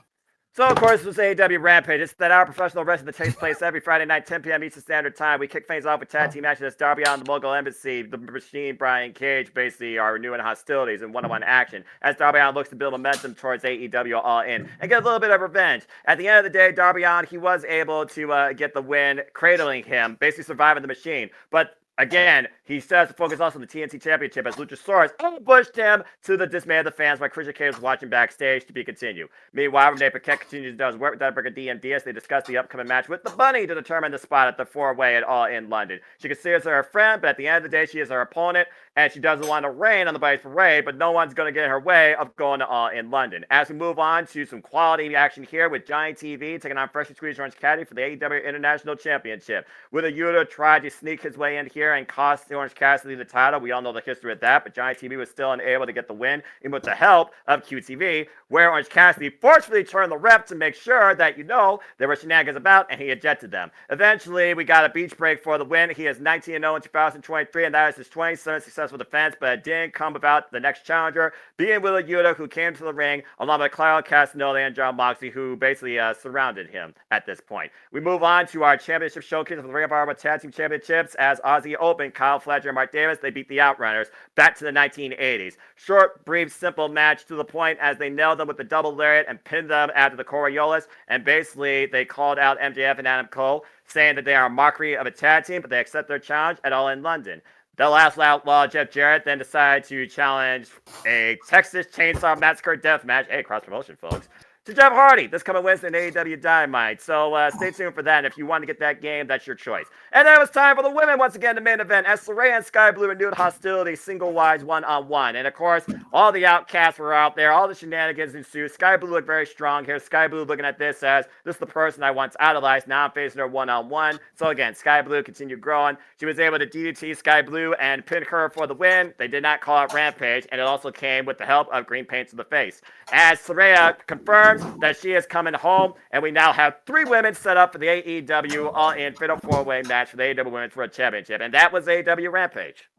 So, of course, this AEW Rampage. It's that hour of professional wrestling that takes place every Friday night, 10 p.m. Eastern Standard Time. We kick things off with tag team matches as Darby Allin, the Mogul Embassy, the Machine, Brian Cage, basically are renewing hostilities in one-on-one action as Darby Allin looks to build momentum towards AEW All In and get a little bit of revenge. At the end of the day, Darby Allin, he was able to get the win, cradling him, basically surviving the Machine. But again, he says to focus also on the TNT Championship as Luchasaurus ambushed him to the dismay of the fans while Christian Cage was watching backstage to be continued. Meanwhile, Renee Paquette continues to do his work with Dynamite and Diaz. They discuss the upcoming match with the Bunny to determine the spot at the four-way at All in London. She considers her a friend, but at the end of the day, she is her opponent, and she doesn't want to rain on the Bunny's parade, but no one's going to get in her way of going to All in London. As we move on to some quality action here with Giant TV taking on Freshly Squeezed Orange Cassidy for the AEW International Championship. With a Yuta tried to sneak his way in here and cost Orange Cassidy the title. We all know the history of that, but Giant TV was still unable to get the win, even with the help of QTV, where Orange Cassidy forcefully turned the ref to make sure that there were shenanigans about, and he ejected them. Eventually, we got a beach break for the win. He is 19-0 in 2023, and that is his 27th successful defense, but it didn't come about the next challenger, being Wheeler Yuta, who came to the ring, along with Claudio Castagnoli and John Moxley, who basically surrounded him at this point. We move on to our championship showcase of the Ring of Honor Tag Team Championships as Aussie Open, Kyle Fletcher and Mark Davis, they beat the Outrunners back to the 1980s. Short, brief, simple match to the point as they nailed them with the double lariat and pinned them after the Coriolis, and basically they called out MJF and Adam Cole, saying that they are a mockery of a tag team, but they accept their challenge at All in London. The last outlaw, Jeff Jarrett, then decided to challenge a Texas Chainsaw Massacre death match, hey, cross promotion, folks, to Jeff Hardy this coming Wednesday in AEW Dynamite. So stay tuned for that. And if you want to get that game, that's your choice. And then it was time for the women once again, the main event, as Saraya and Sky Blue renewed hostility single-wise one-on-one. And of course, all the outcasts were out there. All the shenanigans ensued. Sky Blue looked very strong here. Sky Blue looking at this as, this is the person I once idolized. Now I'm facing her one-on-one. So again, Sky Blue continued growing. She was able to DDT Sky Blue and pin her for the win. They did not call out Rampage, and it also came with the help of green paint to the face. As Saraya confirmed that she is coming home, and we now have 3 women set up for the AEW All-In Fatal 4-Way match for the AEW Women's World Championship, and that was AEW Rampage.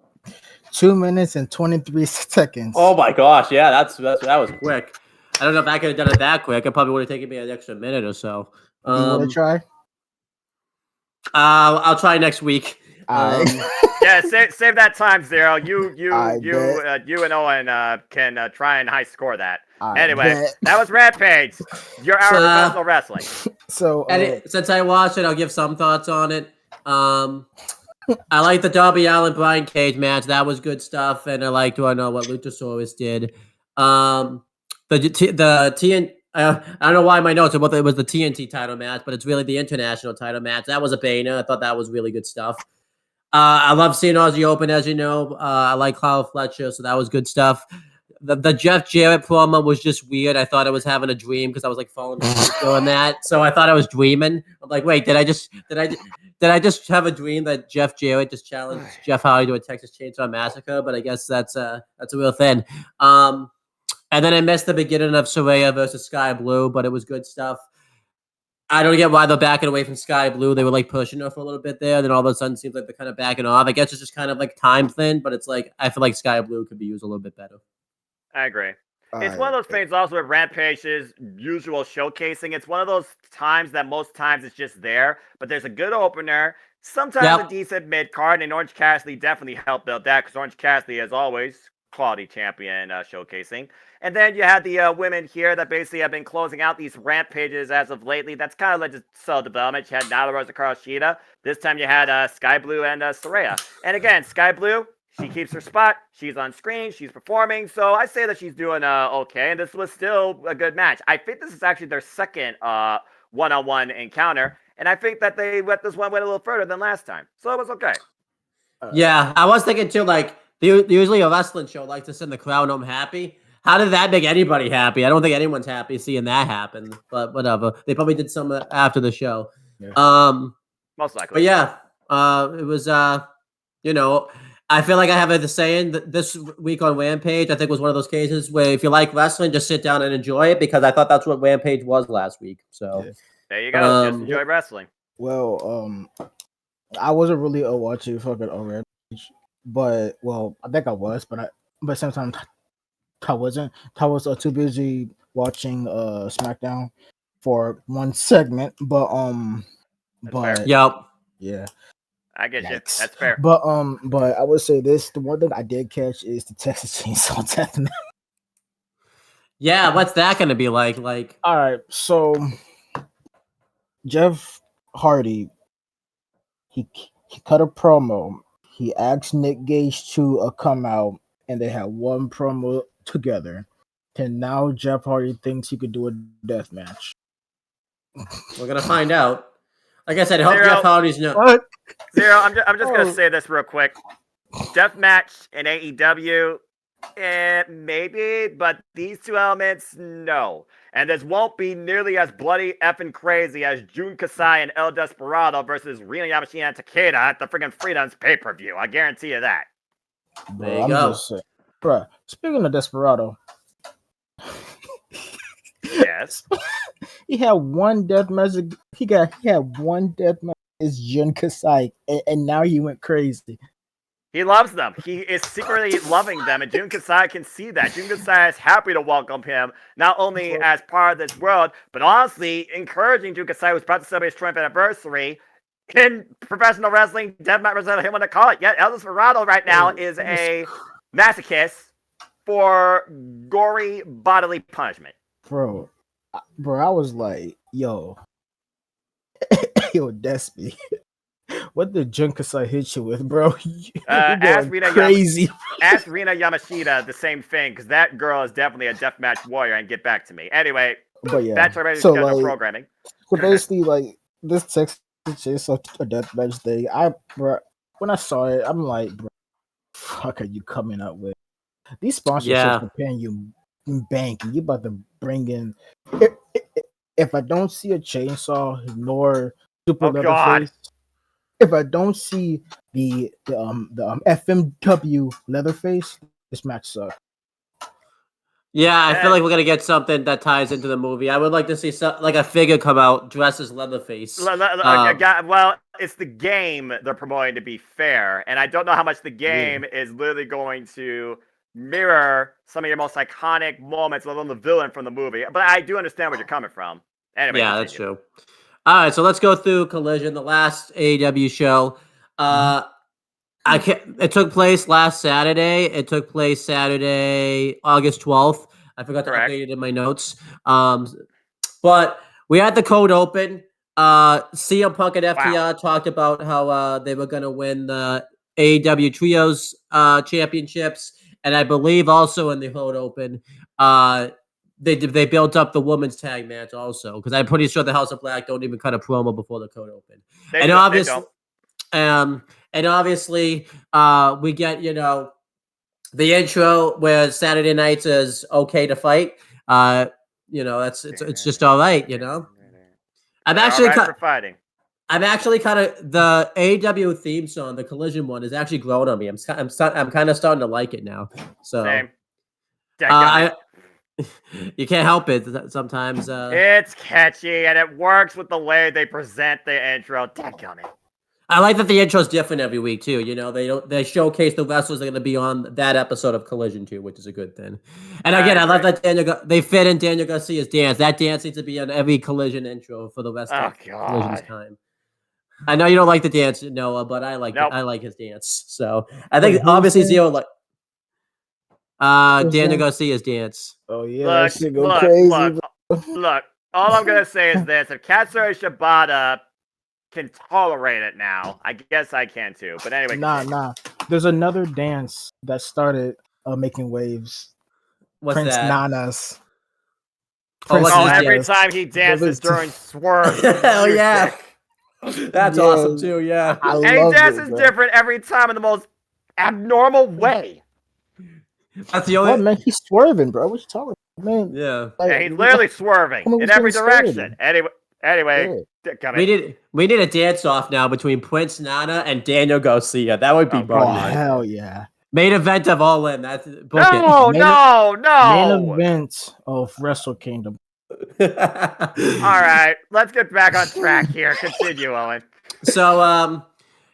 2 minutes and 23 seconds. Oh my gosh, yeah, that was quick. I don't know if I could have done it that quick. It probably would have taken me an extra minute or so. You want to try? I'll try next week. Yeah, save that time, Zero. You and Owen can try and high score that. Anyway, that was Rampage. Your hour of professional wrestling. So, since I watched it, I'll give some thoughts on it. I like the Darby Allin Brian Cage match. That was good stuff, and I liked what Luchasaurus did. The TNT. I don't know why my notes are it was the TNT title match, but it's really the international title match. That was a banger. I thought that was really good stuff. I love seeing Aussie Open, as you know. I like Kyle Fletcher, so that was good stuff. The Jeff Jarrett promo was just weird. I thought I was having a dream because I was like falling asleep doing that. So I thought I was dreaming. I'm like, wait, did I just have a dream that Jeff Jarrett just challenged Jeff Hardy to a Texas Chainsaw Massacre? But I guess that's a real thing. And then I missed the beginning of Saraya versus Sky Blue, but it was good stuff. I don't get why they're backing away from Sky Blue. They were like pushing her for a little bit there. Then all of a sudden it seems like they're kind of backing off. I guess it's just kind of like time thing, but it's like I feel like Sky Blue could be used a little bit better. I agree. It's one of those things also with Rampage's usual showcasing. It's one of those times that most times it's just there, but there's a good opener, sometimes a decent mid-card, and Orange Cassidy definitely helped build that because Orange Cassidy, as always, quality champion showcasing. And then you had the women here that basically have been closing out these Rampages as of lately. That's kind of led to subtle development. You had Nyla Rose and Carl Shida. This time you had Sky Blue and Saraya. And again, Sky Blue, she keeps her spot. She's on screen. She's performing. So I say that she's doing okay. And this was still a good match. I think this is actually their second one-on-one encounter. And I think that they let this one went a little further than last time. So it was okay. Yeah, I was thinking too, like, usually a wrestling show likes to send the crowd home happy. How did that make anybody happy? I don't think anyone's happy seeing that happen, but whatever. They probably did some after the show. Yeah. Most likely. But yeah, it was, I feel like I have the saying that this week on Rampage, I think was one of those cases where if you like wrestling, just sit down and enjoy it, because I thought that's what Rampage was last week. So there you go. Just enjoy wrestling. Well, I wasn't really watching fucking Rampage, but I think I was, but sometimes I wasn't. I was too busy watching SmackDown for one segment, but fair. Yep. yeah, I get you. yikes. That's fair. But I would say this: the one that I did catch is the Texas Chainsaw Deathmatch. Yeah, what's that going to be like? Like, All right, so Jeff Hardy, he cut a promo. He asked Nick Gage to come out, and they had one promo together. And now Jeff Hardy thinks he could do a death match. we're going to find out. Like I said, I hope Zero. Jeff Hardy's no. What? Zero, I'm just gonna Oh. say this real quick. Deathmatch in AEW, maybe, but these two elements, no. And this won't be nearly as bloody effing crazy as Jun Kasai and El Desperado versus Rina Yamashita and Takeda at the friggin' Freedom's pay-per-view. I guarantee you that. There you I'm go. just saying. Bro, speaking of Desperado, Yes. he had one death match. He had one death match. Is Jun Kasai, and now he went crazy. He loves them. He is secretly loving them, and Jun Kasai can see that. Jun Kasai is happy to welcome him, not only as part of this world, but honestly encouraging Jun Kasai, who's about to celebrate his 20th anniversary in professional wrestling, deathmatch wrestling, him want to call it. Yet El Desperado right now is a masochist for gory bodily punishment. Bro, I was like, yo, Despy. What did Jun Kasai hit you with, bro? Ask Rina crazy. Ask Rina Yamashita the same thing, because that girl is definitely a deathmatch warrior, and get back to me. Anyway, But yeah, that's already so scheduled like, programming. so basically, like this Texas Chainsaw a deathmatch thing. When I saw it, I'm like, bro, fuck, are you coming up with? These sponsorships Yeah. are paying you bank. You about to bring in. If I don't see a chainsaw nor Super Oh, God. Leatherface, if I don't see the FMW Leatherface, this match sucks. Yeah, I feel like we're gonna get something that ties into the movie. I would like to see like a figure come out dressed as Leatherface. Well, it's the game they're promoting, to be fair, and I don't know how much the game is literally going to mirror some of your most iconic moments, let alone the villain from the movie. But I do understand where you're coming from. Anyway, yeah, continue. that's true. All right, so let's go through Collision, the last AEW show. It took place last Saturday. It took place Saturday, August 12th. I forgot to update it in my notes. But we had the code open. CM Punk and FTR talked about how they were going to win the AEW Trios championships, and I believe also in the code open, they built up the women's tag match also, because I'm pretty sure the House of Black don't even cut a promo before the code open. And obviously, we get, the intro where Saturday nights is okay to fight. It's just all right, I'm actually for fighting. I'm actually kind of, the AEW theme song, the Collision one, is actually growing on me. I'm kind of starting to like it now. So Same. you can't help it sometimes. It's catchy and it works with the way they present the intro. Dadgummit. I like that the intro is different every week too. They showcase the wrestlers that are going to be on that episode of Collision too, which is a good thing. And again, I love that they fit in Daniel Garcia's dance. That dance needs to be on every Collision intro for the rest of Collision's time. I know you don't like the dance, Noah, but I like his dance. So I think obviously Zero like Daniel Garcia's dance. Oh yeah, that shit go crazy. Look. All I'm gonna say is this: if Katsura Shibata can tolerate it now, I guess I can too. But anyway, nah. There's another dance that started making waves. What's Prince that? Nana's. Every time he dances during Swerve. Hell yeah. That's awesome too, yeah. And he dances different every time in the most abnormal way. That's the only man, he's swerving, bro. What you talking about, man? Yeah. He's literally swerving in every direction. Anyway, we need a dance off now between Prince Nana and Daniel Garcia. That would be fun. Hell yeah. Main event of All In. That's no. Main event of Wrestle Kingdom. All right, let's get back on track here. Continue, Owen. So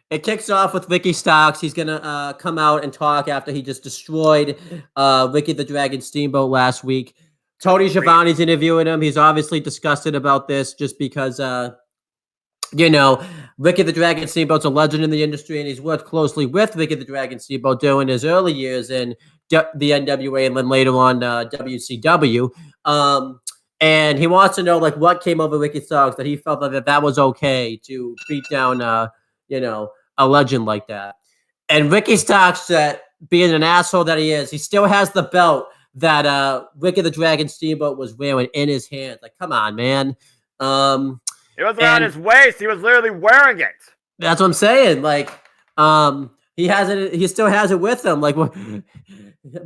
it kicks off with Ricky Starks. He's gonna come out and talk after he just destroyed Ricky the Dragon Steamboat last week. Tony Schiavone's interviewing him. He's obviously disgusted about this just because, Ricky the Dragon Steamboat's a legend in the industry, and he's worked closely with Ricky the Dragon Steamboat during his early years in the NWA and then later on WCW. And he wants to know, like, what came over Ricky Starks that he felt that was okay to beat down, a legend like that. And Ricky Starks, being an asshole that he is, he still has the belt that Ricky the Dragon Steamboat was wearing in his hand. Like, come on, man. It was around his waist. He was literally wearing it. That's what I'm saying. Like, he has it. He still has it with him. Like,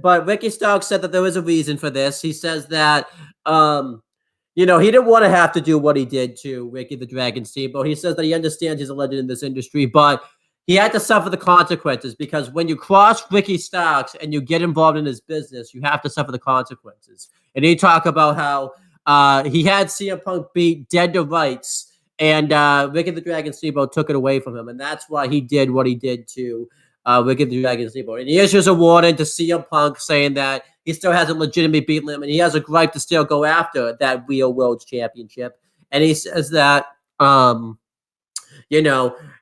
but Ricky Starks said that there was a reason for this. He says that, he didn't want to have to do what he did to Ricky the Dragon Steamboat. He says that he understands he's a legend in this industry, but he had to suffer the consequences because when you cross Ricky Starks and you get involved in his business, you have to suffer the consequences. And he talked about how he had CM Punk beat dead to rights, and Ricky the Dragon Steamboat took it away from him, and that's why he did what he did to Ricky the Dragon Steamboat. And he issues a warning to CM Punk saying that he still hasn't legitimately beaten him, and he has a right to still go after that real World Championship. And he says that,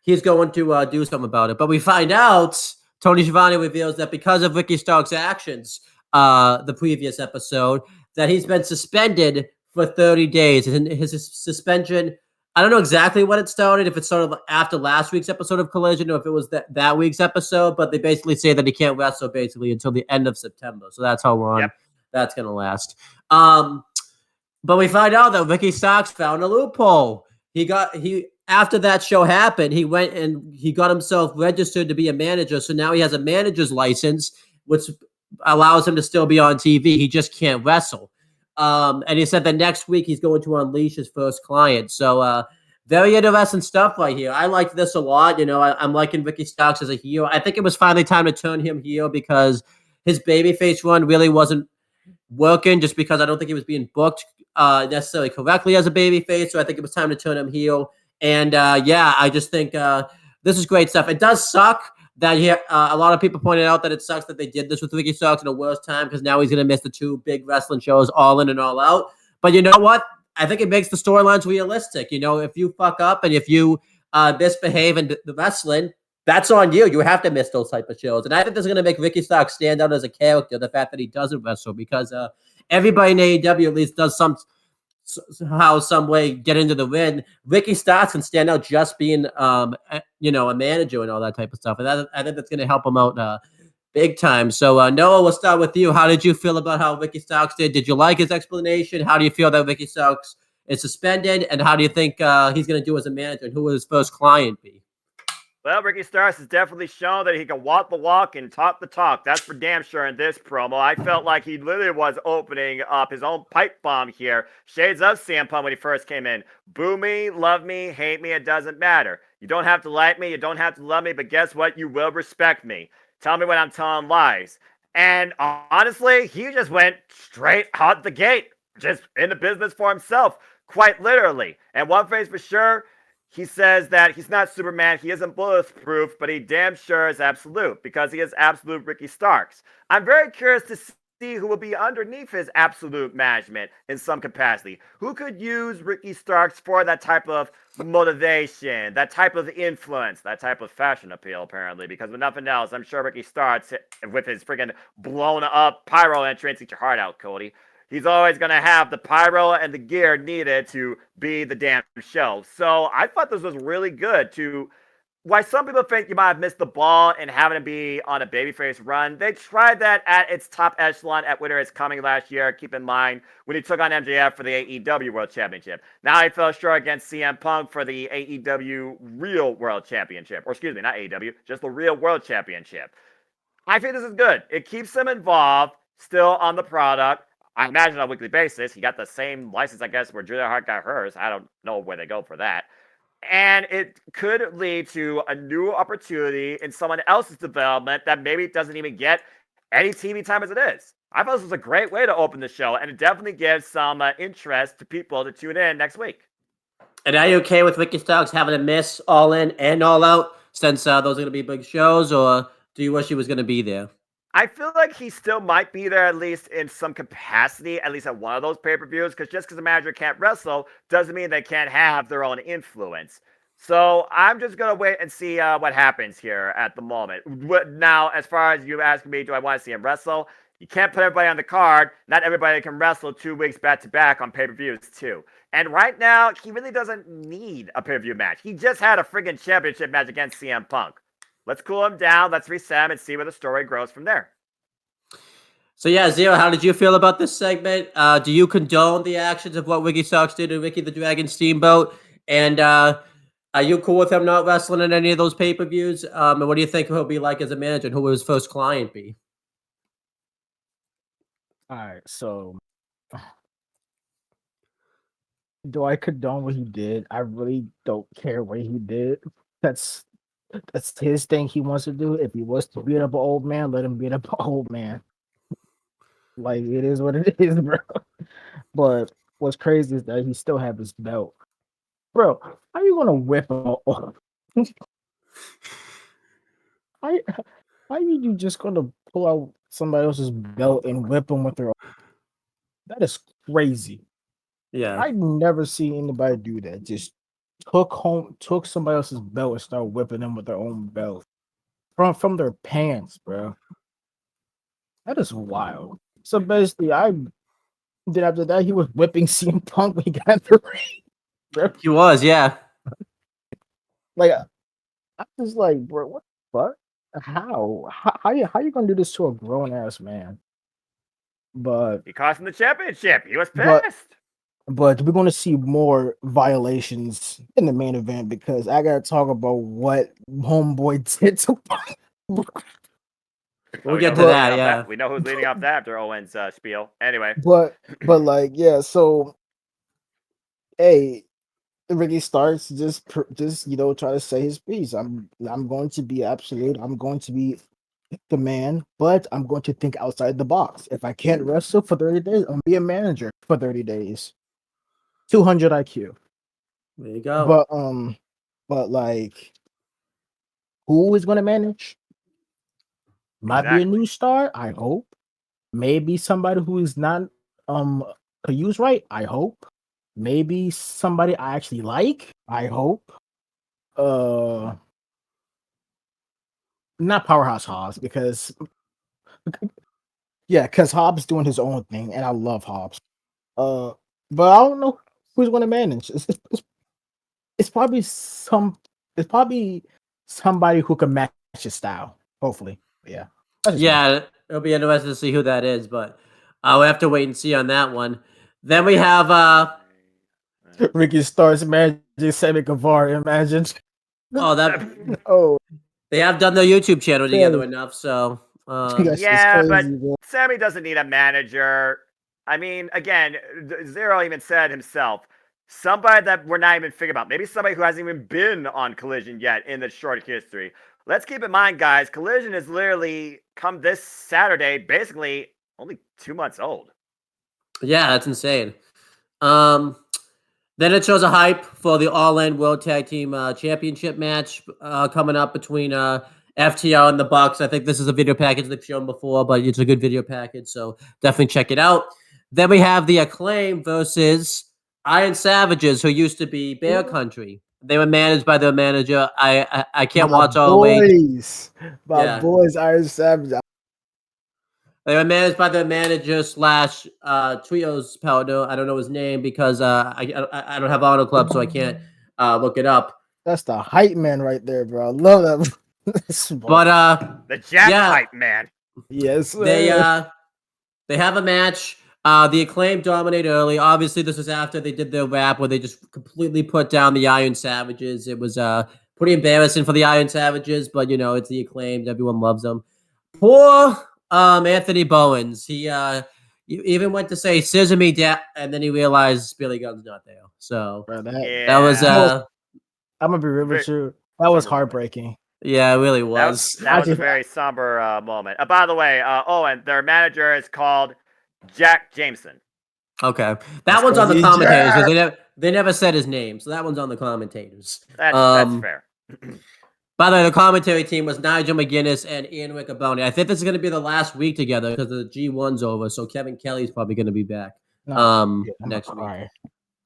he's going to do something about it. But we find out, Tony Schiavone reveals that because of Ricky Starks' actions, the previous episode, that he's been suspended for 30 days. And his suspension, I don't know exactly when it started, if it started after last week's episode of Collision or if it was that week's episode, but they basically say that he can't wrestle basically until the end of September. So that's how long that's going to last. But we find out that Ricky Starks found a loophole. After that show happened, he went and he got himself registered to be a manager. So now he has a manager's license, which allows him to still be on TV. He just can't wrestle. And he said that next week he's going to unleash his first client. So very interesting stuff right here. I like this a lot. I'm liking Ricky Starks as a heel. I think it was finally time to turn him heel because his babyface run really wasn't working just because I don't think he was being booked necessarily correctly as a babyface. So I think it was time to turn him heel. And I just think this is great stuff. It does suck that a lot of people pointed out that it sucks that they did this with Ricky Starks in the worst time because now he's going to miss the two big wrestling shows, All In and All Out. But you know what? I think it makes the storylines realistic. If you fuck up and if you misbehave in the wrestling, that's on you. You have to miss those type of shows. And I think this is going to make Ricky Starks stand out as a character, the fact that he doesn't wrestle, because everybody in AEW at least does somehow, some way get into the ring. Ricky Starks can stand out just being, a manager and all that type of stuff. And I think that's going to help him out big time. So, Noah, we'll start with you. How did you feel about how Ricky Starks did? Did you like his explanation? How do you feel that Ricky Starks is suspended? And how do you think he's going to do as a manager? And who will his first client be? Well, Ricky Starks has definitely shown that he can walk the walk and talk the talk. That's for damn sure in this promo. I felt like he literally was opening up his own pipe bomb here. Shades of CM Punk when he first came in. Boo me, love me, hate me, it doesn't matter. You don't have to like me, you don't have to love me, but guess what? You will respect me. Tell me when I'm telling lies. And honestly, he just went straight out the gate, just in the business for himself, quite literally. And one phrase for sure, he says that he's not Superman, he isn't bulletproof, but he damn sure is absolute, because he is absolute Ricky Starks. I'm very curious to see who will be underneath his absolute management in some capacity. Who could use Ricky Starks for that type of motivation, that type of influence, that type of fashion appeal, apparently, because with nothing else, I'm sure Ricky Starks, with his freaking blown up pyro entrance, eat your heart out, Cody. He's always going to have the pyro and the gear needed to be the damn show. So I thought this was really good to, why some people think you might have missed the ball in having to be on a babyface run. They tried that at its top echelon at Winter Is Coming last year. Keep in mind when he took on MJF for the AEW World Championship. Now he fell short against CM Punk for the AEW Real World Championship. Or excuse me, not AEW, just the Real World Championship. I think this is good. It keeps him involved, still on the product. I imagine on a weekly basis. He got the same license, I guess, where Julia Hart got hers. I don't know where they go for that. And it could lead to a new opportunity in someone else's development that maybe doesn't even get any TV time as it is. I thought this was a great way to open the show, and it definitely gives some interest to people to tune in next week. And are you okay with Ricky Starks having to miss All In and All Out since those are going to be big shows, or do you wish he was going to be there? I feel like he still might be there, at least in some capacity, at least at one of those pay-per-views, because just because the manager can't wrestle doesn't mean they can't have their own influence. So I'm just going to wait and see what happens here at the moment. Now, as far as you asking me, do I want to see him wrestle? You can't put everybody on the card. Not everybody can wrestle 2 weeks back-to-back on pay-per-views, too. And right now, he really doesn't need a pay-per-view match. He just had a friggin' championship match against CM Punk. Let's cool him down. Let's reset him and see where the story grows from there. So yeah, Zero, how did you feel about this segment? Do you condone the actions of what Ricky Starks did to Ricky the Dragon Steamboat? And are you cool with him not wrestling in any of those pay-per-views? And what do you think he'll be like as a manager? And who will his first client be? All right, so do I condone what he did? I really don't care what he did. That's his thing he wants to do. If he wants to beat up an old man, let him beat up an old man. Like, it is what it is, bro. But what's crazy is that he still have his belt. Bro, how you gonna whip him off? How are you just gonna pull out somebody else's belt and whip them with their own? That is crazy. Yeah. I've never seen anybody do that. Just took somebody else's belt and started whipping them with their own belt from their pants, bro. That is wild. So basically, then after that he was whipping CM Punk when he got in the ring, bro. He was, yeah. Like, I was like, bro, what the fuck? How you gonna do this to a grown ass man? But He cost him the championship. He was But- pissed. but we're gonna see more violations in the main event because I gotta talk about what Homeboy did to Punk. We'll we get know to who's that, leading off yeah. We know who's leading off that after Owen's spiel. Anyway, But like, yeah, so hey, Ricky Starks just try to say his piece. I'm going to be absolute. I'm going to be the man, but I'm going to think outside the box. If I can't wrestle for 30 days, I'm gonna be a manager for 30 days. 200 IQ. There you go. But like, who is gonna manage? Might be a Exactly. new star, I hope. Maybe somebody who is not could use right, I hope. Maybe somebody I actually like, I hope. Not Powerhouse Hobbs because because Hobbs doing his own thing, and I love Hobbs. But I don't know who's going to manage. It's probably somebody who can match his style. Hopefully, yeah. Yeah, it'll be interesting to see who that is, but we'll have to wait and see on that one. Then we have Ricky Starks managing Sammy Guevara. Imagine. Oh, they have done their YouTube channel together Yeah. enough, so That's Yeah, just but crazy, bro. Sammy doesn't need a manager. I mean, again, Zero even said himself, somebody that we're not even thinking about. Maybe somebody who hasn't even been on Collision yet in the short history. Let's keep in mind, guys, Collision is literally come this Saturday, basically only 2 months old. yeah, that's insane. Then it shows a hype for the All In World Tag Team Championship match coming up between FTR and the Bucks. I think this is a video package they've shown before, but it's a good video package, so definitely check it out. Then we have the Acclaim versus Iron Savages, who used to be Bear Country. They were managed by their manager. I can't watch all the way. My boys, Iron Savage. They were managed by their manager slash Trios partner. I don't know his name because I don't have Auto Club, so I can't look it up. That's the hype man right there, bro. I love that. But The Jack yeah. hype man. Yes, sir. They have a match. The Acclaim dominate early. Obviously, this was after they did their rap where they just completely put down the Iron Savages. It was pretty embarrassing for the Iron Savages, but it's the Acclaimed. Everyone loves them. Poor Anthony Bowens. He even went to say "scissor me, dad," and then he realized Billy Gunn's not there. So Bro, that was I'm gonna be real with you. That was Somber moment. heartbreaking. yeah, it really was. That was a very somber moment. By the way, Owen, their manager is called Jack Jameson. Okay, that one's on the commentators because they never said his name, so that one's on the commentators. That's fair. By the way, the commentary team was Nigel McGuinness and Ian Riccoboni. I think this is going to be the last week together because the G1's over, so Kevin Kelly's probably going to be back next week. Right.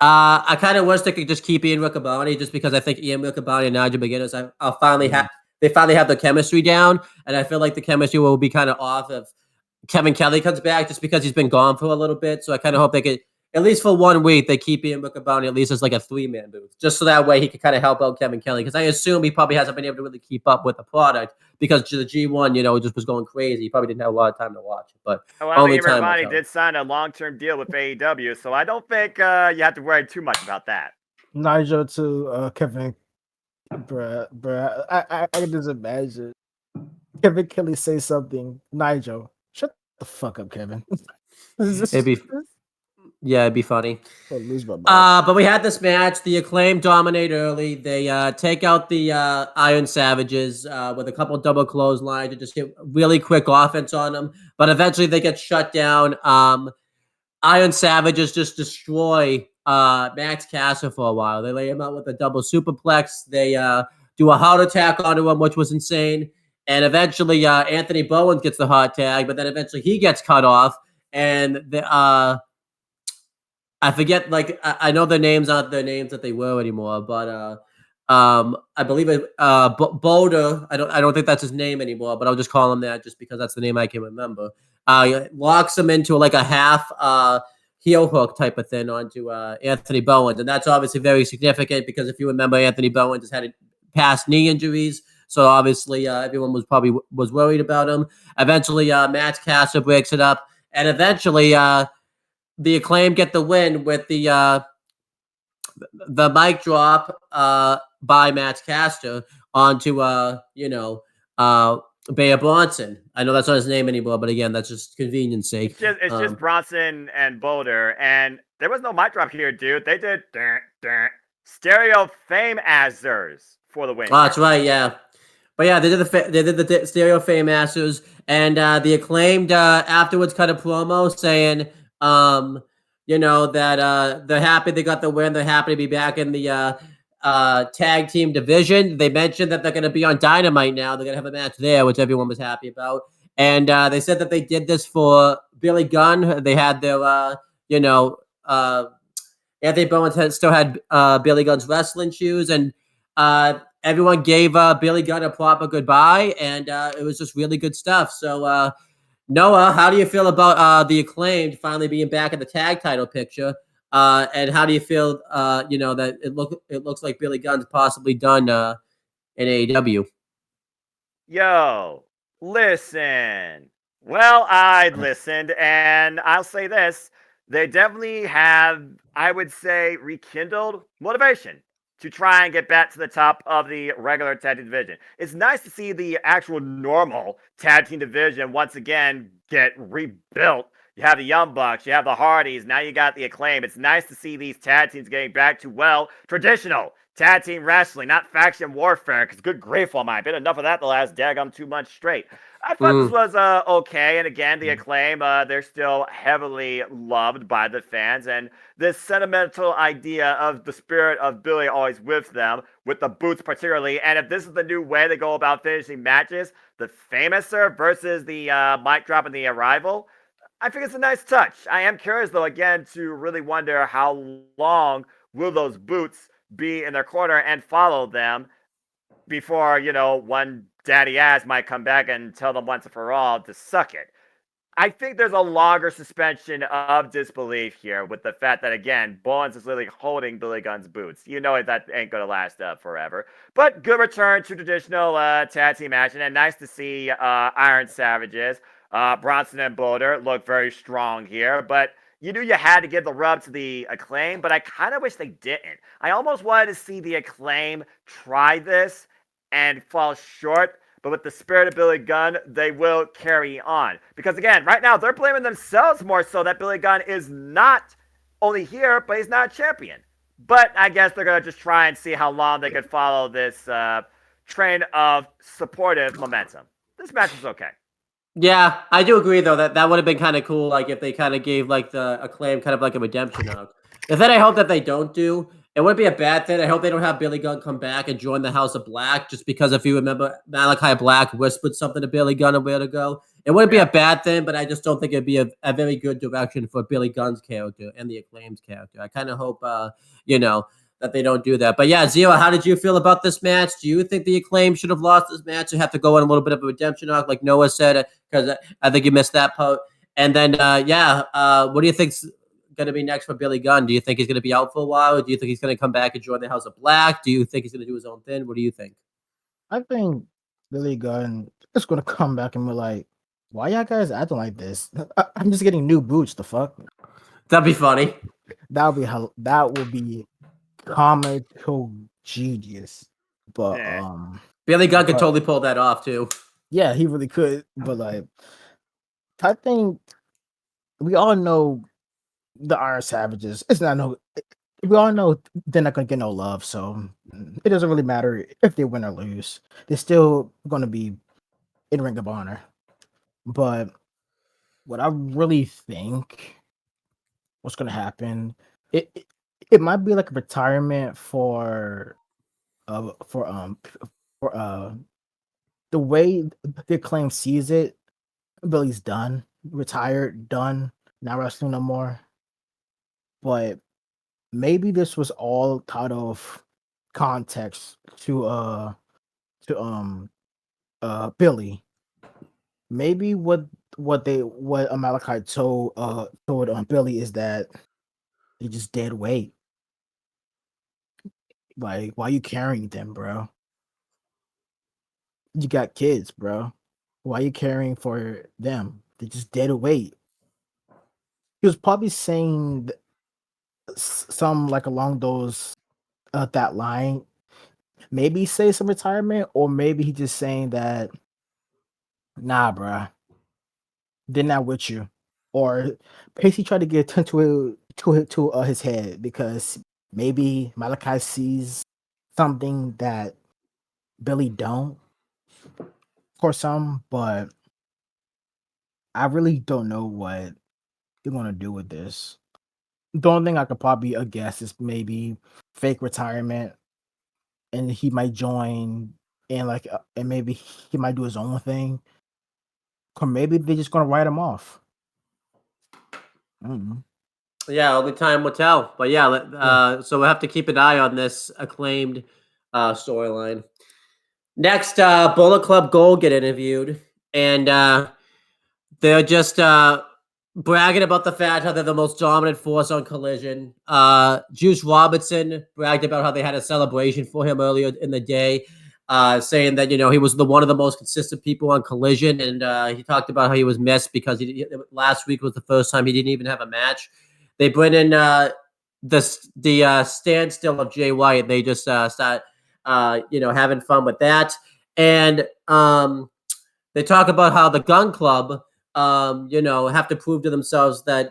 I kind of wish they could just keep Ian Riccoboni just because I think Ian Riccoboni and Nigel McGuinness they finally have the chemistry down, and I feel like the chemistry will be kind of off if Kevin Kelly comes back just because he's been gone for a little bit. So I kind of hope they could, at least for 1 week, they keep Ian Riccoboni at least as like a 3-man booth, just so that way he could kind of help out Kevin Kelly. Because I assume he probably hasn't been able to really keep up with the product because the G1, just was going crazy. He probably didn't have a lot of time to watch it. But Ian Riccoboni did sign a long-term deal with AEW, so I don't think you have to worry too much about that. Nigel to Kevin, bruh. I can just imagine Kevin Kelly say something. Nigel, shut the fuck up, Kevin. it'd be funny. I'll lose my mind. But we had this match. The Acclaim dominate early. They take out the Iron Savages with a couple double clotheslines to just get really quick offense on them. But eventually they get shut down. Iron Savages just destroy Max Caster for a while. They lay him out with a double superplex. They do a heart attack onto him, which was insane. And eventually Anthony Bowen gets the hot tag, but then eventually he gets cut off. And I forget, I know their names aren't their names that they were anymore, but I believe Boulder, I don't think that's his name anymore, but I'll just call him that just because that's the name I can remember. Locks him into like a half heel hook type of thing onto Anthony Bowen. And that's obviously very significant because if you remember, Anthony Bowen just had past knee injuries. So obviously everyone was worried about him. Eventually Max Caster breaks it up. And eventually the Acclaim get the win with the mic drop by Max Caster onto Bear Bronson. I know that's not his name anymore, but again, that's just convenience sake. It's just Bronson and Boulder, and there was no mic drop here, dude. They did stereo fame Azers for the win. Oh, that's right, yeah. But yeah, they did the stereo fame Masters, and the Acclaimed afterwards cut a promo saying, that they're happy they got the win. They're happy to be back in the tag team division. They mentioned that they're going to be on Dynamite now. They're going to have a match there, which everyone was happy about. And they said that they did this for Billy Gunn. They had their, Anthony Bowen still had Billy Gunn's wrestling shoes, and everyone gave Billy Gunn a proper goodbye, and it was just really good stuff. So, Noah, how do you feel about the Acclaimed finally being back in the tag title picture? And how do you feel, that it looks like Billy Gunn's possibly done in AEW? Yo, listen. Well, I listened, and I'll say this. They definitely have, I would say, rekindled motivation to try and get back to the top of the regular tag team division. It's nice to see the actual normal tag team division once again get rebuilt. You have the Young Bucks, you have the Hardys, now you got the Acclaim. It's nice to see these tag teams getting back to, well, traditional tag team wrestling, not faction warfare, because good grief on my bit. Enough of that the last daggum 2 months straight. I thought this was okay, and again, the Acclaim, they're still heavily loved by the fans, and this sentimental idea of the spirit of Billy always with them, with the boots particularly, and if this is the new way they go about finishing matches, the Famouser versus the mic drop and the Arrival, I think it's a nice touch. I am curious, though, again, to really wonder how long will those boots be in their corner and follow them before, one daddy ass might come back and tell them once and for all to suck it. I think there's a longer suspension of disbelief here with the fact that, again, Bowens is literally holding Billy Gunn's boots. You know that ain't going to last forever. But good return to traditional tag team action, and nice to see Iron Savages. Bronson and Boulder look very strong here, but you knew you had to give the rub to the Acclaim, but I kind of wish they didn't. I almost wanted to see the Acclaim try this and fall short, but with the spirit of Billy Gunn, they will carry on. Because again, right now, they're blaming themselves more so that Billy Gunn is not only here, but he's not a champion. But I guess they're going to just try and see how long they could follow this train of supportive momentum. This match was okay. Yeah, I do agree, though, that would have been kind of cool, like, if they kind of gave, like, the Acclaim kind of like a redemption arc. The thing I hope that they don't do It wouldn't be a bad thing. I hope they don't have Billy Gunn come back and join the House of Black, just because if you remember, Malachi Black whispered something to Billy Gunn a while ago. It wouldn't be a bad thing, but I just don't think it'd be a very good direction for Billy Gunn's character and the Acclaim's character. I kind of hope, that they don't do that. But yeah, Zio, how did you feel about this match? Do you think the Acclaim should have lost this match and have to go on a little bit of a redemption arc, like Noah said? Because I think you missed that part. And then, what do you think's going to be next for Billy Gunn? Do you think he's going to be out for a while? Or do you think he's going to come back and join the House of Black? Do you think he's going to do his own thing? What do you think? I think Billy Gunn is gonna come back and be like, "Why y'all guys acting like this? I'm just getting new boots. The fuck." That'd be funny. That would be comical genius. But Billy Gunn could totally pull that off too. Yeah, he really could. But like, I think we all know the Iron Savages. It's not no. We all know they're not gonna get no love, so it doesn't really matter if they win or lose. They're still gonna be in Ring of Honor. But what I really think what's gonna happen, it might be like a retirement for uh for um for the way the Acclaim sees it. Billy's done, retired, done, not wrestling no more. But maybe this was all out of context to Billy. Maybe what Malachi told Billy is that they just dead weight. Like, why you carrying them, bro? You got kids, bro. Why you caring for them? They just dead weight. He was probably saying some like along those that line. Maybe say some retirement, or maybe he just saying that, nah, bruh, they're not with you. Or Pacey tried to get to his head because maybe Malachi sees something that Billy don't for some, but I really don't know what they're gonna do with this. The only thing I could probably guess is maybe fake retirement, and he might join, and and maybe he might do his own thing, or maybe they're just gonna write him off. Yeah, only time will tell. But so we'll have to keep an eye on this Acclaimed storyline. Next, Bullet Club Gold get interviewed, and they're just bragging about the fact how they're the most dominant force on Collision. Juice Robinson bragged about how they had a celebration for him earlier in the day, saying that he was one of the most consistent people on Collision, and he talked about how he was missed because last week was the first time he didn't even have a match. They bring in the standstill of Jay White. They just start having fun with that, and they talk about how the Gun Club have to prove to themselves that,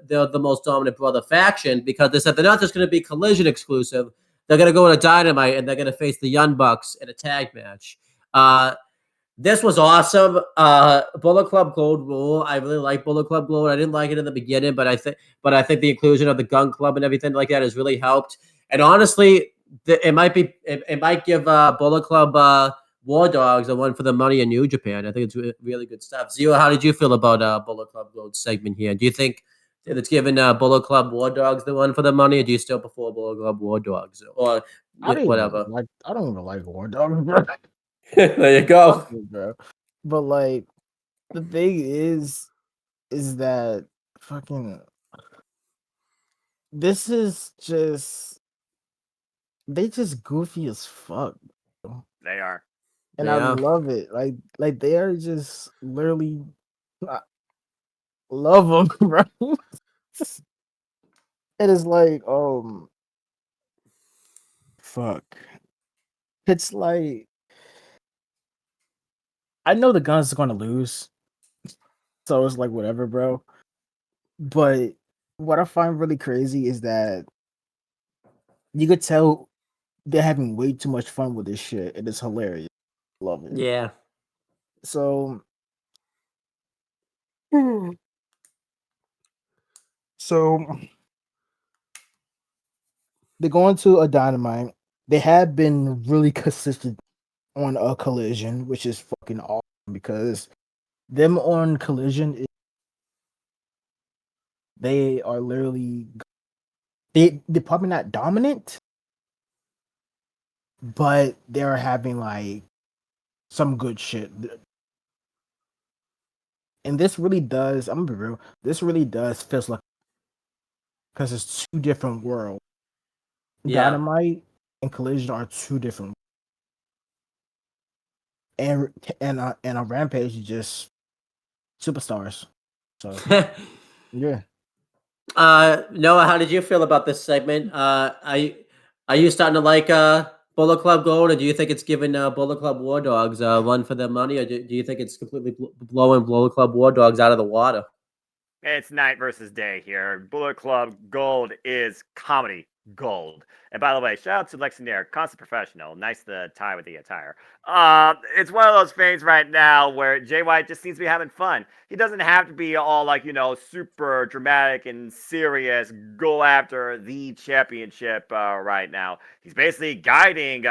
they're the most dominant brother faction, because they said they're not just going to be Collision exclusive. They're going to go to Dynamite and they're going to face the Young Bucks in a tag match. This was awesome. Bullet Club Gold rule. I really like Bullet Club Gold. I didn't like it in the beginning, but I think the inclusion of the Gun Club and everything like that has really helped. And honestly, it might give Bullet Club War Dogs a one for the money in New Japan. I think it's really good stuff. Zio, how did you feel about Bullet Club Gold segment here? Do you think it's giving Bullet Club War Dogs the one for the money, or do you still prefer Bullet Club War Dogs, or whatever? I don't even like War Dogs, bro. There you go, bro. But like, the thing is that fucking this is just they just goofy as fuck. Bro. They are. And I love it. Like they are just literally love them, bro. It is like, fuck. It's like, I know the Guns are gonna lose, so it's like whatever, bro. But what I find really crazy is that you could tell they're having way too much fun with this shit, and it's hilarious. Love it. Yeah. So They're going to a Dynamite. They have been really consistent on a Collision, which is fucking awesome because them on Collision, they are literally they're probably not dominant, but they're having like some good shit. And this really does, I'm gonna be real, this really does feels like because it's two different worlds. Yeah. Dynamite and Collision are two different, and on Rampage is just superstars. So yeah, Noah, how did you feel about this segment? Are you starting to like Bullet Club Gold, or do you think it's giving Bullet Club War Dogs a run for their money, or do you think it's completely blowing Bullet Club War Dogs out of the water? It's night versus day here. Bullet Club Gold is comedy gold. And by the way, shout out to Lexinair, constant professional. Nice to tie with the attire. It's one of those things right now where Jay White just seems to be having fun. He doesn't have to be all like, super dramatic and serious, go after the championship right now. He's basically guiding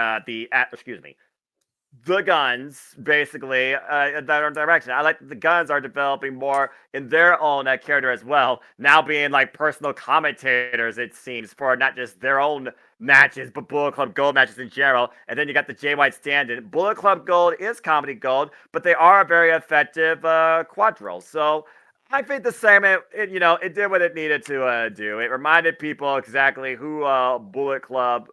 the guns, basically, in that direction. I like that the guns are developing more in their own character as well, now being like personal commentators, it seems, for not just their own matches, but Bullet Club Gold matches in general. And then you got the Jay White stand-in. Bullet Club Gold is comedy gold, but they are a very effective quadrille. So I think the segment, it did what it needed to do. It reminded people exactly who Bullet Club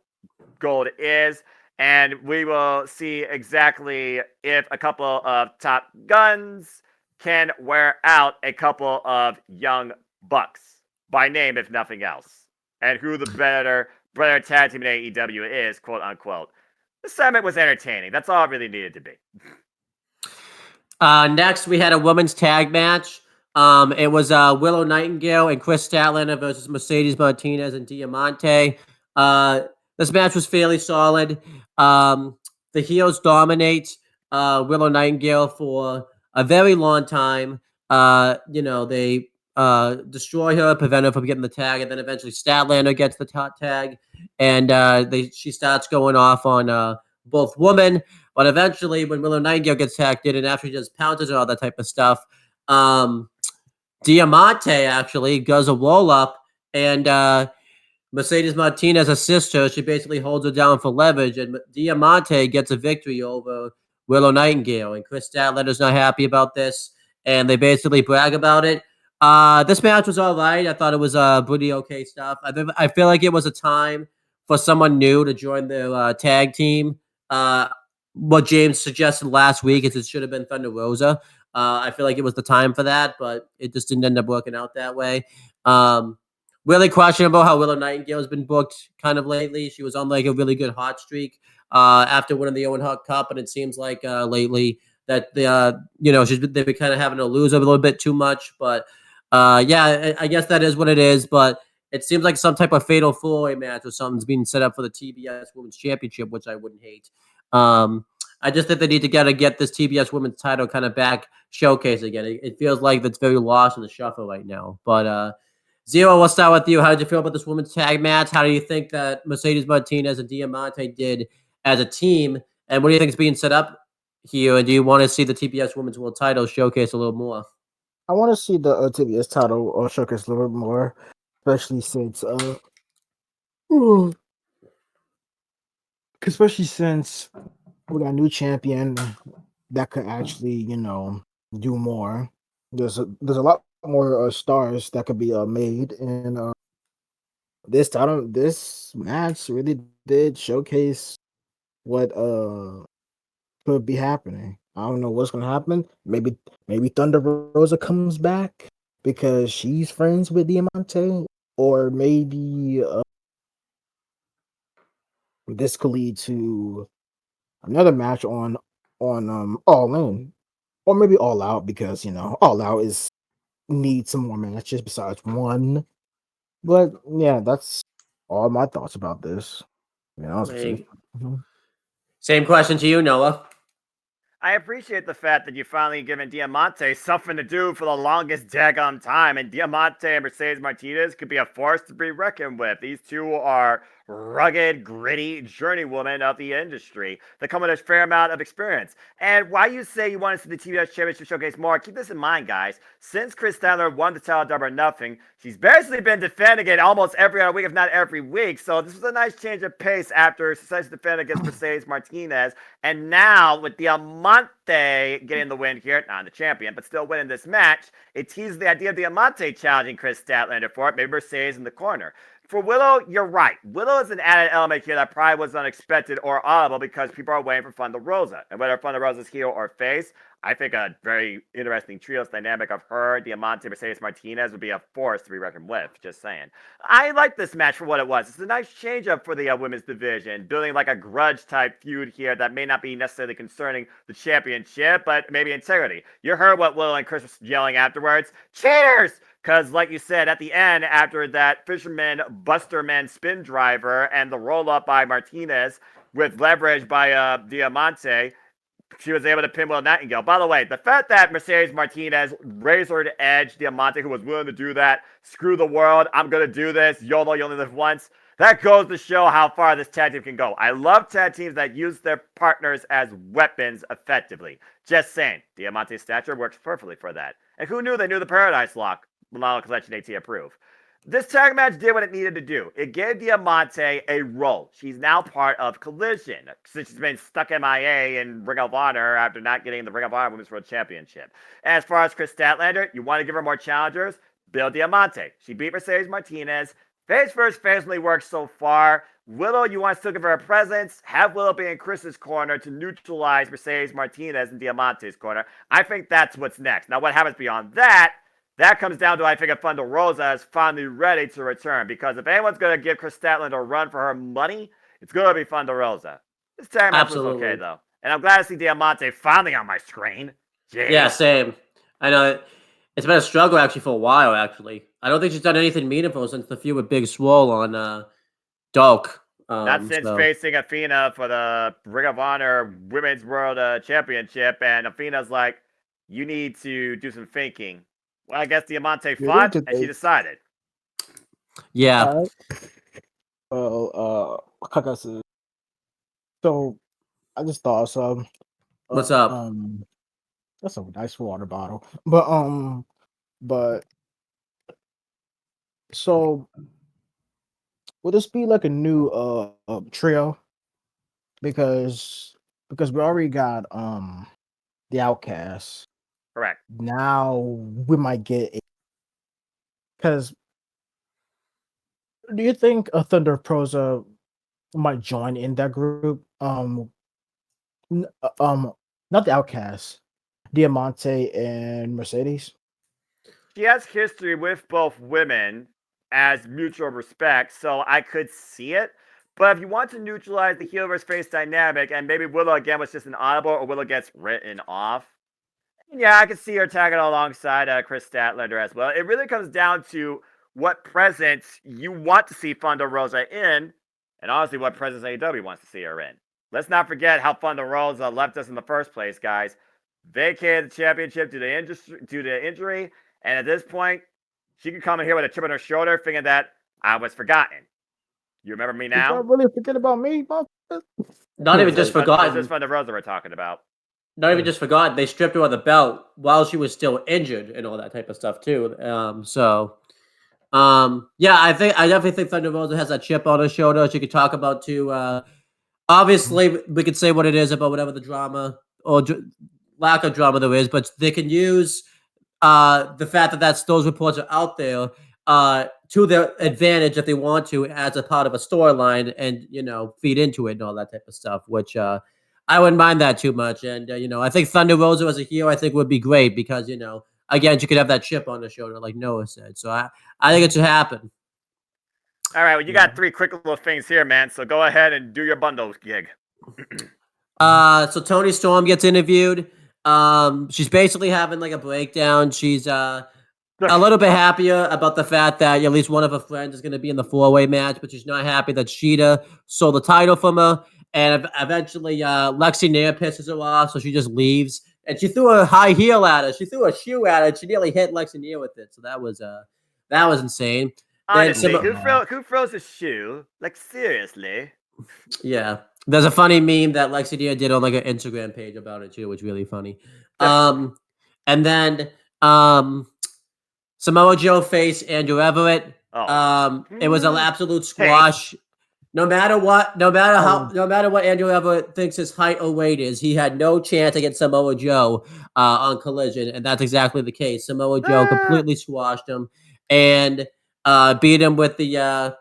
Gold is. And we will see exactly if a couple of top guns can wear out a couple of young bucks, by name if nothing else, and who the better tag team in AEW is, quote unquote. The segment was entertaining. That's all it really needed to be. Next, we had a women's tag match. It was Willow Nightingale and Chris Statlander versus Mercedes Martinez and Diamante. This match was fairly solid. The heels dominate Willow Nightingale for a very long time. They destroy her, prevent her from getting the tag, and then eventually Statlander gets the tag, and she starts going off on both women. But eventually, when Willow Nightingale gets hacked in, and after he just pounces and all that type of stuff, Diamante actually does a roll up, and Mercedes Martinez assists her. She basically holds her down for leverage, and Diamante gets a victory over Willow Nightingale. And Chris Statlander's not happy about this, and they basically brag about it. This match was all right. I thought it was pretty okay stuff. I feel like it was a time for someone new to join the tag team. What James suggested last week is it should have been Thunder Rosa. I feel like it was the time for that, but it just didn't end up working out that way. Really questionable how Willow Nightingale has been booked kind of lately. She was on like a really good hot streak after winning the Owen Hart Cup, and it seems like lately that they've been kind of having to lose a little bit too much. But I guess that is what it is. But it seems like some type of fatal four-way match or something's being set up for the TBS Women's Championship, which I wouldn't hate. I just think they need to get this TBS Women's title kind of back showcase again. It feels like that's very lost in the shuffle right now. But Zero, we'll start with you. How did you feel about this women's tag match? How do you think that Mercedes Martinez and Diamante did as a team? And what do you think is being set up here? And do you want to see the TBS Women's World title showcase a little more? I want to see the TBS title showcase a little bit more, especially since we got a new champion that could actually, do more. There's a lot more stars that could be made, and this match really did showcase what could be happening. I don't know what's gonna happen. Maybe Thunder Rosa comes back because she's friends with Diamante, or maybe this could lead to another match on All In, or maybe All Out because All Out needs some more matches besides one. But yeah, that's all my thoughts about this. Honestly. Same question to you, Noah. I appreciate the fact that you finally given Diamante something to do for the longest daggone time, and Diamante and Mercedes Martinez could be a force to be reckoned with. These two are rugged, gritty journeywoman of the industry that come with a fair amount of experience. And why you say you want to see the TBS Championship Showcase more, keep this in mind, guys. Since Chris Statlander won the title Double or Nothing, she's basically been defending it almost every other week, if not every week. So this was a nice change of pace after successful defense against Mercedes Martinez. And now with Diamante getting the win here, not the champion, but still winning this match, it teases the idea of Diamante challenging Chris Statlander for it, maybe Mercedes in the corner. For Willow, you're right. Willow is an added element here that probably was unexpected or audible because people are waiting for Thunder Rosa. And whether Thunder Rosa's heel or face, I think a very interesting trios dynamic of her, Diamante, Mercedes Martinez would be a force to be reckoned with. Just saying. I like this match for what it was. It's a nice change up for the women's division, building like a grudge type feud here that may not be necessarily concerning the championship, but maybe integrity. You heard what Willow and Chris was yelling afterwards. Cheaters! Because, like you said, at the end, after that Fisherman Busterman spin driver and the roll-up by Martinez with leverage by Diamante, she was able to pin Will Nightingale. By the way, the fact that Mercedes Martinez razored edge Diamante, who was willing to do that, screw the world, I'm going to do this, YOLO, you only live once, that goes to show how far this tag team can go. I love tag teams that use their partners as weapons effectively. Just saying, Diamante's stature works perfectly for that. And who knew they knew the Paradise Lock? Milano Collection AT approve. This tag match did what it needed to do. It gave Diamante a role. She's now part of Collision, since she's been stuck MIA in Ring of Honor after not getting the Ring of Honor Women's World Championship. As far as Chris Statlander, you want to give her more challengers? Build Diamante. She beat Mercedes Martinez. Face first family works so far. Willow, you want to still give her a presence. Have Willow be in Chris's corner to neutralize Mercedes Martinez in Diamante's corner. I think that's what's next. Now, what happens beyond that? That comes down to, I think, if Thunder Rosa is finally ready to return. Because if anyone's going to give Chris Statlander a run for her money, it's going to be Thunder Rosa. This tag match was okay, though. And I'm glad to see Diamante finally on my screen. Jeez. Yeah, same. I know it's been a struggle, actually, for a while, actually. I don't think she's done anything meaningful since the feud with Big Swole on Dark. Not since facing Athena for the Ring of Honor Women's World Championship. And Athena's like, you need to do some thinking. Well, I guess Diamante fought, and she decided. Yeah. So I just thought some. What's up? That's a nice water bottle. But so will this be like a new trio? Because we already got the Outcasts. Correct. Now we might get it. Because do you think a Thunder Rosa might join in that group? Not the Outcasts, Diamante and Mercedes. She has history with both women as mutual respect, so I could see it. But if you want to neutralize the heel versus face dynamic, and maybe Willow again was just an audible, or Willow gets written off, yeah, I could see her tagging alongside Chris Statlander as well. It really comes down to what presence you want to see Thunder Rosa in, and honestly, what presence AEW wants to see her in. Let's not forget how Thunder Rosa left us in the first place, guys. Vacated the championship due to injury, and at this point, she could come in here with a chip on her shoulder, thinking that I was forgotten. You remember me now? Did you really forget about me? Not even just forgotten. This is Thunder Rosa we're talking about. Not even just forgotten. They stripped her of the belt while she was still injured and all that type of stuff too. Yeah, I definitely think Thunder Rosa has that chip on her shoulder. She could talk about too. Obviously, we could say what it is about whatever the drama or lack of drama there is, but they can use the fact that those reports are out there to their advantage if they want to, as a part of a storyline, and feed into it and all that type of stuff. Which I wouldn't mind that too much. And I think Thunder Rosa as a heel, I think would be great because again, she could have that chip on the shoulder, like Noah said. So I think it should happen. All right, well, you got 3 quick little things here, man. So go ahead and do your bundles gig. So Toni Storm gets interviewed. She's basically having like a breakdown. She's a little bit happier about the fact that at least one of her friends is going to be in the 4-way match, but she's not happy that Sheeta stole the title from her. And eventually, Lexi Nair pisses her off, so she just leaves. And she threw a high heel at her. She threw a shoe at her. And she nearly hit Lexi Nair with it. So that was insane. Honestly, Samo- who throws a shoe? Like seriously? yeah. There's a funny meme that Lexi Dia did on like an Instagram page about it too, which is really funny. And then Samoa Joe faced Andrew Everett. It was an absolute squash. No matter what Andrew Everett thinks his height or weight is, he had no chance against Samoa Joe on Collision, and that's exactly the case. Samoa Joe completely squashed him and beat him with the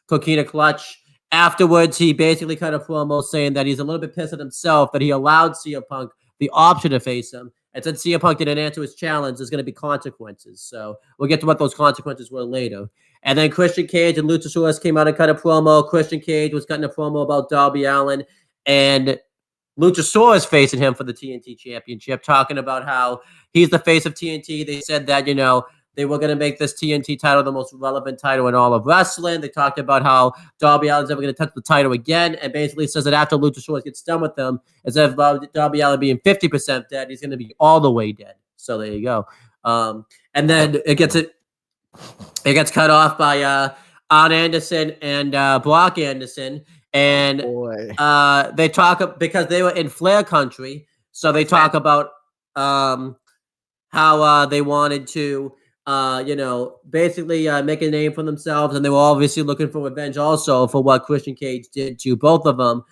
Coquina Clutch. Afterwards, he basically cut a promo saying that he's a little bit pissed at himself that he allowed CM Punk the option to face him. And since CM Punk didn't answer his challenge, there's going to be consequences. So we'll get to what those consequences were later. And then Christian Cage and Luchasaurus came out and cut a promo. Christian Cage was cutting a promo about Darby Allin and Luchasaurus facing him for the TNT Championship, talking about how he's the face of TNT. They said that, they were going to make this TNT title the most relevant title in all of wrestling. They talked about how Darby Allin's never going to touch the title again, and basically says that after Luchasaurus gets done with them, instead of Darby Allin being 50% dead, he's going to be all the way dead. So there you go. And then it gets cut off by Arn Anderson and Brock Anderson, and they talk because they were in Flair country, so they talk about how they wanted to. Basically make a name for themselves, and they were obviously looking for revenge also for what Christian Cage did to both of them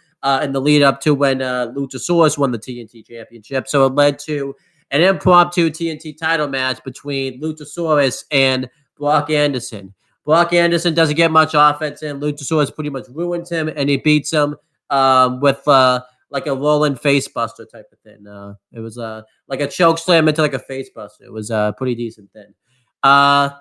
in the lead up to when Luchasaurus won the TNT Championship. So it led to an impromptu TNT title match between Luchasaurus and Brock Anderson. Brock Anderson doesn't get much offense in. Luchasaurus pretty much ruins him, and he beats him with like a rolling face buster type of thing. It was like a choke slam into like a face buster. It was a pretty decent thing. Let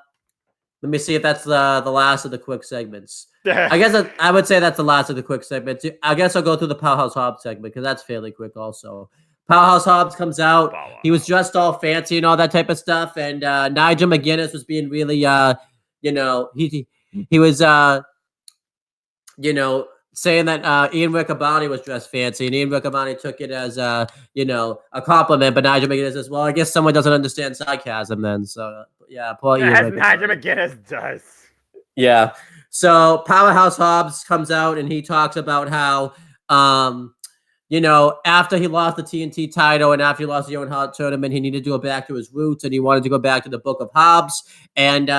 me see if that's the last of the quick segments. I guess I would say that's the last of the quick segments. I guess I'll go through the Powerhouse Hobbs segment because that's fairly quick also. Powerhouse Hobbs comes out. He was dressed all fancy and all that type of stuff. And Nigel McGuinness was being really, he was, saying that Ian Riccaboni was dressed fancy, and Ian Riccaboni took it as a compliment. But Nigel McGuinness says, "Well, I guess someone doesn't understand sarcasm then." So yeah, poor Ian Riccaboni. Nigel McGuinness does. Yeah. So Powerhouse Hobbs comes out and he talks about how, after he lost the TNT title and after he lost the Owen Hart tournament, he needed to go back to his roots and he wanted to go back to the Book of Hobbs. And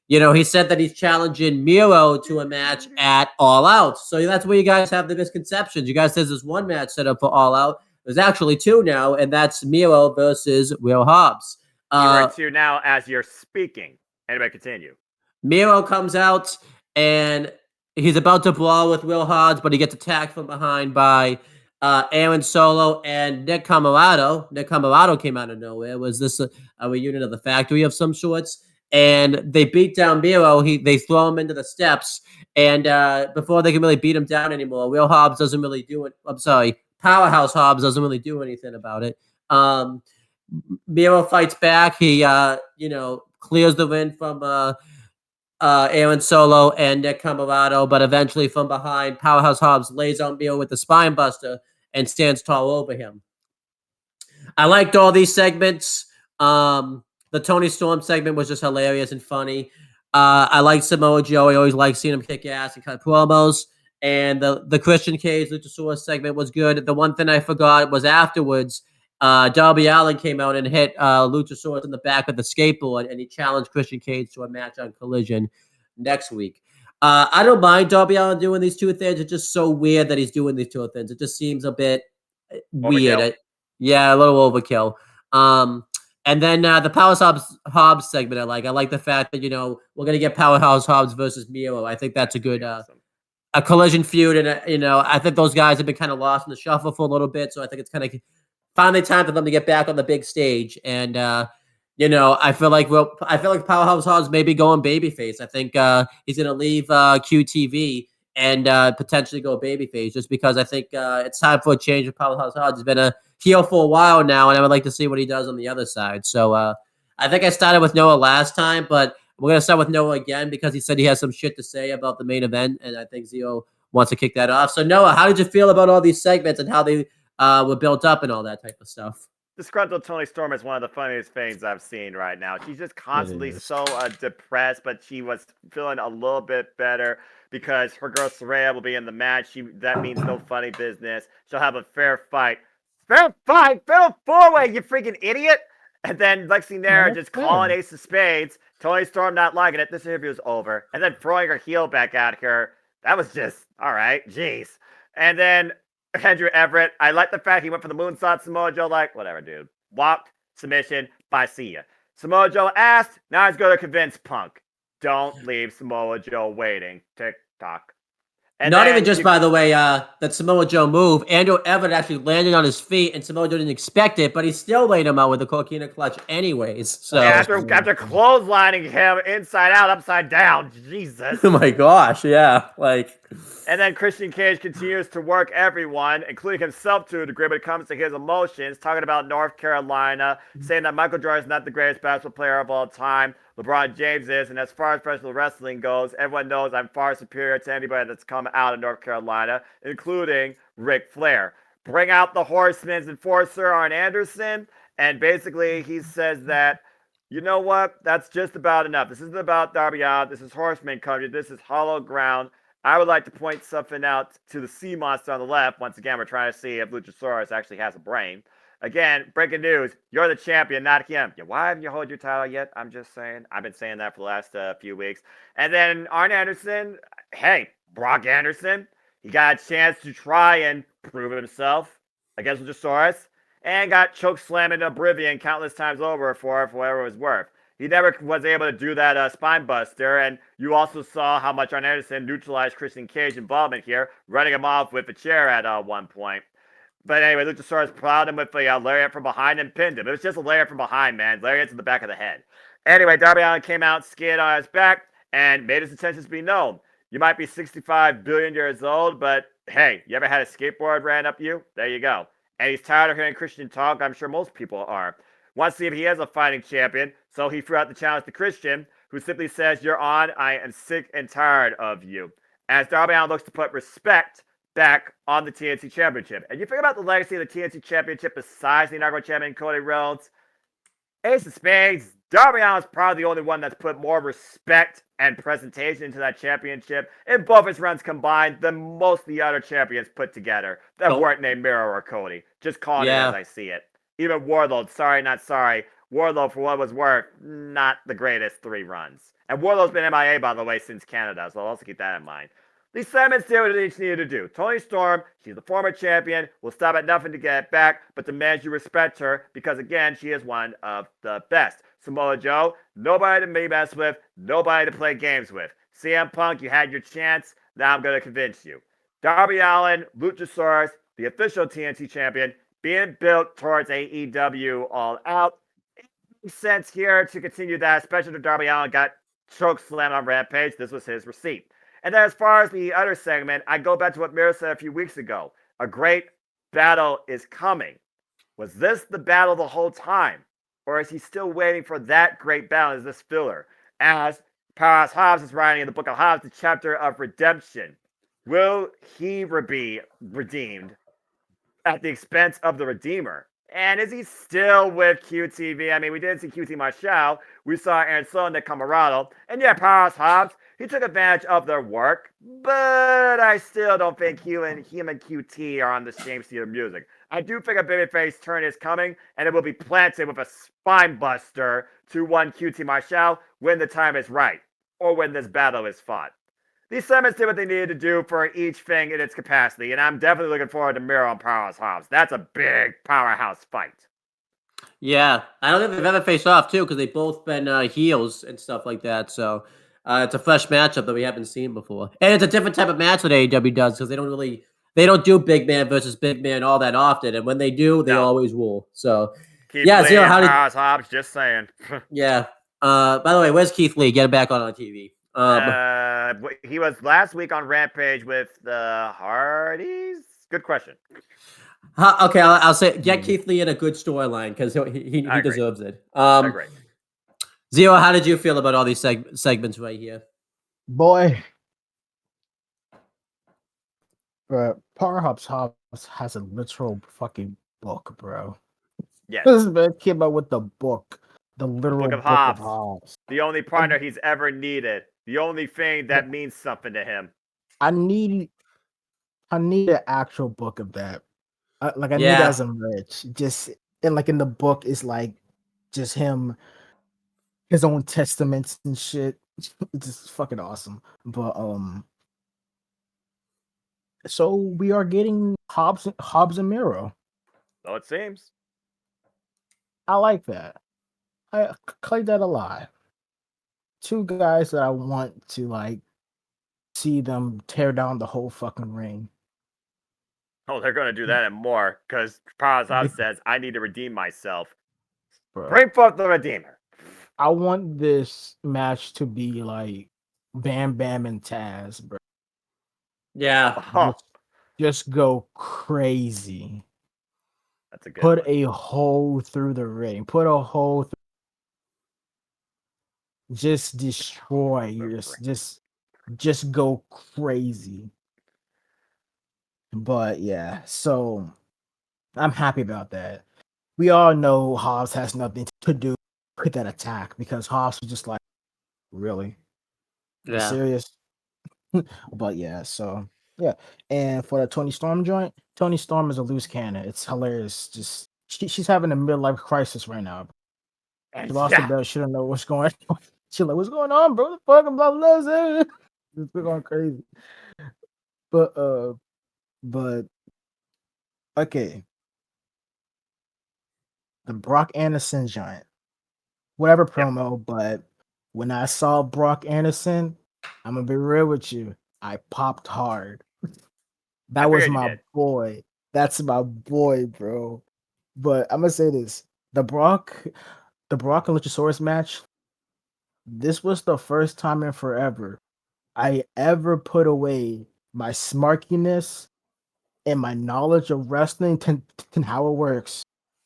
he said that he's challenging Miro to a match at All Out. So that's where you guys have the misconceptions. You guys says there's one match set up for All Out. There's actually two now, and that's Miro versus Will Hobbs. You are two now as you're speaking. Anybody continue. Miro comes out, and he's about to brawl with Will Hobbs, but he gets attacked from behind by Aaron Solo and Nick Camarado. Nick Camarado came out of nowhere. Was this a reunion of the factory of some sorts? And they beat down Miro. They throw him into the steps, and before they can really beat him down anymore, Will Hobbs doesn't really do it. I'm sorry, Powerhouse Hobbs doesn't really do anything about it. Miro fights back. He, clears the win from Aaron Solo and Nick Camarado, but eventually from behind, Powerhouse Hobbs lays on Miro with the spine buster and stands tall over him. I liked all these segments. The Tony Storm segment was just hilarious and funny. I like Samoa Joe. I always like seeing him kick ass and cut promos. And the Christian Cage Luchasaurus segment was good. The one thing I forgot was afterwards, Darby Allin came out and hit Luchasaurus in the back of the skateboard, and he challenged Christian Cage to a match on Collision next week. I don't mind Darby Allin doing these two things. It's just so weird that he's doing these two things. It just seems a bit weird. A little overkill. And then the Powerhouse Hobbs segment I like the fact that, we're going to get Powerhouse Hobbs versus Miro. I think that's a good a Collision feud. And, I think those guys have been kind of lost in the shuffle for a little bit. So I think it's kind of finally time for them to get back on the big stage. And, I feel like Powerhouse Hobbs may be going babyface. I think he's going to leave QTV and potentially go babyface just because I think it's time for a change with Powerhouse Hobbs. He's been a heel for a while now, and I would like to see what he does on the other side. So I think I started with Noah last time, but we're going to start with Noah again because he said he has some shit to say about the main event, and I think Zio wants to kick that off. So Noah, how did you feel about all these segments and how they were built up and all that type of stuff? disgruntled Tony Storm is one of the funniest things I've seen right now. She's just constantly is. so depressed, but she was feeling a little bit better because her girl Saraya will be in the match. That means no funny business. She'll have a fair fight. Fair fight? Fatal four-way, you freaking idiot! And then Lexi Nair just calling Ace of Spades. Tony Storm not liking it. This interview is over. And then throwing her heel back at her. That was just, all right, jeez. And then Andrew Everett, I like the fact he went for the moonsault. Samoa Joe like, whatever, dude. Walked, submission, bye, see ya. Samoa Joe asked, now he's going to convince Punk. Don't leave Samoa Joe waiting. Tick tock. And not even just, by the way, that Samoa Joe move. Andrew Everett actually landed on his feet, and Samoa Joe didn't expect it, but he still laid him out with the coquina clutch anyways. So yeah, after clotheslining him inside out, upside down. Jesus. Oh my gosh, yeah. And then Christian Cage continues to work everyone, including himself to a degree when it comes to his emotions, talking about North Carolina, saying that Michael Jordan is not the greatest basketball player of all time. LeBron James is, and as far as professional wrestling goes, everyone knows I'm far superior to anybody that's come out of North Carolina, including Ric Flair. Bring out the Horseman's enforcer, Arn Anderson, and basically he says that, you know what, that's just about enough. This isn't about Darby Allin. This is Horseman country. This is hollow ground. I would like to point something out to the sea monster on the left. Once again, we're trying to see if Luchasaurus actually has a brain. Again, breaking news, you're the champion, not him. Yeah, why haven't you held your title yet? I'm just saying. I've been saying that for the last few weeks. And then Arn Anderson, hey, Brock Anderson, he got a chance to try and prove himself against Luchasaurus and got choke slammed into Oblivion countless times over for whatever it was worth. He never was able to do that spine buster, and you also saw how much Arn Anderson neutralized Christian Cage's involvement here, running him off with a chair at one point. But anyway, Luchasaurus plowed him with a lariat from behind and pinned him. It was just a lariat from behind, man. Lariat's in the back of the head. Anyway, Darby Allin came out, skied on his back, and made his intentions be known. You might be 65 billion years old, but hey, you ever had a skateboard ran up you? There you go. And he's tired of hearing Christian talk. I'm sure most people are. Wants to see if he is a fighting champion, so he threw out the challenge to Christian, who simply says, "You're on. I am sick and tired of you." As Darby Allin looks to put respect back on the TNT Championship. And you think about the legacy of the TNT Championship besides the inaugural champion Cody Rhodes, Ace of Spades, Darby Allin is probably the only one that's put more respect and presentation into that championship in both his runs combined than most of the other champions put together that weren't named Miro or Cody. Just calling it as I see it. Even Warlord, sorry, not sorry. Warlord, for what it was worth, not the greatest 3 runs. And Warlord's been MIA, by the way, since Canada, so I'll also keep that in mind. These segments did what they each needed to do. Toni Storm, she's the former champion, will stop at nothing to get it back, but demands you respect her because, again, she is one of the best. Samoa Joe, nobody to be messed with, nobody to play games with. CM Punk, you had your chance, now I'm going to convince you. Darby Allin, Luchasaurus, the official TNT champion, being built towards AEW All Out. It makes sense here to continue that, especially if Darby Allin got choke slammed on Rampage. This was his receipt. And then as far as the other segment, I go back to what Miro said a few weeks ago. A great battle is coming. Was this the battle the whole time? Or is he still waiting for that great battle as this filler? As Powerhouse Hobbs is writing in the book of Hobbs, the chapter of redemption. Will he be redeemed at the expense of the Redeemer? And is he still with QTV? I mean, we didn't see QT Marshall. We saw Aaron Solo and Nick Camarado. And yeah, Powerhouse Hobbs, he took advantage of their work, but I still don't think him and QT are on the same seat of music. I do think a babyface turn is coming, and it will be planted with a spine buster to one QT Marshall when the time is right, or when this battle is fought. These segments did what they needed to do for each thing in its capacity, and I'm definitely looking forward to Miro and Powerhouse Hobbs. That's a big powerhouse fight. Yeah, I don't think they've ever faced off, too, because they've both been heels and stuff like that, so it's a fresh matchup that we haven't seen before. And it's a different type of match that AEW does, because they don't do big man versus big man all that often, and when they do, they always rule. So, Zero, Powerhouse Hobbs, just saying. Yeah. By the way, where's Keith Lee? Get him back on TV. He was last week on Rampage with the Hardys. Good question. Okay, I'll say get Keith Lee in a good storyline because he deserves it. I agree. Zero, how did you feel about all these segments right here? Boy, bro, Powerhouse Hobbs has a literal fucking book, bro. Yes. This man came out with the book, the literal Book of book of Hobbs. Hobbs. The only partner he's ever needed. The only thing that means something to him. I need an actual book of that. I need Yeah. as a merch. Just and like in the book is like just him, his own testaments and shit. It's just fucking awesome. But so we are getting Hobbs and Miro. So it seems. I like that. I like that a lot. Two guys that I want to like see them tear down the whole fucking ring. Oh, they're gonna do that and more, because Parazov Be- says, I need to redeem myself. Bro. Bring forth the Redeemer. I want this match to be like Bam Bam and Taz, bro. Yeah. Oh, Just go crazy. that's a good Put one. a hole through the ring. Put a hole through. Just destroy. Just go crazy. But yeah, so I'm happy about that. We all know Hobbs has nothing to do with that attack because Hobbs was just like, really? You Yeah. serious? But yeah, so yeah. And for the Tony Storm joint, Tony Storm is a loose cannon. It's hilarious. Just she's having a midlife crisis right now. She lost the belt. She don't know what's going on. She's like, what's going on, bro? The fuck? I'm blah, blah, blah. It's going crazy. But okay. The Brock Anderson joint. Whatever promo, but when I saw Brock Anderson, I'm gonna be real with you. I popped hard. That was figured you my did. boy. That's my boy, bro. But I'm gonna say this: the Brock and Luchasaurus match. This was the first time in forever I ever put away my smarkiness and my knowledge of wrestling and how it works,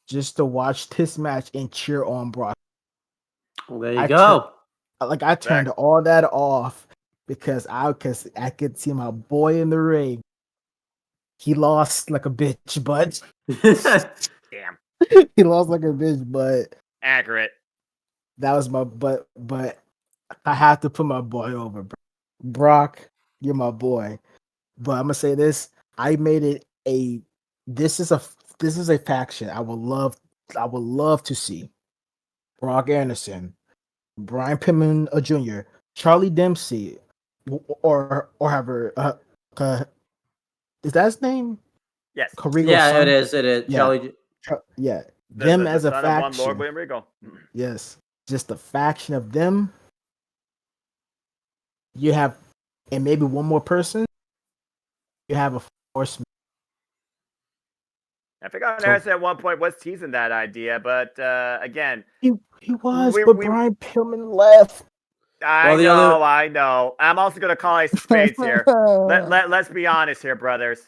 just to watch this match and cheer on Brock. Well, there you go. I turned all that off because I could see my boy in the ring. He lost like a bitch, but Damn. he lost like a bitch, but Accurate. that was my but I have to put my boy over, bro. Brock, you're my boy. But I'm gonna say this: I made it a. This is a faction I would love to see. Brock Anderson, Brian Pillman Jr., Charlie Dempsey, or however, is that his name? Yes. Corrigo's Yeah, son? it is. It is. Yeah. Charlie. Yeah, The them as a son of one Lord faction. William Regal. Yes, just the faction of them. You have, and maybe one more person. You have a force. I think Anderson at one point was teasing that idea, but again, He was, we- but we- Brian Pillman left. I know. I'm also going to call it spades here. Let's be honest here, brothers.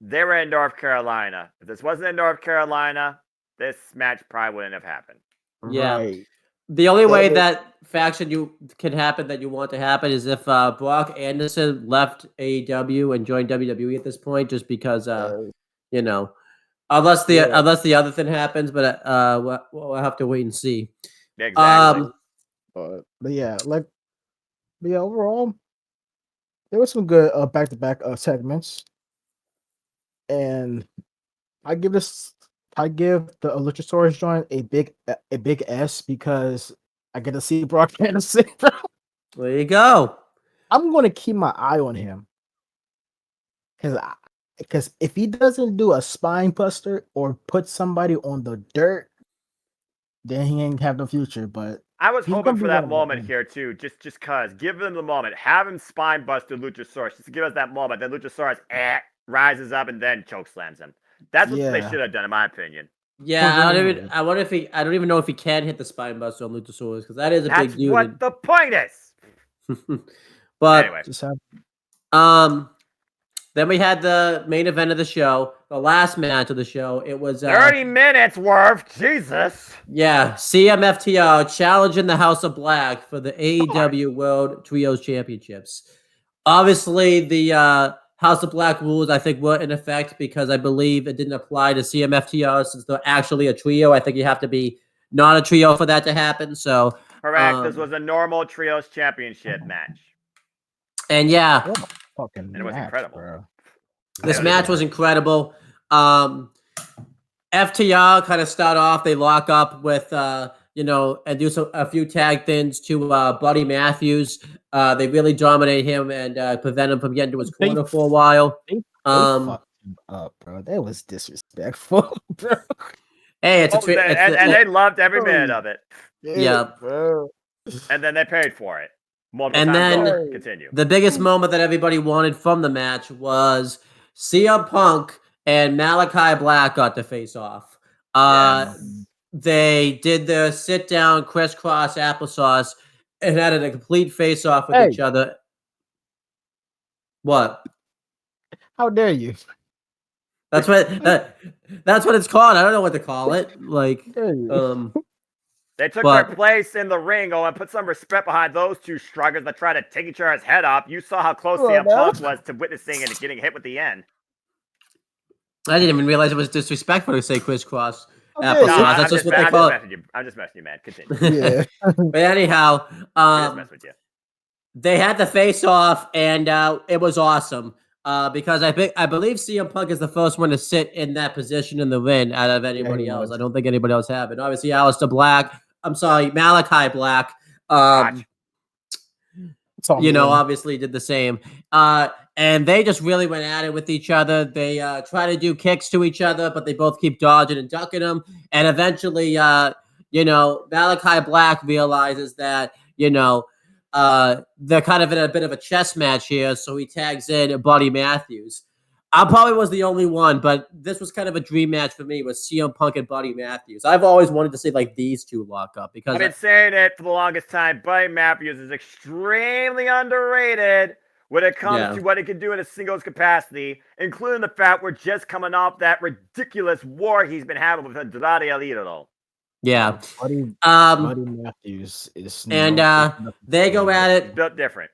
They were in North Carolina. If this wasn't in North Carolina, this match probably wouldn't have happened. Yeah. Right. The only way that faction can happen that you want to happen is if Brock Anderson left AEW and joined WWE at this point, just because you know, unless the other thing happens, but we'll have to wait and see. Exactly. But yeah, overall, there was some good back-to-back segments, and I give the Luchasaurus joint a big S because I get to see Brock Anderson. There you go. I'm going to keep my eye on him because if he doesn't do a spine buster or put somebody on the dirt, then he ain't have no future. But I was he's hoping gonna for be that one of moment them. here too, just cause. Give them the moment. Have him spine buster Luchasaurus, just to give us that moment. Then Luchasaurus rises up and then choke slams him. That's what they should have done, in my opinion. Yeah, I wonder if I don't even know if he can hit the spine buster on Luchasaurus because that is a That's big dude. what the point is. But anyway, Just have then we had the main event of the show, the last match of the show. It was 30 minutes worth. Jesus. Yeah, CMFTR challenging the House of Black for the AEW World Trios Championships. Obviously, the House of Black rules, I think, were in effect because I believe it didn't apply to CMFTR since they're actually a trio. I think you have to be not a trio for that to happen. So Correct. This was a normal trios championship match. And yeah, What a fucking And it was match, incredible. bro. this match was incredible. FTR kind of start off. They lock up with, and do a few tag things to Buddy Matthews. They really dominate him and prevent him from getting to his corner for a while. They fucked him up, bro. That was disrespectful, bro. Hey, it's and they loved every minute of it. Yeah, bro. And then they paid for it. Multiple and times then over. Continue. The biggest moment that everybody wanted from the match was CM Punk and Malachi Black got to face off. They did the sit down crisscross applesauce and had a complete face off with each other. What? How dare you? That's what it's called. I don't know what to call it. Like, they took their place in the ring, and put some respect behind those two struggles that tried to take each other's head off. You saw how close CM Punk was to witnessing and getting hit with the end. I didn't even realize it was disrespectful to say crisscross applesauce. No, That's just what they call it. I'm just messing you, man. Continue. Yeah. But anyhow, mess with you. They had the face off, and it was awesome. Because I believe CM Punk is the first one to sit in that position in the ring out of anybody else. I don't think anybody else have it. Obviously, Malachi Black. Obviously did the same. And they just really went at it with each other. They try to do kicks to each other, but they both keep dodging and ducking them. And eventually, Malachi Black realizes that, they're kind of in a bit of a chess match here, so he tags in Buddy Matthews. I probably was the only one, but this was kind of a dream match for me with CM Punk and Buddy Matthews. I've always wanted to see like these two lock up because I've been saying it for the longest time. Buddy Matthews is extremely underrated when it comes to what he can do in a singles capacity, including the fact we're just coming off that ridiculous war he's been having with Andrade El Idolo. Yeah. Buddy Matthews is they go at it built different.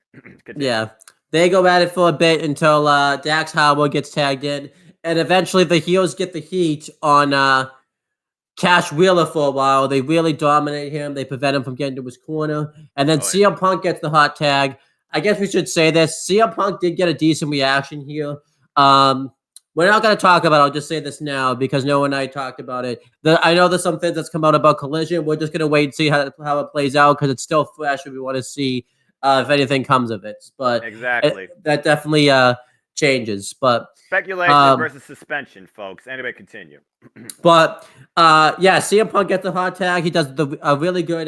Yeah. They go at it for a bit until Dax Howard gets tagged in, and eventually the heels get the heat on Cash Wheeler for a while. They really dominate him. They prevent him from getting to his corner, and then CM Punk gets the hot tag. I guess we should say this. CM Punk did get a decent reaction here. We're not going to talk about it. I'll just say this now because Noah and I talked about it. I know there's some things that's come out about Collision. We're just going to wait and see how it plays out because it's still fresh and we want to see if anything comes of it. But exactly, that definitely changes. But speculation versus suspension, folks. Anyway, continue. But CM Punk gets the hot tag. He does a really good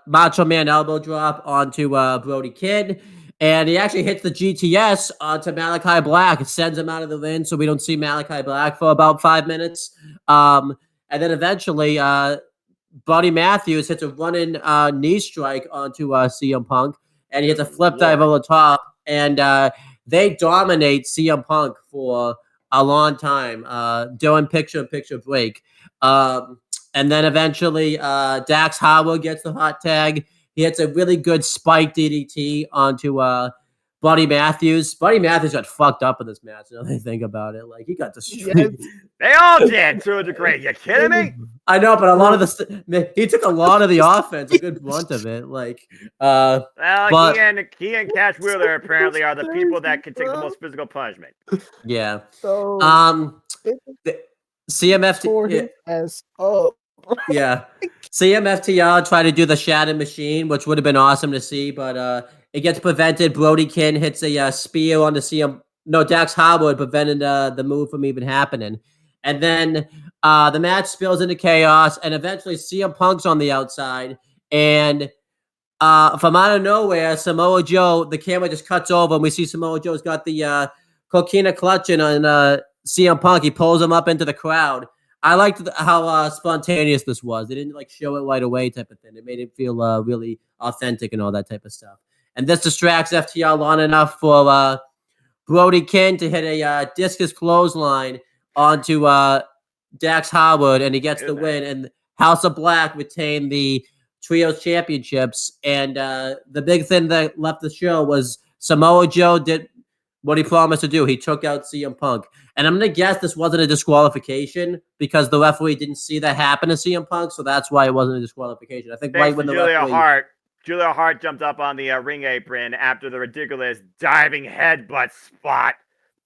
Macho Man elbow drop onto Brody Kid. And he actually hits the GTS onto Malachi Black. It sends him out of the ring, so we don't see Malachi Black for about 5 minutes. And then eventually, Buddy Matthews hits a running knee strike onto CM Punk, and he hits a flip dive over the top. And they dominate CM Punk for a long time, doing picture-in-picture break. And then eventually, Dax Howard gets the hot tag. He hits a really good spike DDT onto Buddy Matthews. Buddy Matthews got fucked up in this match. Now they think about it, like he got destroyed. They all did to a degree. You kidding me? I know, but a lot of he took a lot of the offense, a good brunt of it. Like, he and Cash Wheeler apparently are the people that can take the most physical punishment. Yeah. So, CMFT as up. Yeah. CMFTR tried to do the Shatter Machine, which would have been awesome to see, but it gets prevented. Brody Kin hits a spear on the Dax Howard, prevented the move from even happening. And then the match spills into chaos, and eventually CM Punk's on the outside, and from out of nowhere, Samoa Joe, the camera just cuts over, and we see Samoa Joe's got the coquina clutching on CM Punk. He pulls him up into the crowd. I liked how spontaneous this was. They didn't like show it right away type of thing. It made it feel really authentic and all that type of stuff. And this distracts FTR long enough for Brody Kin to hit a discus clothesline onto Dax Howard, and he gets the win. And House of Black retain the Trios Championships. And the big thing that left the show was Samoa Joe what he promised to do. He took out CM Punk. And I'm going to guess this wasn't a disqualification because the referee didn't see that happen to CM Punk, so that's why it wasn't a disqualification. I think Thanks right when to the Julia referee... Hart. Julia Hart jumped up on the ring apron after the ridiculous diving headbutt spot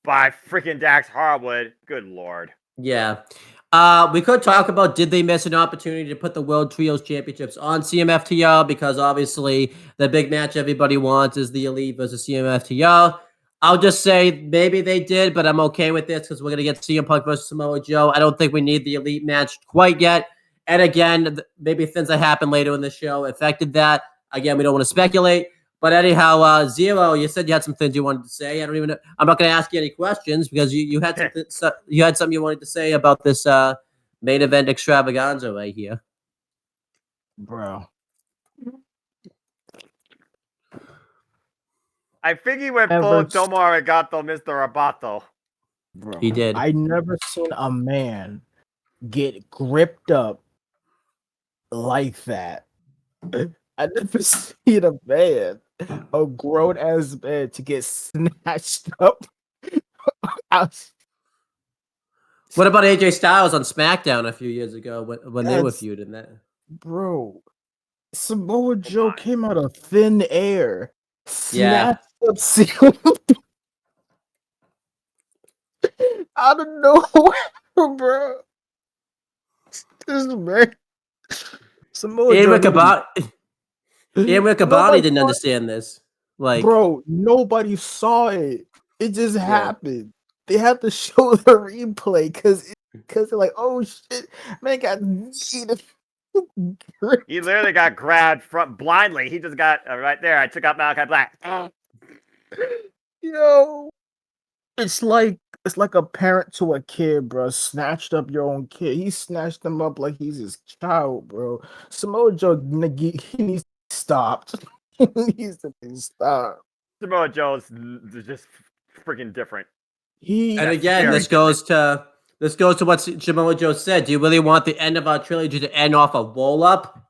by freaking Dax Harwood. Good Lord. Yeah. We could talk about, did they miss an opportunity to put the World Trios Championships on CMFTR? Because obviously the big match everybody wants is the Elite versus CMFTR. I'll just say maybe they did, but I'm okay with this because we're going to get CM Punk versus Samoa Joe. I don't think we need the Elite match quite yet. And again, maybe things that happened later in the show affected that. Again, we don't want to speculate. But anyhow, Zero, you said you had some things you wanted to say. I don't even know. I'm not going to ask you any questions because you had something you wanted to say about this main event extravaganza right here. Bro. I think he went full Tomo Arigato, Mr. Abato. Bro. He did. I never seen a man get gripped up like that. I never seen a man, a grown ass man, to get snatched up. What about AJ Styles on SmackDown a few years ago when they were feuding that? Bro, Samoa Joe came out of thin air, snatched up CM out of nowhere, bro. This man, Samoa Ian Joe. Riccaboni didn't understand this. Like, bro, nobody saw it. It just happened. They had to show the replay because they're like, oh shit, man got cheated. He literally got grabbed from blindly. He just got right there. I took out Malachi Black. Yo, it's like a parent to a kid, bro. Snatched up your own kid. He snatched him up like he's his child, bro. Samoa Joe, he needs to be stopped. He needs to be stopped. Samoa Joe's just freaking different. And again, this goes to what Samoa Joe said. Do you really want the end of our trilogy to end off a roll up?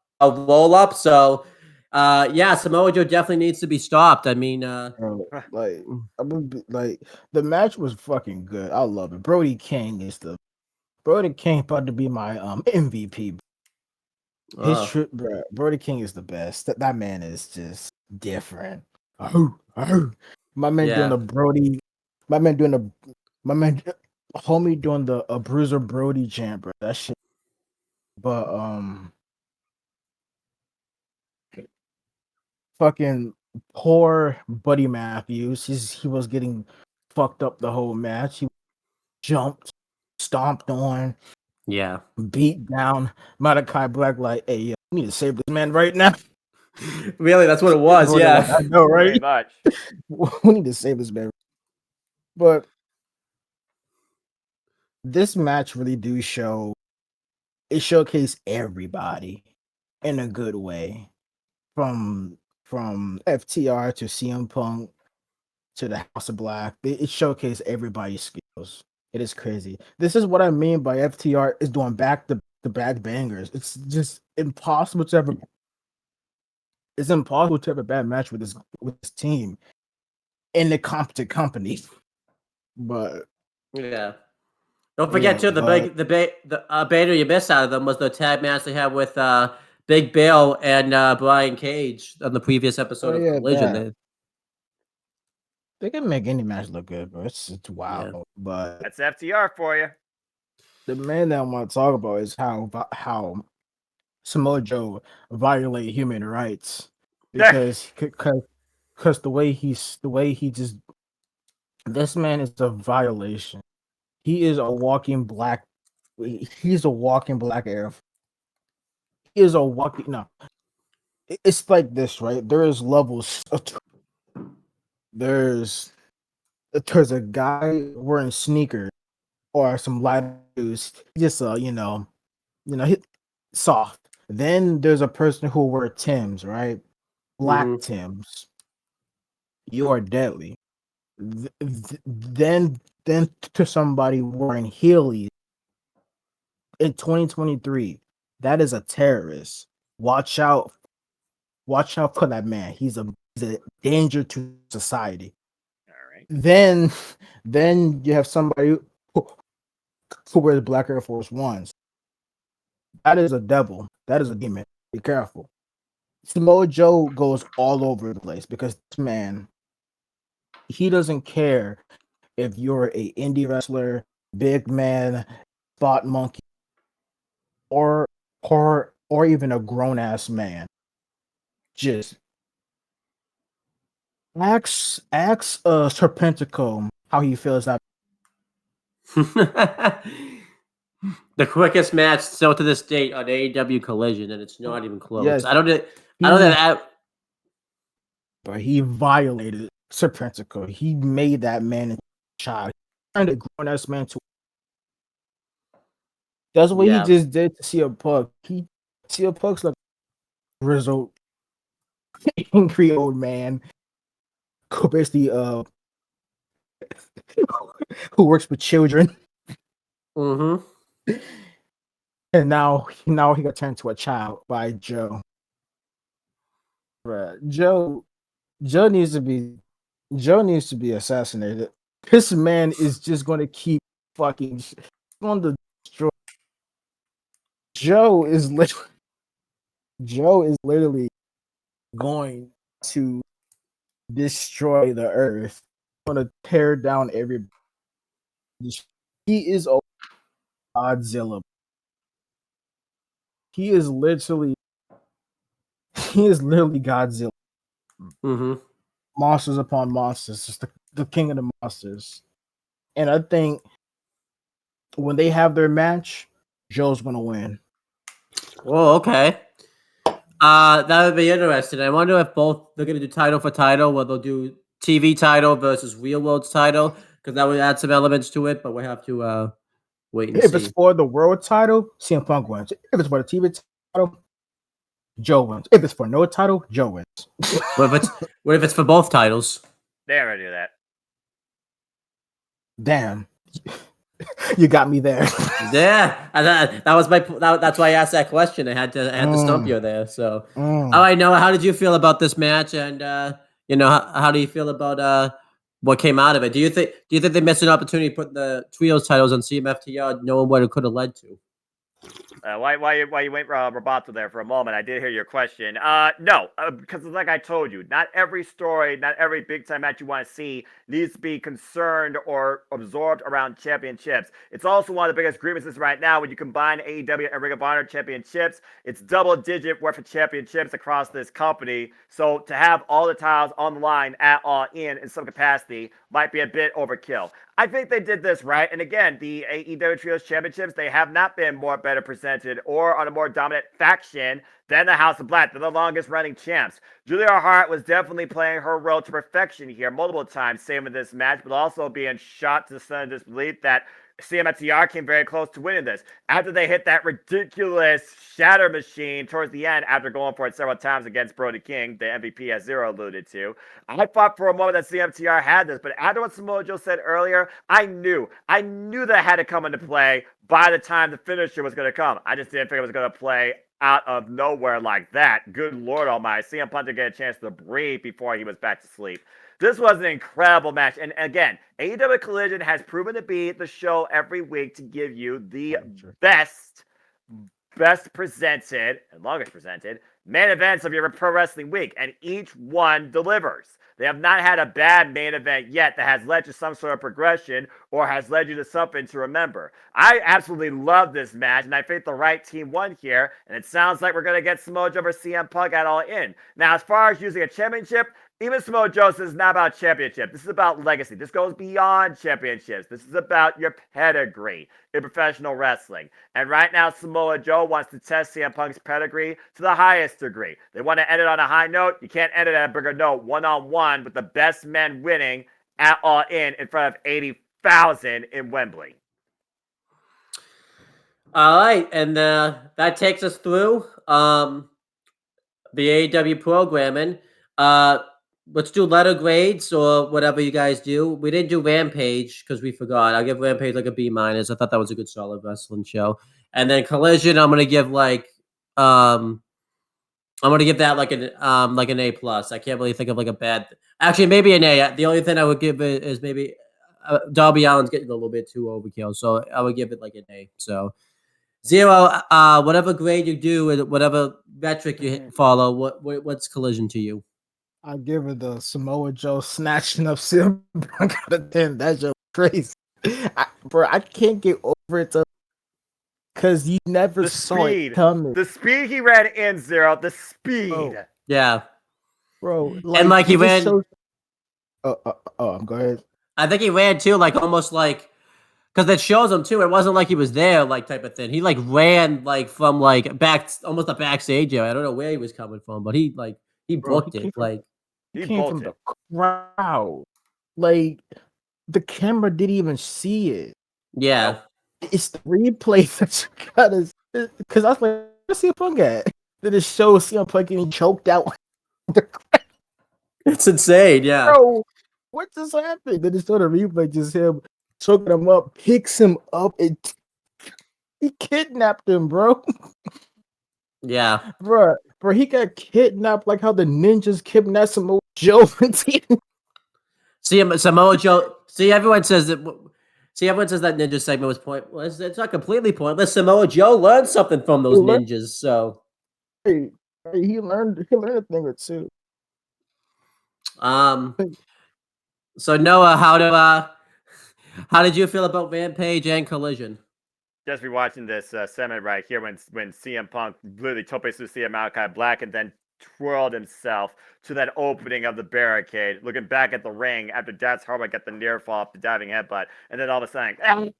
So, Samoa Joe definitely needs to be stopped. I mean, bro, like the match was fucking good. I love it. Brody King about to be my MVP. His trip, bro. Brody King is the best. That man is just different. My man doing the Brody. My man, homie doing the Bruiser Brody chant, bro. That shit. But fucking poor Buddy Matthews. He was getting fucked up the whole match. He jumped, stomped on, beat down. Malachi Black like, hey, yo, we need to save this man right now. Really, that's what it was. Like, I know, right? Pretty much. We need to save this man. But this match really do show. It showcased everybody in a good way, from FTR to CM Punk to the House of Black. It showcased everybody's skills. It is crazy. This is what I mean by FTR is doing back to back bangers. It's just impossible to have a bad match with this team in the competent company. But don't forget too, the banner you missed out of them was the tag match they had with Big Bill and Brian Cage on the previous episode of Collision. They can make any match look good, bro. It's wild. But that's FTR for you. The man that I want to talk about is how Samoa Joe violate human rights because the way he just, this man is a violation. He is a walking black. He's a walking black air. He is a walking. No, it's like this, right? There is levels. There's a guy wearing sneakers or some light shoes. Just soft. Then there's a person who wear Timbs, right? Black Timbs. You are deadly. Then to somebody wearing Heelys in 2023, that is a terrorist. Watch out for that man. He's a danger to society. All Then you have somebody who wears black Air Force Ones. That is a devil. That is a demon. Be careful. Samoa Joe goes all over the place because this man, he doesn't care if you're a indie wrestler, big man, spot monkey, or even a grown ass man. Just ask Serpentico how he feels that. The quickest match still to this date on AEW Collision, and it's not even close. Yes, I don't think but he violated Serpentico. He made that man a child. He turned a grown ass man to. That's what he just did to CM Punk. CM Punk's like a grizzled, angry old man who basically who works with children. Mm-hmm. And now he got turned to a child by Joe. Bruh, Joe needs to be assassinated. This man is just going to keep fucking going to destroy. Joe is literally going to destroy the earth. Going to tear down everybody. He is a Godzilla. He is literally Godzilla. Mm-hmm. Monsters upon monsters, just the king of the monsters. And I think when they have their match, Joe's gonna win. Oh, okay. That would be interesting. I wonder if both they're gonna do title for title, where they'll do TV title versus Real World's title, because that would add some elements to it. But we have to wait and If see. it's for the world title, CM Punk wins. If it's for the TV title, Joe wins. If it's for no title, Joe wins. What if it's for both titles? They already do that. Damn, you got me there. Yeah, that was that's why I asked that question. I had to stump you there. So, all right, Noah, how did you feel about this match? And how do you feel about what came out of it? Do you think they missed an opportunity to put the trios titles on CMFTR, knowing what it could have led to? Why you went Roboto there for a moment? I did hear your question. No, because like I told you, not every story, not every big time match you want to see needs to be concerned or absorbed around championships. It's also one of the biggest grievances right now when you combine AEW and Ring of Honor championships. It's double digit worth of championships across this company. So to have all the titles on the line at All in some capacity might be a bit overkill. I think they did this right. And again, the AEW Trios Championships, they have not been more better presented or on a more dominant faction than the House of Black. They're the longest running champs. Julia Hart was definitely playing her role to perfection here multiple times, same with this match, but also being shot to the sun of disbelief that CMFTR came very close to winning this. After they hit that ridiculous shatter machine towards the end, after going for it several times against Brody King, the MVP as Zero alluded to, I thought for a moment that CMFTR had this, but after what Samoa Joe said earlier, I knew that had to come into play by the time the finisher was going to come. I just didn't think it was going to play out of nowhere like that. Good Lord Almighty. CM Punk didn't get a chance to breathe before he was back to sleep. This was an incredible match. And again, AEW Collision has proven to be the show every week to give you the best presented and longest presented main events of your pro wrestling week. And each one delivers. They have not had a bad main event yet that has led to some sort of progression or has led you to something to remember. I absolutely love this match, and I think the right team won here, and it sounds like we're going to get Samoa Joe versus CM Punk at All In. Now, as far as using a championship, even Samoa Joe says it's not about championship. This is about legacy. This goes beyond championships. This is about your pedigree in professional wrestling. And right now, Samoa Joe wants to test CM Punk's pedigree to the highest degree. They want to end it on a high note. You can't end it at a bigger note, one-on-one with the best men winning at All In front of 80,000 in Wembley. All right, and that takes us through the AEW programming. Let's do letter grades or whatever you guys do. We didn't do Rampage because we forgot. I'll give Rampage like a B-. I thought that was a good solid wrestling show. And then Collision, I'm gonna give like I'm gonna give that like an A plus. I can't really think of like a bad. Actually, maybe an A. The only thing I would give it is maybe Darby Allin's getting a little bit too overkill, so I would give it like an A. So 0. Whatever grade you do and whatever metric you follow, what's Collision to you? I give it the Samoa Joe snatching up CM Punk out of 10. That's just crazy. I can't get over it because you never The saw speed. it coming. The speed he ran in, Zero. The speed. Bro. Yeah, Bro. and like he ran. Shows... go ahead. I think he ran too, like almost like because it shows him too. It wasn't like he was there, like type of thing. He like ran like from like back, almost a backstage area. I don't know where he was coming from, but he booked it. Like he came from the crowd. Like the camera didn't even see it. Yeah, it's the replay that you gotta, because I was like, where's CM Punk at? Then it shows CM Punk getting choked out. it's insane. Yeah, Bro, what just happened? Then it showed the replay, just him choking him up, picks him up, and he kidnapped him, bro. yeah, bro, he got kidnapped like how the ninjas kidnapped Samoa Joe. Samoa Joe. Everyone says that. Everyone says that ninja segment was pointless. It's not completely pointless. Samoa Joe learned something from those ninjas. So, he learned a thing or two. So Noah, how did you feel about Rampage and Collision? Just rewatching this segment right here when CM Punk literally tope through Malachi Black and then twirled himself to that opening of the barricade, looking back at the ring after Dax Harwood got the near fall off the diving headbutt, and then all of a sudden,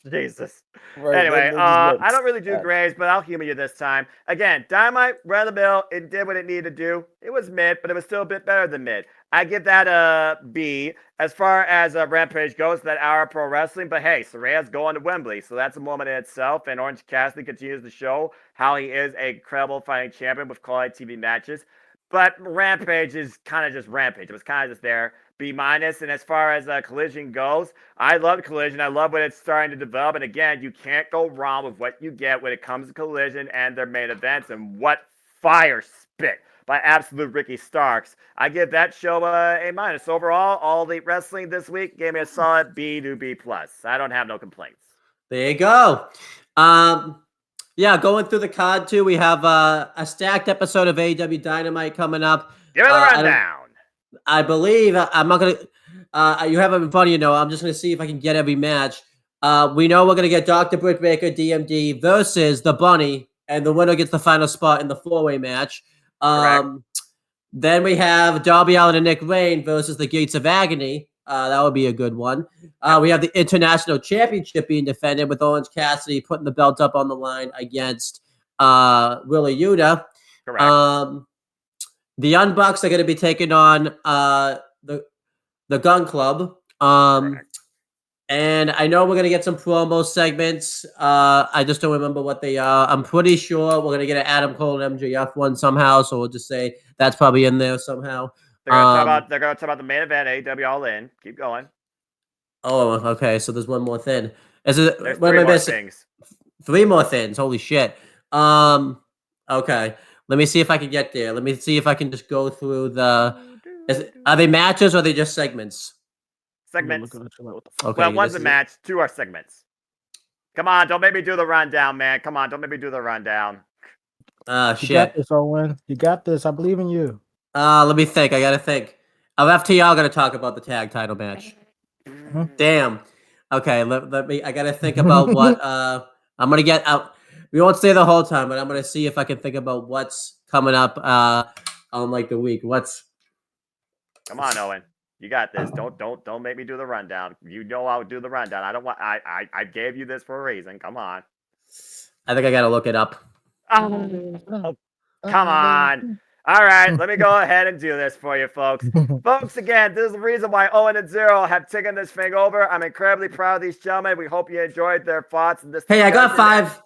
Jesus. Right, anyway, I don't really do grades, but I'll humor you this time. Again, Dynamite, run of the mill, it did what it needed to do. It was mid, but it was still a bit better than mid. I give that a B. As far as Rampage goes, that hour of pro wrestling, but hey, Saraya's going to Wembley, so that's a moment in itself, and Orange Cassidy continues to show how he is a credible fighting champion with quality TV matches. But Rampage is kind of just Rampage. It was kind of just there. B-. And as far as Collision goes, I love Collision. I love what it's starting to develop. And again, you can't go wrong with what you get when it comes to Collision and their main events. And what fire spit by absolute Ricky Starks. I give that show A-. Overall, All Elite Wrestling this week gave me a solid B to B+. I don't have no complaints. There you go. Yeah, going through the card too, we have a stacked episode of AEW Dynamite coming up. Give me the rundown. I believe I'm not gonna. You have it in front of you, know. I'm just gonna see if I can get every match. We know we're gonna get Dr. Britt Baker, DMD versus the Bunny, and the winner gets the final spot in the 4-way match. Then we have Darby Allin and Nick Wayne versus the Gates of Agony. That would be a good one. We have the International Championship being defended with Orange Cassidy putting the belt up on the line against Wheeler Yuta. Correct. The Young Bucks are going to be taking on the Gun Club. And I know we're going to get some promo segments. I just don't remember what they are. I'm pretty sure we're going to get an Adam Cole and MJF one somehow. So we'll just say that's probably in there somehow. They're going to talk about the main event, AEW All In. Keep going. Oh, okay. So there's one more thing. There's what am I missing? 3 more things. Holy shit. Okay. Let me see if I can get there. Let me see if I can just go through the. Are they matches or are they just segments? Segments. Okay. Well, one's a match, 2 are segments. Come on, don't make me do the rundown, man. Come on, don't make me do the rundown. Shit. You got this, Owen. You got this. I believe in you. Let me think. I gotta think. FTR gonna talk about the tag title match. Damn. Okay. Let me. I gotta think about what. I'm gonna get out. We won't stay the whole time, but I'm gonna see if I can think about what's coming up. On like the week. Come on, Owen. You got this. Don't make me do the rundown. You know I'll do the rundown. I don't want. I gave you this for a reason. Come on. I think I gotta look it up. Oh, come on. All right, let me go ahead and do this for you, folks. Folks, again, this is the reason why Owen and Zero have taken this thing over. I'm incredibly proud of these gentlemen. We hope you enjoyed their thoughts. Hey, I got 5.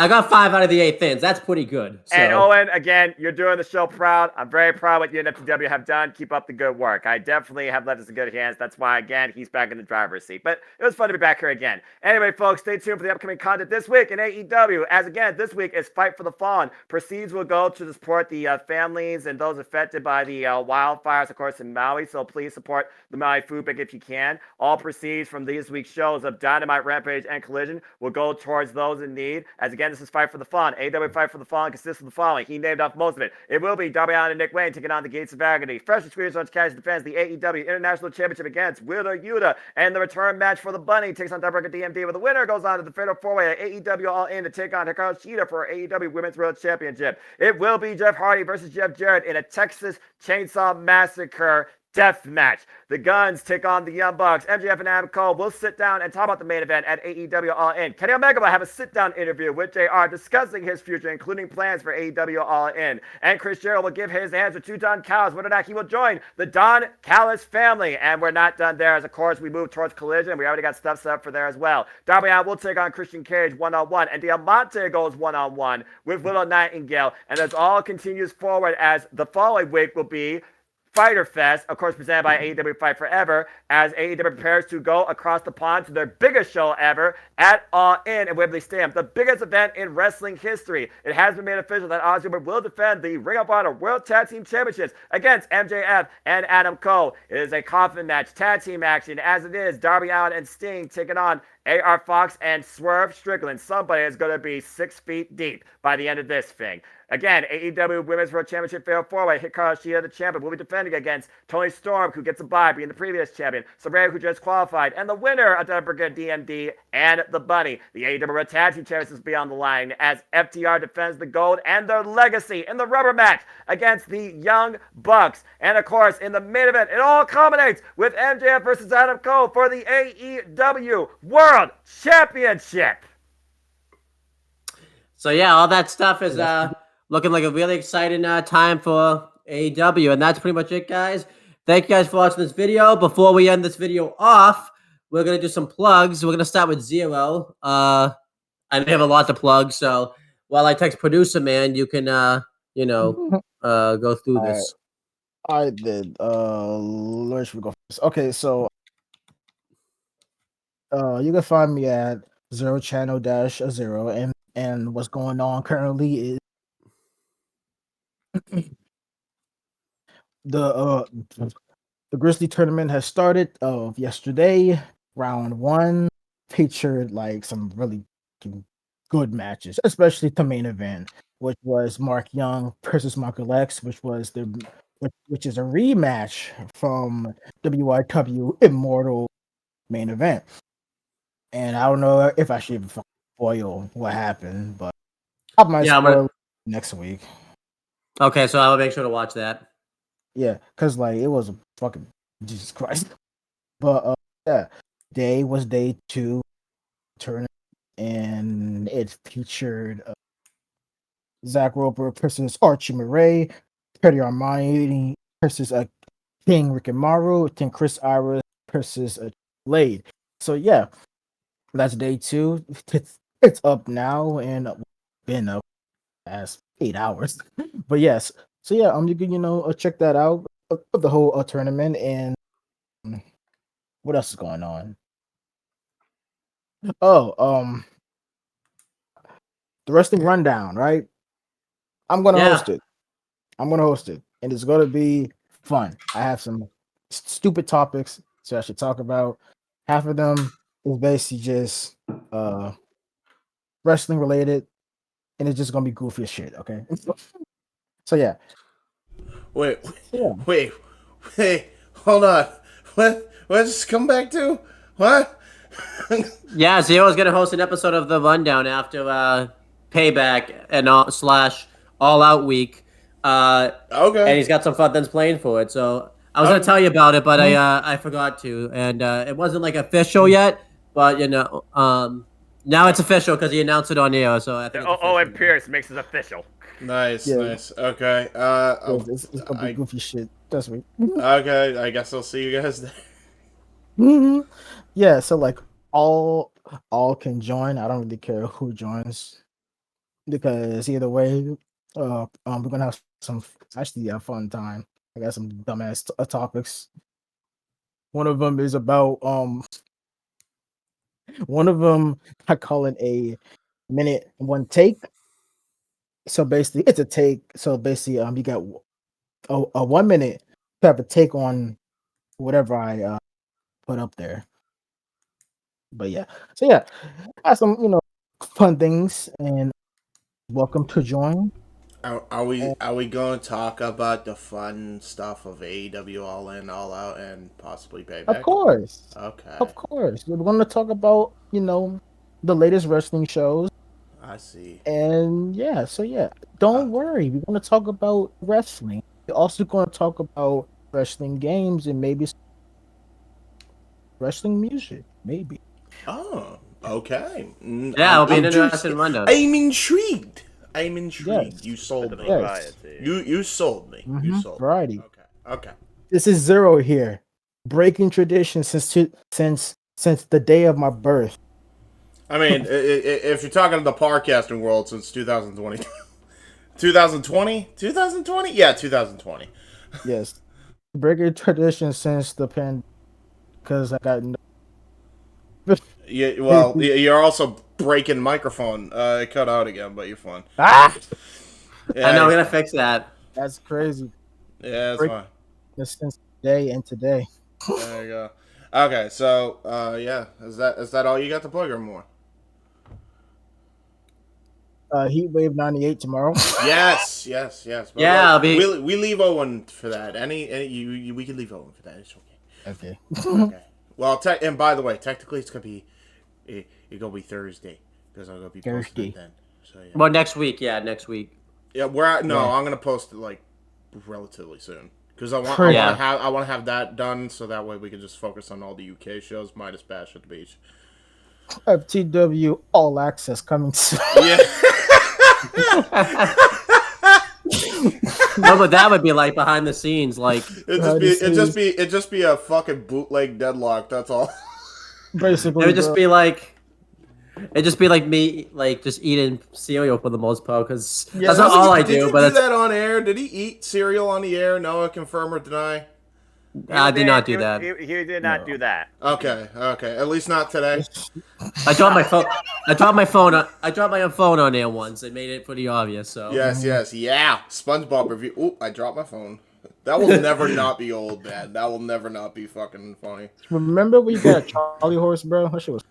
I got 5 out of the 8 thins. That's pretty good. So. And Owen, again, you're doing the show proud. I'm very proud of what you and FTW have done. Keep up the good work. I definitely have left us in good hands. That's why, again, he's back in the driver's seat. But it was fun to be back here again. Anyway, folks, stay tuned for the upcoming content this week in AEW. As again, this week is Fight for the Fallen. Proceeds will go to support the families and those affected by the wildfires, of course, in Maui. So please support the Maui Food Bank if you can. All proceeds from this week's shows of Dynamite, Rampage, and Collision will go towards those in need. As again, this is Fight for the Fallen. AEW Fight for the Fallen consists of the following. He named off most of it. It will be Darby Allin and Nick Wayne taking on the Gates of Agony. Fresh and Squeeze on Cash defends the AEW International Championship against Wheeler Yuta. And the return match for the Bunny takes on Tiebreaker DMD, where the winner goes on to the Fatal 4-Way at AEW All In to take on Hikaru Shida for AEW Women's World Championship. It will be Jeff Hardy versus Jeff Jarrett in a Texas Chainsaw Massacre death match. The Guns take on the Young Bucks. MJF and Adam Cole will sit down and talk about the main event at AEW All In. Kenny Omega will have a sit-down interview with JR discussing his future, including plans for AEW All In. And Chris Jericho will give his answer to Don Callis whether or not he will join the Don Callis family. And we're not done there, as of course we move towards Collision. We already got stuff set up for there as well. Darby Allin will take on Christian Cage one-on-one, and Diamante goes one-on-one with Willow Nightingale. And this all continues forward, as the following week will be Fighter Fest, of course, presented by AEW Fight Forever, as AEW prepares to go across the pond to their biggest show ever at All In at Wembley Stadium, the biggest event in wrestling history. It has been made official that Osgood will defend the Ring of Honor World Tag Team Championships against MJF and Adam Cole. It is a coffin match, tag team action, as it is Darby Allin and Sting taking on AR Fox and Swerve Strickland. Somebody is going to be 6 feet deep by the end of this thing. Again, AEW Women's World Championship Fatal 4-Way. Hikaru Shida, the champion, will be defending against Toni Storm, who gets a bye, being the previous champion. Sabrina, who just qualified. And the winner of Tiebreaker DMD and the Bunny. The AEW World Tag Team Championships will be on the line as FTR defends the gold and their legacy in the rubber match against the Young Bucks. And of course, in the main event, it all culminates with MJF versus Adam Cole for the AEW World Championship. So yeah, all that stuff is looking like a really exciting time for AEW, and that's pretty much it, guys. Thank you guys for watching this video. Before we end this video off, we're gonna do some plugs. We're gonna start with Zero. I have a lot to plug, so while I text producer man, you can go through this. I did. Where should we go first? Okay, so you can find me at Zero Channel -0, and what's going on currently is the Grizzly tournament has started yesterday. Round 1 featured like some really good matches, especially the main event, which was Mark Young versus Michael X, which is a rematch from WIW Immortal main event. And I don't know if I should even spoil what happened, but I might spoil next week. Okay, so I will make sure to watch that. Yeah, because like it was a fucking Jesus Christ. But yeah, day was day 2 tournament, and it featured Zach Roper versus Archie Murray, Petty Armani versus King Rickamaru, then Chris Iris versus Blade. So yeah, that's day 2. It's up now and been up past 8 hours. But yes, so yeah, you can check that out of the whole tournament. And what else is going on? Oh, the wrestling rundown, right? I'm gonna host it. And it's gonna be fun. I have some stupid topics so I should talk about. Half of them is basically just wrestling related, and it's just gonna be goofy as shit. Okay. So yeah. Wait, hold on. What's come back to? What? Yeah, Zero's gonna host an episode of the rundown after Payback and All Out Week. Okay. And he's got some fun things playing for it. So I was gonna tell you about it, but I forgot to, and it wasn't like official yet. But now it's official because he announced it on air. So I think Owen Pierce makes it official. Nice. Okay. It's gonna be goofy shit. That's me. Okay, I guess I'll see you guys there. Yeah, so like all can join. I don't really care who joins. because either way, we're gonna have some actually a fun time. I got some dumbass topics. One of them is about one of them I call it a minute one take. So basically, it's a take. So basically, you got a 1 minute to have a take on whatever I put up there. But yeah, so yeah, I have some fun things, and welcome to join. Are we going to talk about the fun stuff of AEW All In, All Out, and possibly Payback? Of course, Okay. of course, we're going to talk about the latest wrestling shows, I see. and yeah, so yeah, don't worry, we're going to talk about wrestling. We're also going to talk about wrestling games and maybe some wrestling music, maybe. Oh, okay. Yeah, it'll be an interesting rundown. I'm intrigued. Yes. You sold With the me. Yes. variety. You sold me. You Mhm, sold variety. me. Okay. This is Zero here, breaking tradition since the day of my birth. I mean, if you're talking the podcasting world since 2020. 2020? 2020? Yeah, 2020. Yes, breaking tradition since the pandemic because I got Yeah, well, you're also breaking microphone. It cut out again, but you're fine. ah. Yeah, I know, we gotta fix that. That's crazy. Yeah, that's Break fine. since today and today. There you go. Okay, so yeah, is that all you got to plug or more? Heat Wave 98 tomorrow. Yes. But Yeah, I'll be- we leave Owen for that. You we can leave Owen for that. It's okay. Okay. Okay. Well, and by the way, technically it's gonna be Thursday because I'm gonna be posting Thursday. it then. So yeah. Well, next week. Yeah, next week. Yeah, I'm gonna post it like relatively soon because I want to have that done so that way we can just focus on all the UK shows minus Bash at the Beach. FTW All Access coming soon. Yeah. No, but that would be like behind the scenes, like It'd just be a fucking bootleg deadlock. That's all. Basically, it would just be like. It'd just be like me, like just eating cereal for the most part, because that's not all I do. Did you but do it's, that on air? Did he eat cereal on the air? Noah, confirm or deny? I did not do that. He did not do that. Okay. At least not today. I dropped my phone. I dropped my phone on there once. It made it pretty obvious. So Yes, yeah. SpongeBob review. Oop, I dropped my phone. That will never not be old, man. That will never not be fucking funny. Remember when you got a Charlie horse, bro? That shit was.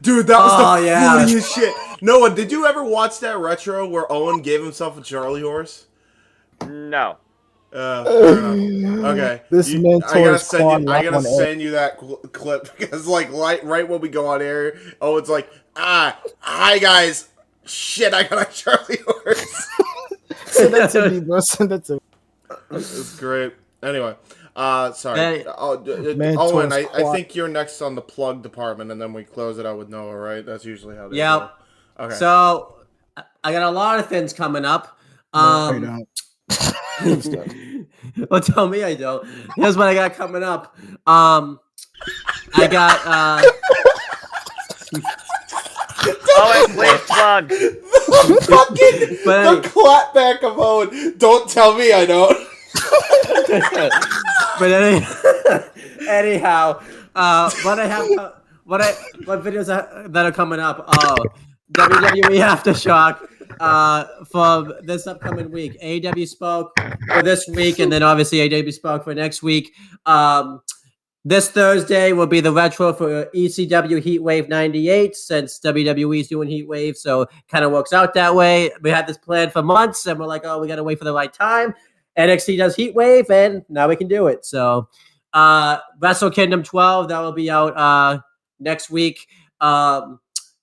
Dude, that was the yeah. funniest shit. Noah, did you ever watch that retro where Owen gave himself a Charlie horse? No. Okay. I gotta on send you that clip because right when we go on air, Owen's like, hi guys. Shit, I got a Charlie horse. Send that to me, bro. Send that to me. It's great. Anyway, sorry. Man, Owen, I think you're next on the plug department, and then we close it out with Noah, right? That's usually how they go. Okay. So I got a lot of things coming up. No, you don't. Well, tell me I don't. Here's what I got coming up. I got Owen, please plug. The clapback of Owen. Don't tell me I don't. but anyhow, what videos that are coming up? Oh, WWE Aftershock for this upcoming week. AEW spoke for this week, and then obviously AEW spoke for next week. This Thursday will be the retro for ECW Heatwave 98 since WWE's doing Heatwave, so kind of works out that way. We had this planned for months, and we're like, oh, we got to wait for the right time. NXT does Heatwave, and now we can do it. So Wrestle Kingdom 12, that will be out next week. And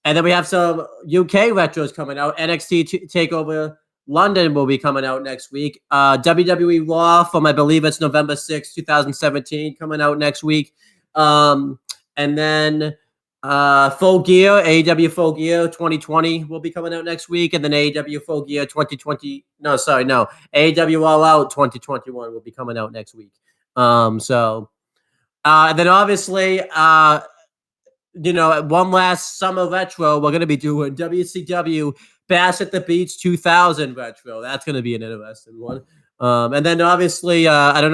then we have some UK retros coming out. NXT TakeOver London will be coming out next week. WWE Raw from, I believe it's November 6th, 2017, coming out next week. And then Full Gear, AEW Full Gear 2020 will be coming out next week. And then AEW Full Gear 2020. AEW All Out 2021 will be coming out next week. And then obviously, one last summer retro, we're going to be doing WCW Bash at the Beach 2000 retro. That's going to be an interesting one. And then obviously, I don't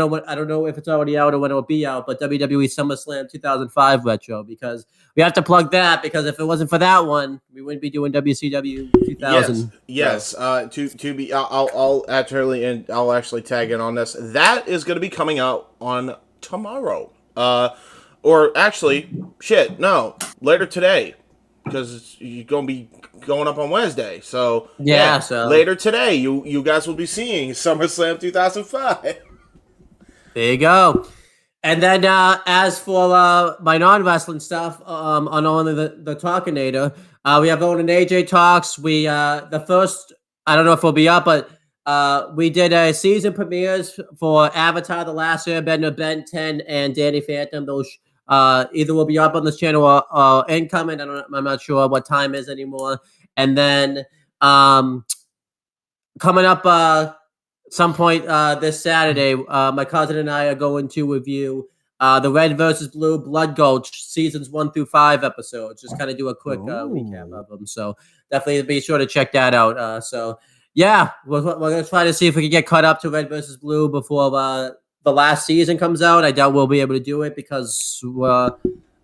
know if it's already out or when it will be out, but WWE SummerSlam 2005 retro, because we have to plug that, because if it wasn't for that one, we wouldn't be doing WCW 2000. Yes. To be, I'll actually tag in on this. That is going to be coming out on tomorrow. Or actually, later today, because you're going to be going up on Wednesday. So so later today, you guys will be seeing SummerSlam 2005. There you go. And then as for my non-wrestling stuff, on only the Talkinator, we have Owen and AJ Talks. We the first, I don't know if it'll be up, but we did a season premieres for Avatar: The Last Airbender, Ben 10, and Danny Phantom. Those either will be up on this channel or incoming. I'm not sure what time is anymore. And then coming up some point this Saturday, my cousin and I are going to review the Red versus Blue Blood Gulch seasons 1 through 5 episodes. Just kind of do a quick recap of them. So definitely be sure to check that out. So yeah, we're gonna try to see if we can get caught up to Red versus Blue before the last season comes out. I doubt we'll be able to do it because we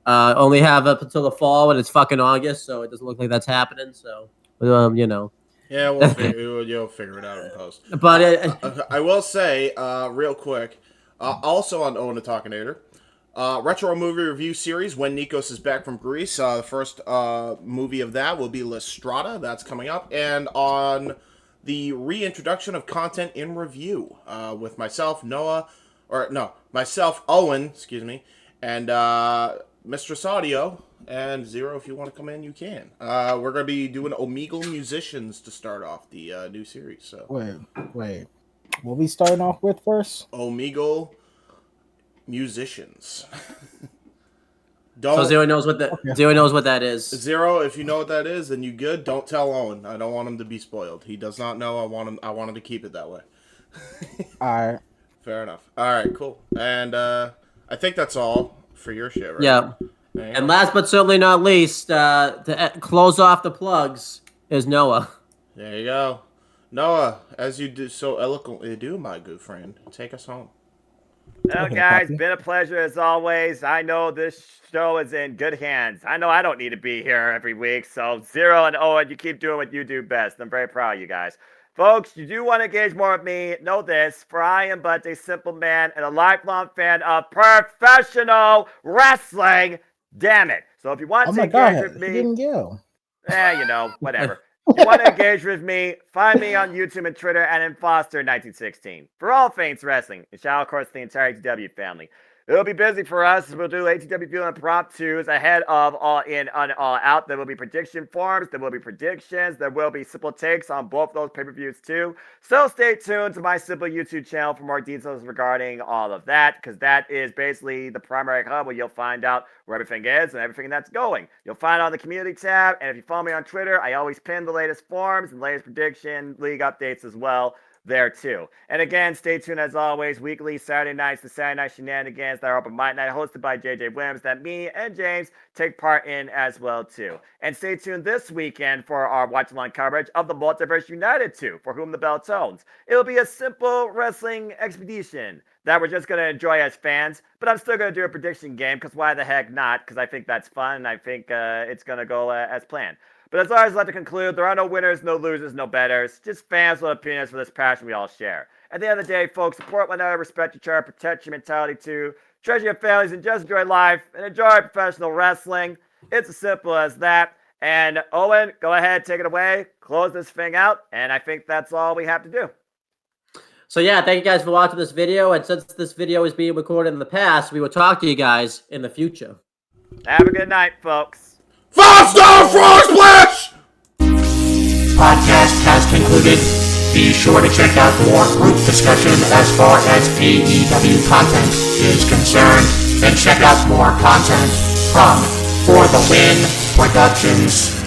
only have up until the fall, and it's fucking August, so it doesn't look like that's happening. So you know. Yeah, you'll figure it out in post. But I will say, real quick, also on Owen the Talkinator, retro movie review series, When Nikos is Back from Greece. The first movie of that will be Lystrata. That's coming up. And on the reintroduction of content in review with myself, Owen, and Mistress Audio, and Zero, if you want to come in, you can. We're going to be doing Omegle Musicians to start off the new series. So Wait. What we starting off with first? Omegle Musicians. So Zero knows what that is. Zero, if you know what that is, then you good. Don't tell Owen. I don't want him to be spoiled. He does not know. I want him to keep it that way. All right. Fair enough. All right, cool. And I think that's all for your shit, right? Yeah. And last but certainly not least, to close off the plugs, is Noah. There you go. Noah, as you do so eloquently do, my good friend, take us home. Well, guys, been a pleasure as always. I know this show is in good hands. I know I don't need to be here every week, so Zero and Owen, you keep doing what you do best. I'm very proud of you guys. Folks, you do want to engage more with me, know this, for I am but a simple man and a lifelong fan of professional wrestling. Damn it. So if you want to engage with me... He didn't go. Whatever. If you want to engage with me, find me on YouTube and Twitter and in Foster1916 for all things wrestling. And shout out, of course, to the entire AEW family. It'll be busy for us. We'll do AEW View impromptus ahead of All In on All Out. There will be prediction forms. There will be predictions. There will be simple takes on both those pay-per-views too. So stay tuned to my simple YouTube channel for more details regarding all of that, because that is basically the primary hub where you'll find out where everything is and everything that's going. You'll find it on the community tab, and if you follow me on Twitter, I always pin the latest forms and latest prediction league updates as well there too. And again, stay tuned as always, weekly Saturday nights, the Saturday Night Shenanigans that are open mic night hosted by JJ Williams that me and James take part in as well too. And stay tuned this weekend for our watch-along coverage of the Multiverse United 2, For Whom the Bell Tolls. It'll be a simple wrestling expedition that we're just going to enjoy as fans, but I'm still going to do a prediction game, because why the heck not? Because I think that's fun, and I think it's going to go as planned. But as always, I'd like to conclude, there are no winners, no losers, no betters, just fans with opinions for this passion we all share. At the end of the day, folks, support one another, respect each other, protect your mentality too, treasure your families, and just enjoy life, and enjoy professional wrestling. It's as simple as that. And Owen, go ahead, take it away, close this thing out, and I think that's all we have to do. So yeah, thank you guys for watching this video, and since this video is being recorded in the past, we will talk to you guys in the future. Have a good night, folks. 5-star frog splash! Podcast has concluded. Be sure to check out more group discussion as far as AEW content is concerned, and check out more content from For the Win Productions.